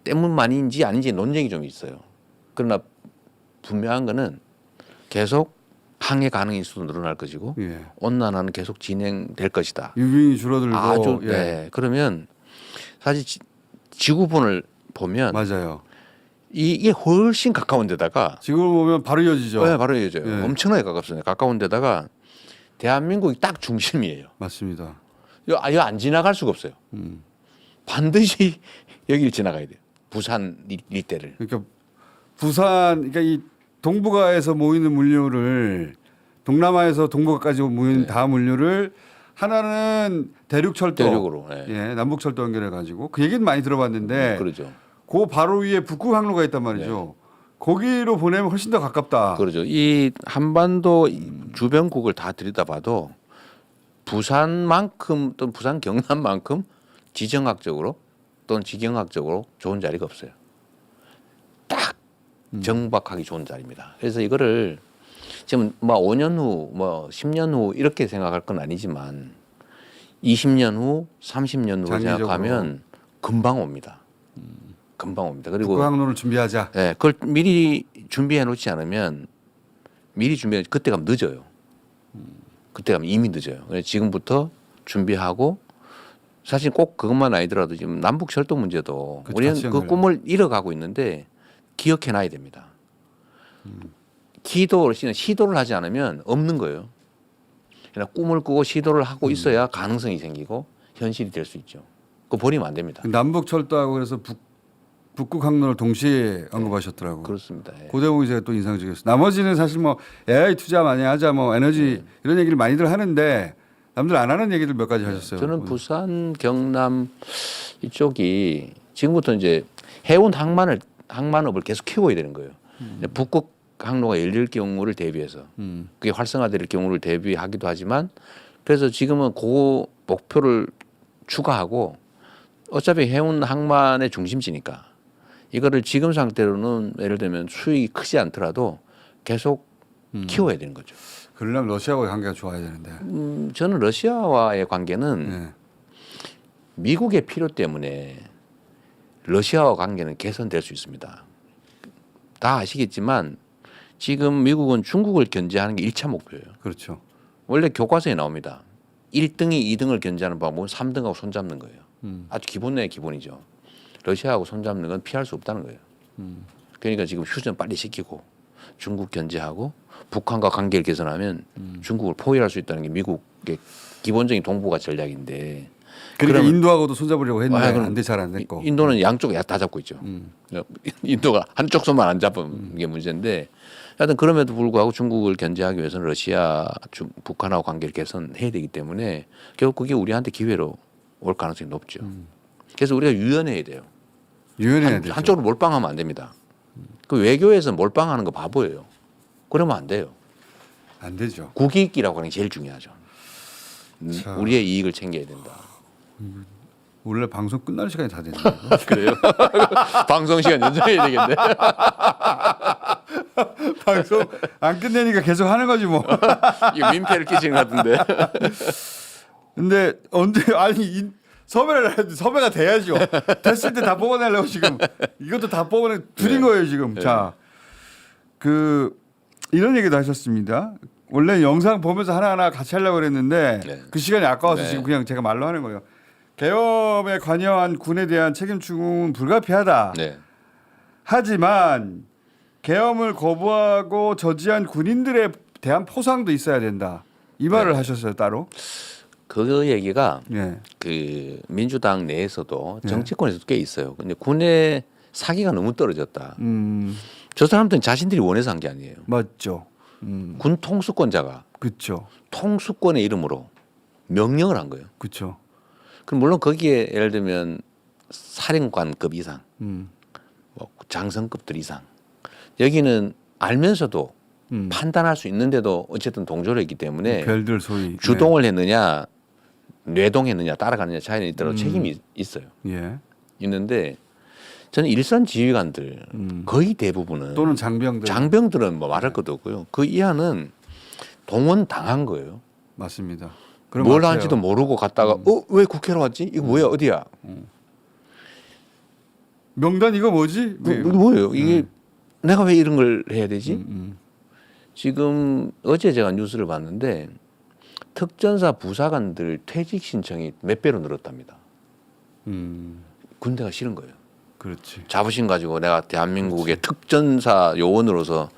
Speaker 2: 때문만인지 아닌지 논쟁이 좀 있어요. 그러나 분명한 거는 계속 항해 가능 일수도 늘어날 것이고
Speaker 1: 예.
Speaker 2: 온난화는 계속 진행될 것이다.
Speaker 1: 유빙이 줄어들고
Speaker 2: 아주
Speaker 1: 예.
Speaker 2: 네. 그러면 사실 지구본을 보면
Speaker 1: 맞아요.
Speaker 2: 이게 훨씬 가까운 데다가
Speaker 1: 지구를 보면 바로 이어지죠.
Speaker 2: 네, 바로 이어져요.
Speaker 1: 예.
Speaker 2: 엄청나게 가깝습니다. 가까운 데다가 대한민국이 딱 중심이에요.
Speaker 1: 맞습니다.
Speaker 2: 이거 안 지나갈 수가 없어요. 반드시 여기를 지나가야 돼요. 부산 일대를.
Speaker 1: 그러니까 부산, 그러니까 이 동북아에서 모이는 물류를 동남아에서 동북아까지 모이는
Speaker 2: 네.
Speaker 1: 다 물류를 하나는 대륙철도,
Speaker 2: 대륙으로. 네.
Speaker 1: 예, 남북철도 연결해 가지고 그 얘기는 많이 들어봤는데
Speaker 2: 그러죠.
Speaker 1: 그 바로 위에 북극 항로가 있단 말이죠. 거기로 보내면 훨씬 더 가깝다.
Speaker 2: 그러죠. 이 한반도 주변국을 다 들여다봐도 부산만큼 또는 부산 경남만큼 지정학적으로 또는 지경학적으로 좋은 자리가 없어요. 딱 정박하기 좋은 자리입니다. 그래서 이거를 지금 뭐 5년 후, 뭐 10년 후 이렇게 생각할 건 아니지만 20년 후, 30년 후로
Speaker 1: 장기적으로.
Speaker 2: 생각하면 금방 옵니다. 금방 옵니다. 그리고
Speaker 1: 북극 항로를 준비하자.
Speaker 2: 네, 그걸 미리 준비해 놓지 않으면 미리 준비해 그때 가면 늦어요. 그때 가면 이미 늦어요. 그래서 지금부터 준비하고 사실 꼭 그것만 아니더라도 지금 남북 철도 문제도
Speaker 1: 그렇죠.
Speaker 2: 우리는
Speaker 1: 같이
Speaker 2: 그
Speaker 1: 연결해요.
Speaker 2: 꿈을 잃어가고 있는데 기억해 놔야 됩니다. 시도를 하지 않으면 없는 거예요. 그냥 꿈을 꾸고 시도를 하고 있어야 가능성이 생기고 현실이 될 수 있죠. 그거 버리면 안 됩니다.
Speaker 1: 남북 철도하고 그래서 북극 항로를 동시에 언급하셨더라고.
Speaker 2: 그렇습니다. 예.
Speaker 1: 그 대목이 제가 또 인상적이었어요. 나머지는 사실 뭐 AI 투자 많이 하자, 뭐 에너지 이런 얘기를 많이들 하는데 남들 안 하는 얘기들 몇 가지 하셨어요.
Speaker 2: 저는 부산, 경남 이쪽이 지금부터 이제 해운 항만업을 계속 키워야 되는 거예요. 북극 항로가 열릴 경우를 대비해서 그게 활성화될 경우를 대비하기도 하지만 그래서 지금은 그 목표를 추가하고 어차피 해운 항만의 중심지니까 이거를 지금 상태로는 예를 들면 수익이 크지 않더라도 계속 키워야 되는 거죠.
Speaker 1: 그러려면 러시아와의 관계가 좋아야 되는데.
Speaker 2: 저는 러시아와의 관계는
Speaker 1: 네.
Speaker 2: 미국의 필요 때문에 러시아와 관계는 개선될 수 있습니다. 다 아시겠지만 지금 미국은 중국을 견제하는 게 1차 목표예요.
Speaker 1: 그렇죠.
Speaker 2: 원래 교과서에 나옵니다. 1등이 2등을 견제하는 방법은 3등하고 손잡는 거예요. 아주 기본 내의 기본이죠. 러시아하고 손잡는 건 피할 수 없다는 거예요. 그러니까 지금 휴전 빨리 시키고 중국 견제하고 북한과 관계를 개선하면 중국을 포위할 수 있다는 게 미국의 기본적인 동북아 전략인데
Speaker 1: 그러니까
Speaker 2: 그러면-
Speaker 1: 인도하고도 손잡으려고 했는데
Speaker 2: 그럼
Speaker 1: 안 돼, 잘 안 됐고.
Speaker 2: 인도는 양쪽에 다 잡고 있죠. 인도가 한쪽 손만 안 잡은 게 문제인데 하여튼 그럼에도 불구하고 중국을 견제하기 위해서는 러시아, 북한하고 관계를 개선해야 되기 때문에 결국 그게 우리한테 기회로 올 가능성이 높죠. 그래서 우리가 유연해야 돼요.
Speaker 1: 유연해야 되죠.
Speaker 2: 한쪽으로 몰빵하면 안 됩니다. 그 외교에서 몰빵하는 거 바보예요. 그러면 안 돼요.
Speaker 1: 안 되죠.
Speaker 2: 국익이라고 하는 게 제일 중요하죠.
Speaker 1: 자.
Speaker 2: 우리의 이익을 챙겨야 된다.
Speaker 1: 원래 방송 끝날 시간이 다 됐네요.
Speaker 2: 그래요? 방송 시간 연장해야 되겠네.
Speaker 1: 방송 안 끝내니까 계속 하는 거지 뭐.
Speaker 2: 이거 민폐를 끼치는 것 같은데.
Speaker 1: 근데 언제 아니 섭외를 해야 돼. 섭외가 돼야죠. 됐을 때 다 뽑아내려고 지금 이것도 다 뽑아내 드린 거예요 지금. 자, 그 이런 얘기도 하셨습니다. 원래 영상 보면서 하나하나 같이 하려고 그랬는데
Speaker 2: 네.
Speaker 1: 그 시간이 아까워서
Speaker 2: 네.
Speaker 1: 지금 그냥 제가 말로 하는 거예요. 계엄에 관여한 군에 대한 책임 추궁은 불가피하다.
Speaker 2: 네.
Speaker 1: 하지만 계엄을 거부하고 저지한 군인들에 대한 포상도 있어야 된다. 이 말을 하셨어요 따로.
Speaker 2: 그 얘기가
Speaker 1: 예.
Speaker 2: 그 민주당 내에서도
Speaker 1: 네.
Speaker 2: 정치권에서도 꽤 있어요. 근데 군의 사기가 너무 떨어졌다.
Speaker 1: 음,
Speaker 2: 저 사람들은 자신들이 원해서 한 게 아니에요.
Speaker 1: 맞죠.
Speaker 2: 군 통수권자가
Speaker 1: 그렇죠.
Speaker 2: 통수권의 이름으로 명령을 한 거예요.
Speaker 1: 그렇죠.
Speaker 2: 그럼 물론 거기에 예를 들면 사령관급 이상, 뭐 장성급들 이상 여기는 알면서도 판단할 수 있는데도 어쨌든 동조를 했기 때문에
Speaker 1: 별들 소위
Speaker 2: 주동을 했느냐 뇌동했느냐 따라가느냐 차이는 있더라도 책임이 있어요.
Speaker 1: 예.
Speaker 2: 있는데 저는 일선 지휘관들 거의 대부분은
Speaker 1: 또는 장병들
Speaker 2: 장병들은 뭐 말할 것도 없고요. 그 이하는 동원 당한 거예요.
Speaker 1: 맞습니다. 그런
Speaker 2: 뭘
Speaker 1: 것 같아요.
Speaker 2: 하는지도 모르고 갔다가 왜 국회로 왔지? 이거 뭐야 어디야?
Speaker 1: 명단 이거 뭐지?
Speaker 2: 뭐예요? 이게 내가 왜 이런 걸 해야 되지? 지금 어제 제가 뉴스를 봤는데 특전사 부사관들 퇴직 신청이 몇 배로 늘었답니다. 군대가 싫은 거예요.
Speaker 1: 그렇지.
Speaker 2: 자부심 가지고 내가 대한민국의 특전사 요원으로서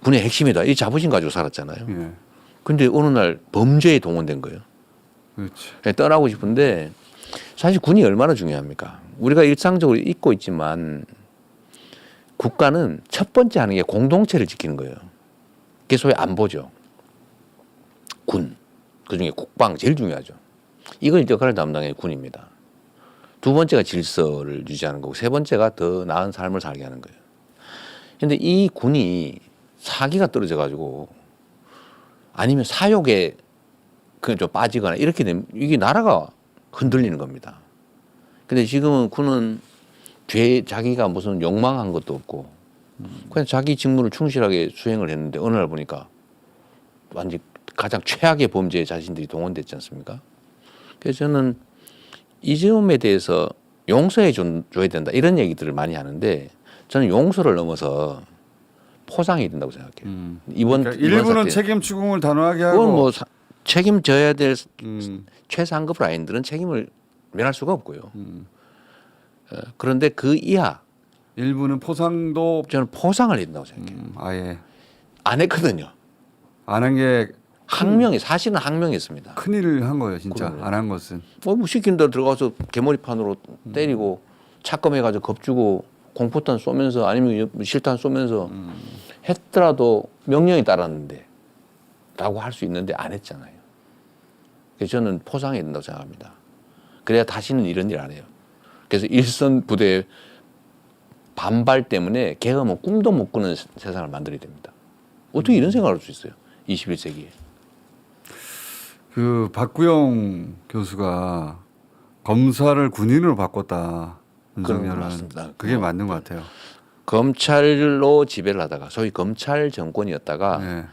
Speaker 2: 군의 핵심이다. 이 자부심 가지고 살았잖아요.
Speaker 1: 예.
Speaker 2: 근데 어느 날 범죄에 동원된 거예요.
Speaker 1: 그렇지.
Speaker 2: 떠나고 싶은데 사실 군이 얼마나 중요합니까? 우리가 일상적으로 잊고 있지만 국가는 첫 번째 하는 게 공동체를 지키는 거예요. 그게 소위 안보죠. 군. 그중에 국방 제일 중요하죠. 이걸 역할을 담당해 군입니다. 두 번째가 질서를 유지하는 거고 세 번째가 더 나은 삶을 살게 하는 거예요. 그런데 이 군이 사기가 떨어져 가지고 아니면 사욕에 그냥 좀 빠지거나 이렇게 되면 이게 나라가 흔들리는 겁니다. 근데 지금은 군은 자기가 무슨 욕망한 것도 없고 그냥 자기 직무를 충실하게 수행을 했는데 어느 날 보니까 완전 가장 최악의 범죄에 자신들이 동원됐지 않습니까? 그래서 저는 이재용에 대해서 용서해 줘야 된다 이런 얘기들을 많이 하는데 저는 용서를 넘어서 포상이 된다고 생각해요. 이번
Speaker 1: 그러니까 일부는
Speaker 2: 사태.
Speaker 1: 책임 추궁을 단호하게 하고
Speaker 2: 그건 뭐 책임져야 될
Speaker 1: 음,
Speaker 2: 최상급 라인들은 책임을 면할 수가 없고요. 그런데 그 이하
Speaker 1: 일부는 포상도
Speaker 2: 저는 포상을 해야 된다고 생각해요.
Speaker 1: 아예
Speaker 2: 안 했거든요.
Speaker 1: 안 한 게
Speaker 2: 항명이 사실은 항명했습니다.
Speaker 1: 큰일을 한 거예요, 진짜.
Speaker 2: 그럼요.
Speaker 1: 안 한 것은.
Speaker 2: 뭐 시킨 대로 들어가서 개머리판으로 때리고 착검해가지고 겁주고 공포탄 쏘면서 아니면 실탄 쏘면서 했더라도 명령이 따랐는데 라고 할 수 있는데 안 했잖아요. 그래서 저는 포상해야 된다고 생각합니다. 그래야 다시는 이런 일 안 해요. 그래서 일선 부대의 반발 때문에 걔가 뭐 꿈도 못 꾸는 세상을 만들어야 됩니다. 어떻게 이런 생각을 할 수 있어요? 21세기에.
Speaker 1: 그 박구영 교수가 검사를 군인으로 바꿨다.
Speaker 2: 그건
Speaker 1: 윤석열은
Speaker 2: 맞습니다.
Speaker 1: 그게 맞는 것 같아요.
Speaker 2: 검찰로 지배를 하다가 소위 검찰 정권이었다가
Speaker 1: 네.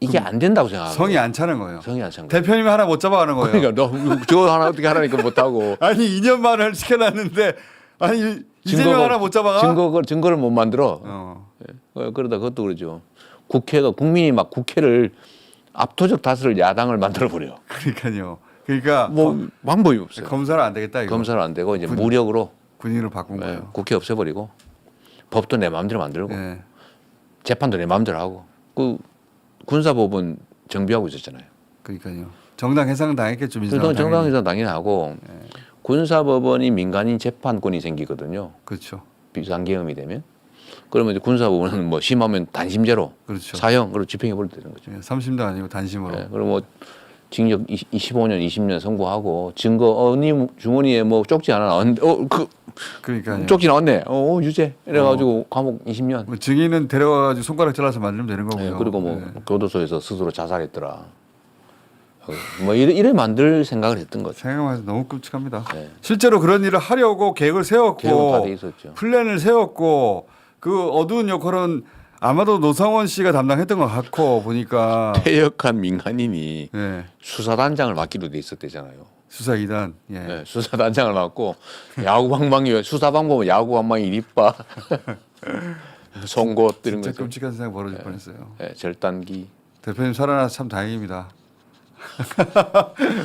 Speaker 2: 이게 안 된다고 생각하고
Speaker 1: 성이 안 차는 거예요.
Speaker 2: 성이 안 찬 거예요.
Speaker 1: 대표님이 하나 못 잡아가는 거예요.
Speaker 2: 그러니까 너 저거 하나 어떻게 하라니까 못하고
Speaker 1: 아니 2년 만을 시켜놨는데 아니 이재명 하나 못 잡아가?
Speaker 2: 증거를 못 만들어. 그러다 그것도 그러죠. 국회가 국민이 막 국회를 압도적 다수를 야당을 만들어 버려.
Speaker 1: 그러니까요. 그러니까
Speaker 2: 뭐 방법이 없어요.
Speaker 1: 검사는 안 되겠다 이거.
Speaker 2: 검사를 안 되고 이제 무력으로
Speaker 1: 군인으로 바꾼 거예요.
Speaker 2: 국회 없애버리고 법도 내 마음대로 만들고
Speaker 1: 네.
Speaker 2: 재판도 내 마음대로 하고 그 군사법은 정비하고 있었잖아요.
Speaker 1: 그러니까요. 정당 해상 당했겠죠. 민주당
Speaker 2: 정당에서 당연히 하고 군사법원이 민간인 재판권이 생기거든요.
Speaker 1: 그렇죠.
Speaker 2: 비상계엄이 되면 그러면 이제 군사법원은 뭐 심하면 단심제로
Speaker 1: 그렇죠.
Speaker 2: 사형 그리고 집행해 버려도 되는 거죠.
Speaker 1: 30도 아니고 단심으로.
Speaker 2: 그리고 뭐 징역 25년, 20년 선고하고 증거 네 주머니에 뭐 쪽지 하나 나왔는데
Speaker 1: 그러니까요.
Speaker 2: 쪽지 나왔네. 유죄. 이래가지고 감옥 20년.
Speaker 1: 뭐 증인은 데려가지고 손가락 잘라서 만들면 되는 거고요.
Speaker 2: 그리고 뭐
Speaker 1: 네.
Speaker 2: 교도소에서 스스로 자살했더라. 뭐 이래 만들 생각을 했던 거죠.
Speaker 1: 생각만 해도 너무 끔찍합니다.
Speaker 2: 네.
Speaker 1: 실제로 그런 일을 하려고 계획을
Speaker 2: 계획은 다
Speaker 1: 세웠고
Speaker 2: 돼 있었죠.
Speaker 1: 플랜을 세웠고 그 어두운 역할은 아마도 노상원 씨가 담당했던 것 같고 보니까
Speaker 2: 퇴역한 민간인이
Speaker 1: 네.
Speaker 2: 수사단장을 맡기로 돼 있었대잖아요.
Speaker 1: 수사 2단. 예.
Speaker 2: 네, 수사단장을 맡고 야구방망이 수사 방법은 야구방망이 이립바 송곳 이런
Speaker 1: 진짜
Speaker 2: 거죠.
Speaker 1: 끔찍한 세상 벌어질 뻔했어요.
Speaker 2: 네, 절단기.
Speaker 1: 대표님 살아나서 참 다행입니다.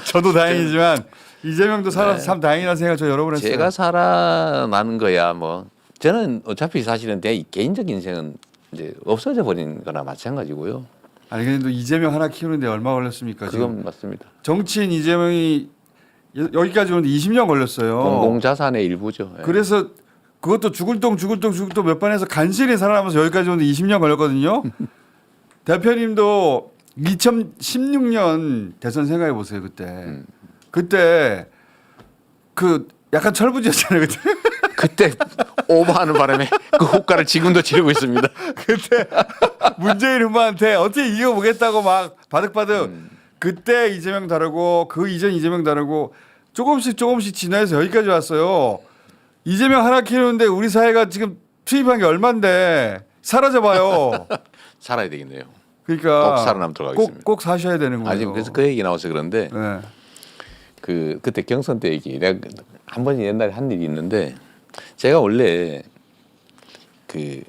Speaker 1: 저도 다행이지만 이재명도 살아서 참 다행이라는 생각 저 여러 번 했어요.
Speaker 2: 제가 살아나는 거야 뭐 저는 어차피 사실은 내 개인적 인생은 이제 없어져 버린 거나 마찬가지고요.
Speaker 1: 아니 근데 또 이재명 하나 키우는데 얼마 걸렸습니까? 지금
Speaker 2: 그건 맞습니다.
Speaker 1: 정치인 이재명이 여기까지 오는데 20년 걸렸어요.
Speaker 2: 공공자산의 일부죠. 예.
Speaker 1: 그래서 그것도 죽을 똥 몇 번 해서 간신히 살아남아서 여기까지 오는데 20년 걸렸거든요. 대표님도 2016년 대선 생각해 보세요 그때. 그때 그 약간 철부지였잖아요 그때.
Speaker 2: 그때 오버하는 바람에 그 호가를 지금도 치르고 있습니다.
Speaker 1: 그때 문재인 후보한테 어떻게 이겨보겠다고 막 바득바득. 그때 이재명 다르고 그 이전 이재명 다르고 조금씩 진화해서 여기까지 왔어요. 이재명 하나 키우는데 우리 사회가 지금 투입한 게 얼만데 사라져봐요.
Speaker 2: 살아야 되겠네요.
Speaker 1: 그러니까
Speaker 2: 꼭 살아남도록 하겠습니다.
Speaker 1: 꼭 사셔야 되는 거예요.
Speaker 2: 아직 그래서 그 얘기 나와서 그런데
Speaker 1: 네.
Speaker 2: 그때 경선 때 얘기 내가 한 번 옛날에 한 일이 있는데 제가 원래 그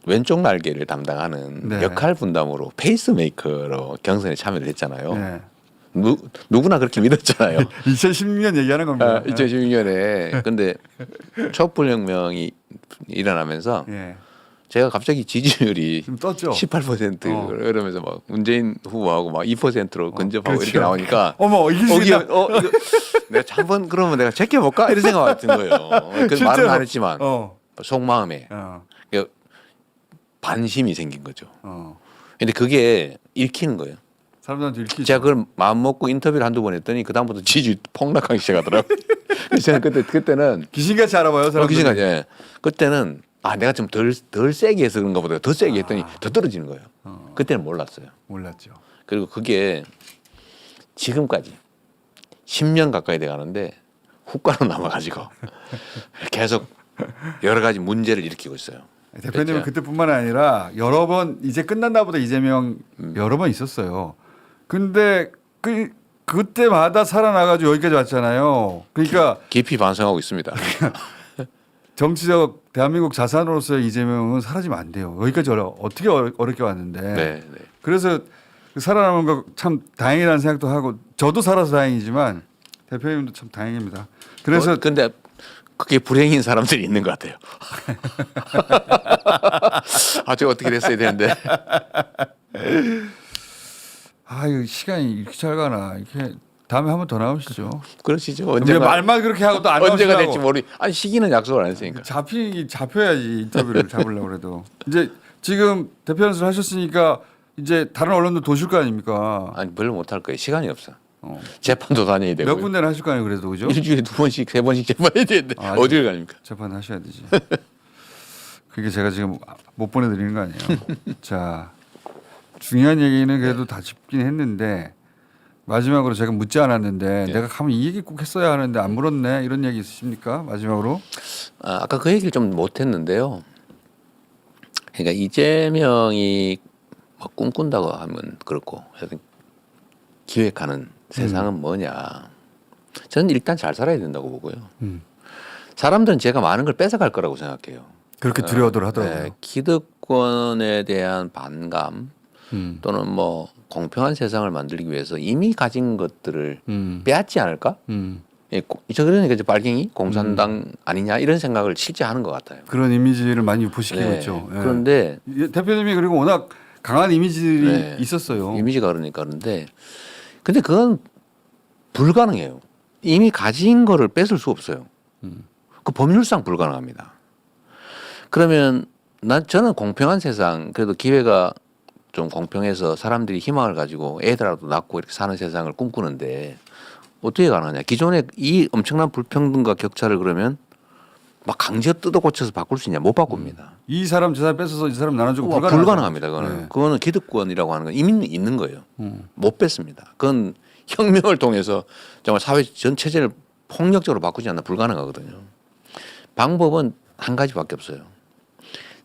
Speaker 2: 왼쪽 날개를 담당하는
Speaker 1: 네.
Speaker 2: 역할 분담으로 페이스메이커로 경선에 참여를 했잖아요.
Speaker 1: 네.
Speaker 2: 누구나 그렇게 믿었잖아요.
Speaker 1: 2016년 얘기하는 겁니다.
Speaker 2: 2016년에 근데 촛불혁명이 일어나면서
Speaker 1: 예.
Speaker 2: 제가 갑자기 지지율이
Speaker 1: 좀 떴죠.
Speaker 2: 18% 이러면서 막 문재인 후보하고 막 2%로 근접하고
Speaker 1: 그렇죠.
Speaker 2: 이렇게 나오니까
Speaker 1: 어머 이길 수 있다.
Speaker 2: 이거 내가 한번 그러면 내가 제껴볼까 이런 생각이 든 거예요. 그
Speaker 1: 실제로.
Speaker 2: 말은 안 했지만
Speaker 1: 어.
Speaker 2: 속마음에
Speaker 1: 어.
Speaker 2: 반심이 생긴 거죠.
Speaker 1: 어.
Speaker 2: 근데 그게 읽히는 거예요.
Speaker 1: 사람들한테 읽히죠.
Speaker 2: 제가 그걸 마음 먹고 인터뷰를 한두 번 했더니 그 다음부터 지지 폭락하기 시작하더라고요. 그래서 제가 그때는
Speaker 1: 귀신같이 알아봐요. 사람들.
Speaker 2: 그 시간에 그때는 내가 좀 덜 세게 해서 그런가 보다 더 세게 했더니 더 떨어지는 거예요. 그때는 몰랐어요.
Speaker 1: 몰랐죠.
Speaker 2: 그리고 그게 지금까지 10년 가까이 돼 가는데 후가로 남아가지고 계속 여러 가지 문제를 일으키고 있어요.
Speaker 1: 대표님은
Speaker 2: 그렇죠.
Speaker 1: 그때뿐만 아니라 여러 번 이제 끝난다 보다 이재명 여러 번 있었어요. 근데 그때마다 살아나가지고 여기까지 왔잖아요. 그러니까
Speaker 2: 깊이 반성하고 있습니다.
Speaker 1: 정치적 대한민국 자산으로서의 이재명은 사라지면 안 돼요. 여기까지 어떻게 어렵게 왔는데.
Speaker 2: 네.
Speaker 1: 그래서 그 살아남은 거 참 다행이라는 생각도 하고 저도 살아서 다행이지만 대표님도 참 다행입니다. 그래서
Speaker 2: 근데 그게 불행인 사람들이 있는 것 같아요. 아, 저 어떻게 됐어야 되는데.
Speaker 1: 아, 이거 시간이 이렇게 잘 가나. 이렇게 다음에 한 번 더 나오시죠.
Speaker 2: 그러시죠.
Speaker 1: 근데
Speaker 2: 언제가
Speaker 1: 말만 그렇게 하고 또 안
Speaker 2: 언제가
Speaker 1: 나오시려고.
Speaker 2: 될지 모르. 아니 시기는 약속을 안 했으니까.
Speaker 1: 잡혀야지 인터뷰를 잡으려고 그래도. 이제 지금 대표 연설 하셨으니까 이제 다른 언론도 도실 거 아닙니까?
Speaker 2: 아니 별로 못 할 거예요. 시간이 없어.
Speaker 1: 어.
Speaker 2: 재판도 다녀야 되고.
Speaker 1: 몇 군데나 하실 거 아니에요, 그래도 그죠?
Speaker 2: 일주일에 2번씩 3번씩 재판해야 되는데
Speaker 1: 아,
Speaker 2: 어디를 갑니까?
Speaker 1: 재판 하셔야 되지. 그게 제가 지금 못 보내드리는 거 아니에요. 자, 중요한 얘기는 그래도 다 짚긴 했는데 마지막으로 제가 묻지 않았는데 내가 가면 이 얘기 꼭 했어야 하는데 안 물었네 이런 얘기 있으십니까? 마지막으로.
Speaker 2: 아까 그 얘기를 좀 못했는데요. 그러니까 이재명이 뭐 꿈꾼다고 하면 그렇고 하여튼 기획하는 세상은 뭐냐. 저는 일단 잘 살아야 된다고 보고요. 사람들은 제가 많은 걸 뺏어갈 거라고 생각해요.
Speaker 1: 그렇게 두려워들 하더라고요.
Speaker 2: 네, 기득권에 대한 반감 또는 뭐 공평한 세상을 만들기 위해서 이미 가진 것들을 빼앗지 않을까? 예, 저 그러니까 이제 빨갱이 공산당 아니냐 이런 생각을 실제 하는 것 같아요.
Speaker 1: 그런 이미지를 많이 유포시키고
Speaker 2: 네,
Speaker 1: 있죠. 예.
Speaker 2: 그런데
Speaker 1: 대표님이 그리고 워낙 강한 이미지들이
Speaker 2: 네,
Speaker 1: 있었어요.
Speaker 2: 이미지가 그러니까 그런데 근데 그건 불가능해요. 이미 가진 거를 뺏을 수 없어요. 그 법률상 불가능합니다. 그러면 저는 공평한 세상 그래도 기회가 좀 공평해서 사람들이 희망을 가지고 애들하고도 낳고 이렇게 사는 세상을 꿈꾸는데 어떻게 가능하냐. 기존에 이 엄청난 불평등과 격차를 그러면 막 강제 뜯어 고쳐서 바꿀 수 있냐. 못 바꿉니다.
Speaker 1: 이 사람 재산 뺏어서 이 사람 나눠주고
Speaker 2: 불가능합니다. 그거는.
Speaker 1: 네.
Speaker 2: 그거는 기득권이라고 하는 건 이미 있는 거예요. 못 뺐습니다. 그건 혁명을 통해서 정말 사회 전 체제를 폭력적으로 바꾸지 않나 불가능하거든요. 방법은 한 가지밖에 없어요.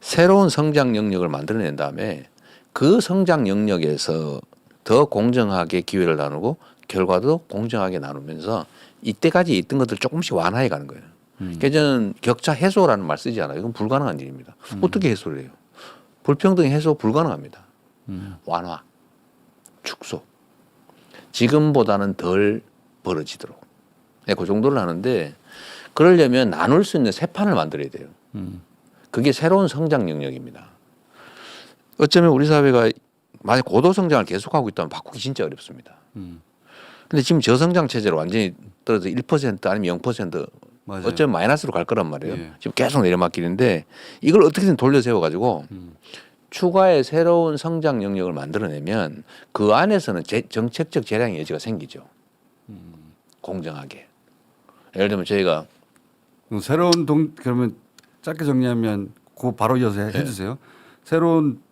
Speaker 2: 새로운 성장 영역을 만들어낸 다음에 그 성장 영역에서 더 공정하게 기회를 나누고 결과도 공정하게 나누면서 이때까지 있던 것들 조금씩 완화해 가는 거예요. 그래서 저는 격차 해소라는 말 쓰지 않아요. 이건 불가능한 일입니다. 어떻게 해소를 해요? 불평등 해소 불가능합니다. 완화, 축소. 지금보다는 덜 벌어지도록. 네, 그 정도를 하는데 그러려면 나눌 수 있는 새 판을 만들어야 돼요. 그게 새로운 성장 영역입니다. 어쩌면 우리 사회가 만약 고도 성장을 계속하고 있다면 바꾸기 진짜 어렵습니다. 근데 지금 저성장 체제로 완전히 떨어져 1% 아니면 0%
Speaker 1: 맞아요.
Speaker 2: 어쩌면 마이너스로 갈 거란 말이에요.
Speaker 1: 예.
Speaker 2: 지금 계속 내려막길인데 이걸 어떻게든 돌려 세워가지고 추가의 새로운 성장 영역을 만들어내면 그 안에서는 정책적 재량의 여지가 생기죠. 공정하게. 예를 들면 저희가
Speaker 1: 새로운 그러면 짧게 정리하면 그 바로 이어서 해주세요. 새로운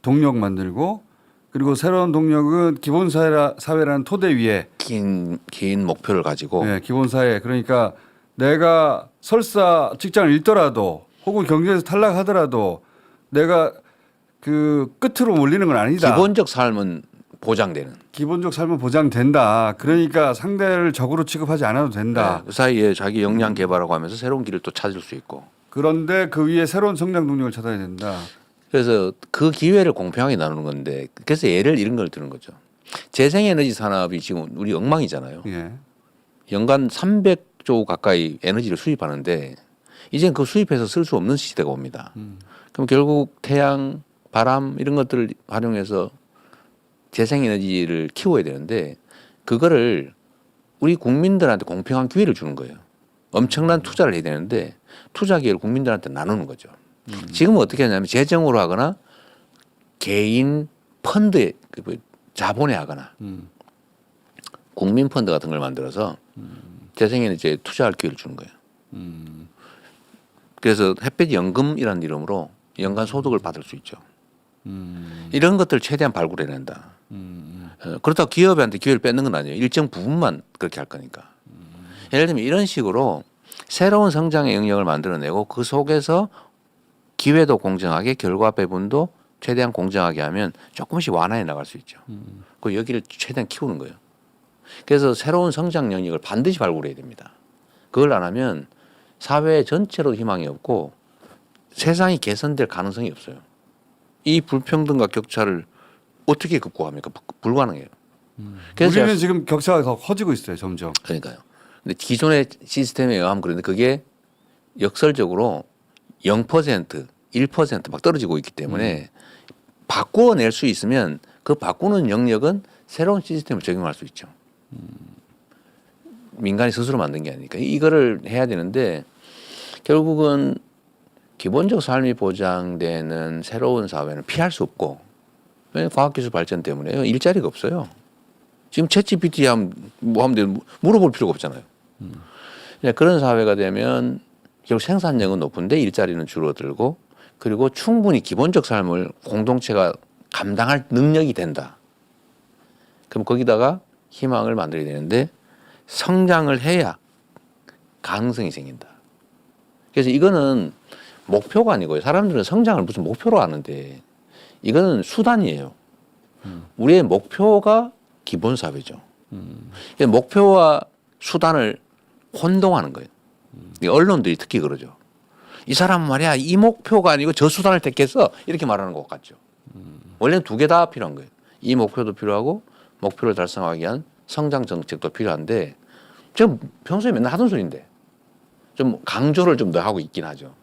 Speaker 1: 동력 만들고 그리고 새로운 동력은 기본 사회라는 토대 위에
Speaker 2: 긴 목표를 가지고
Speaker 1: 네, 기본 사회 그러니까 내가 설사 직장을 잃더라도 혹은 경제에서 탈락하더라도 내가 그 끝으로 몰리는 건 아니다.
Speaker 2: 기본적 삶은 보장되는.
Speaker 1: 기본적 삶은 보장된다. 그러니까 상대를 적으로 취급하지 않아도 된다.
Speaker 2: 네, 그 사이에 자기 역량 개발하고 하면서 새로운 길을 또 찾을 수 있고.
Speaker 1: 그런데 그 위에 새로운 성장 동력을 찾아야 된다.
Speaker 2: 그래서 그 기회를 공평하게 나누는 건데 그래서 예를 이런 걸 드는 거죠. 재생에너지 산업이 지금 우리 엉망이잖아요.
Speaker 1: 예.
Speaker 2: 연간 300조 가까이 에너지를 수입하는데 이제는 그 수입해서 쓸 수 없는 시대가 옵니다. 그럼 결국 태양, 바람 이런 것들을 활용해서 재생에너지를 키워야 되는데 그거를 우리 국민들한테 공평한 기회를 주는 거예요. 엄청난 투자를 해야 되는데 투자 기회를 국민들한테 나누는 거죠. 지금은 어떻게 하냐면 재정으로 하거나 개인 펀드에 자본에 하거나 국민 펀드 같은 걸 만들어서 재생에너지에 투자할 기회를 주는 거예요. 그래서 햇볕 연금이라는 이름으로 연간 소득을 받을 수 있죠. 이런 것들을 최대한 발굴해낸다. 그렇다고 기업한테 기회를 뺏는 건 아니에요. 일정 부분만 그렇게 할 거니까. 예를 들면 이런 식으로 새로운 성장의 영역을 만들어내고 그 속에서 기회도 공정하게 결과 배분도 최대한 공정하게 하면 조금씩 완화해 나갈 수 있죠. 그 여기를 최대한 키우는 거예요. 그래서 새로운 성장 영역을 반드시 발굴해야 됩니다. 그걸 안 하면 사회 전체로 희망이 없고 세상이 개선될 가능성이 없어요. 이 불평등과 격차를 어떻게 극복합니까? 불가능해요. 그래서
Speaker 1: 우리는 지금 격차가 더 커지고 있어요, 점점.
Speaker 2: 그러니까요. 근데 기존의 시스템에 의하면 그런데 그게 역설적으로 0%, 1%막 떨어지고 있기 때문에 바꾸어낼 수 있으면 그 바꾸는 영역은 새로운 시스템을 적용할 수 있죠. 민간이 스스로 만든 게 아니니까 이거를 해야 되는데 결국은 기본적 삶이 보장되는 새로운 사회는 피할 수 없고 과학기술 발전 때문에 일자리가 없어요. 지금 챗GPT 하면 뭐 하면 돼 물어볼 필요가 없잖아요. 그런 사회가 되면 결국 생산력은 높은데 일자리는 줄어들고 그리고 충분히 기본적 삶을 공동체가 감당할 능력이 된다. 그럼 거기다가 희망을 만들어야 되는데 성장을 해야 가능성이 생긴다. 그래서 이거는 목표가 아니고요. 사람들은 성장을 무슨 목표로 하는데 이거는 수단이에요. 우리의 목표가 기본 사회죠. 목표와 수단을 혼동하는 거예요. 언론들이 특히 그러죠. 이 사람은 말이야 이 목표가 아니고 저 수단을 택했어 이렇게 말하는 것 같죠. 원래는 두 개 다 필요한 거예요. 이 목표도 필요하고 목표를 달성하기 위한 성장 정책도 필요한데 제가 평소에 맨날 하던 소리인데 좀 강조를 좀 더 하고 있긴 하죠.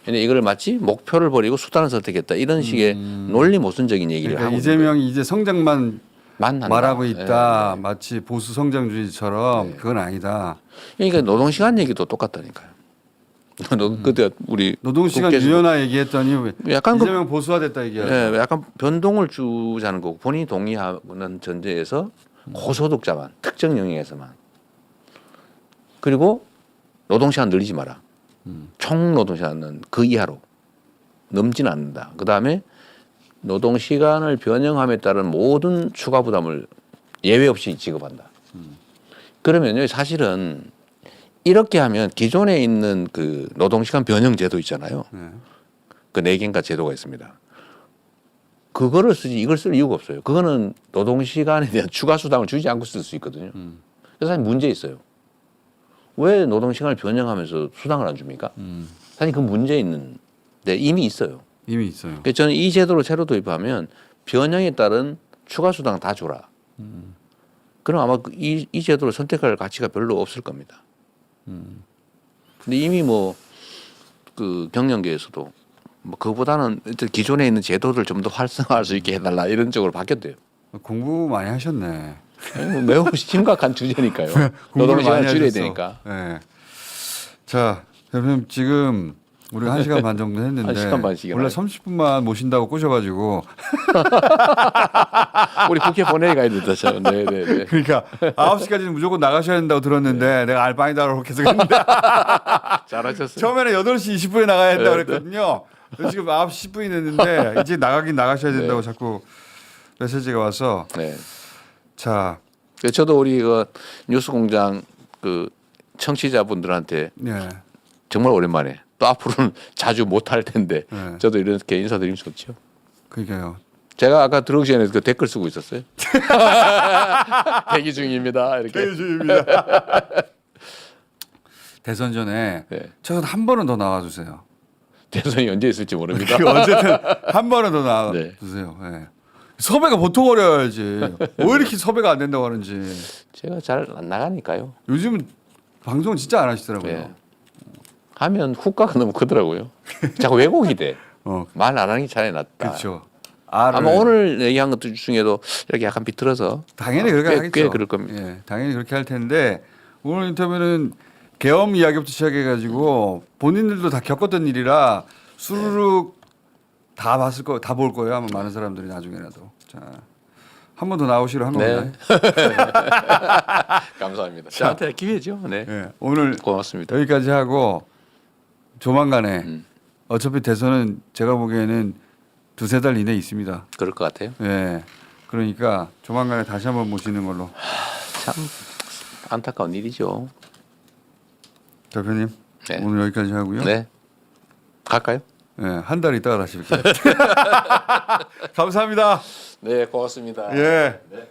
Speaker 2: 근데 이거를 마치 목표를 버리고 수단을 선택했다 이런 식의 논리 모순적인 얘기를
Speaker 1: 그러니까
Speaker 2: 하고
Speaker 1: 이재명이 이제 성장만
Speaker 2: 만난다.
Speaker 1: 말하고 있다.
Speaker 2: 네.
Speaker 1: 마치 보수 성장주의처럼 그건 아니다.
Speaker 2: 그러니까 노동시간 얘기도 똑같다니까요. 그때 우리
Speaker 1: 노동시간
Speaker 2: 국회에서
Speaker 1: 유연화 얘기했더니 왜
Speaker 2: 약간
Speaker 1: 이재명 보수화됐다 얘기하죠.
Speaker 2: 예, 약간 변동을 주자는 거고 본인이 동의하는 전제에서 고소득자만 특정 영역에서만 그리고 노동시간 늘리지 마라. 총 노동시간은 그 이하로 넘지는 않는다. 그 다음에 노동시간을 변형함에 따른 모든 추가 부담을 예외 없이 지급한다. 그러면요 사실은 이렇게 하면 기존에 있는 그 노동시간 변형 제도 있잖아요. 그 4개인가 제도가 있습니다. 그거를 쓰지 이걸 쓸 이유가 없어요. 그거는 노동시간에 대한 추가 수당을 주지 않고 쓸 수 있거든요. 그래서 사실 문제 있어요. 왜 노동시간을 변형하면서 수당을 안 줍니까? 사실 그 문제 있는데 이미 있어요.
Speaker 1: 이미 있어요.
Speaker 2: 그래서 저는 이 제도를 새로 도입하면 변형에 따른 추가 수당 다 줘라. 그럼 아마 이 제도를 선택할 가치가 별로 없을 겁니다. 근데 이미 뭐 그 경영계에서도 뭐 그보다는 기존에 있는 제도를 좀 더 활성화할 수 있게 해달라 이런 쪽으로 바뀌었대요.
Speaker 1: 공부 많이 하셨네.
Speaker 2: 뭐 매우 심각한 주제니까요. 노동시간 줄여야 되니까.
Speaker 1: 네. 자, 대표님 지금 우리가 1시간 반 정도 했는데
Speaker 2: 1시간 반씩이나
Speaker 1: 원래 30분만 모신다고 꼬셔가지고
Speaker 2: 우리 국회 보내야 된다. 네네네.
Speaker 1: 그러니까 9시까지는 무조건 나가셔야 된다고 들었는데 내가 알바니다라고 계속 했는데
Speaker 2: 잘하셨어요.
Speaker 1: 처음에는 8시 20분에 나가야 된다고 그랬거든요. 지금 9시 10분이 됐는데 이제 나가셔야 된다고 자꾸 메시지가 와서
Speaker 2: 네.
Speaker 1: 자,
Speaker 2: 저도 우리 그 뉴스공장 그 청취자분들한테
Speaker 1: 네.
Speaker 2: 정말 오랜만에 또 앞으로는 자주 못할 텐데
Speaker 1: 네.
Speaker 2: 저도 이렇게 인사드리면 좋죠.
Speaker 1: 그러니까요.
Speaker 2: 제가 아까 들어오기 전에 그 댓글 쓰고 있었어요. 대기 중입니다. 이렇게.
Speaker 1: 대주입니다. 대선 전에
Speaker 2: 네.
Speaker 1: 최소한 한 번은 더 나와주세요.
Speaker 2: 대선이 언제 있을지 모릅니다.
Speaker 1: 어쨌든 한 번은 더
Speaker 2: 네.
Speaker 1: 나와주세요. 네. 섭외가 보통 어려워야지. 왜 이렇게 섭외가 안 된다고 하는지.
Speaker 2: 제가 잘 안 나가니까요.
Speaker 1: 요즘 방송 진짜 안 하시더라고요.
Speaker 2: 네. 하면 후가가 너무 크더라고요. 자꾸 왜곡이 돼. 말 안 하는 게 차라리 낫다.
Speaker 1: 그렇죠.
Speaker 2: 아마 오늘 얘기한 것들 중에도 이렇게 약간 비틀어서
Speaker 1: 당연히 그렇게 하겠죠.
Speaker 2: 꽤 그럴 겁니다.
Speaker 1: 예, 당연히 그렇게 할 텐데 오늘 인터뷰는 계엄 이야기부터 시작해가지고 본인들도 다 겪었던 일이라 수르륵 다 봤을 거, 다 볼 거예요. 아마 많은 사람들이 나중에라도. 자, 한 번 더 나오시려 한 겁니다.
Speaker 2: 네. 감사합니다. 저한테 기회죠. 네.
Speaker 1: 예, 오늘
Speaker 2: 고맙습니다.
Speaker 1: 여기까지 하고 조만간에 어차피 대선은 제가 보기에는 2-3달 이내에 있습니다.
Speaker 2: 그럴 것 같아요.
Speaker 1: 예, 그러니까 조만간에 다시 한번 모시는 걸로.
Speaker 2: 참 안타까운 일이죠.
Speaker 1: 대표님
Speaker 2: 네.
Speaker 1: 오늘 여기까지 하고요.
Speaker 2: 네. 갈까요?
Speaker 1: 예, 한 달 있다가 다시 뵐게요. 감사합니다.
Speaker 2: 네, 고맙습니다.
Speaker 1: 예.
Speaker 2: 네.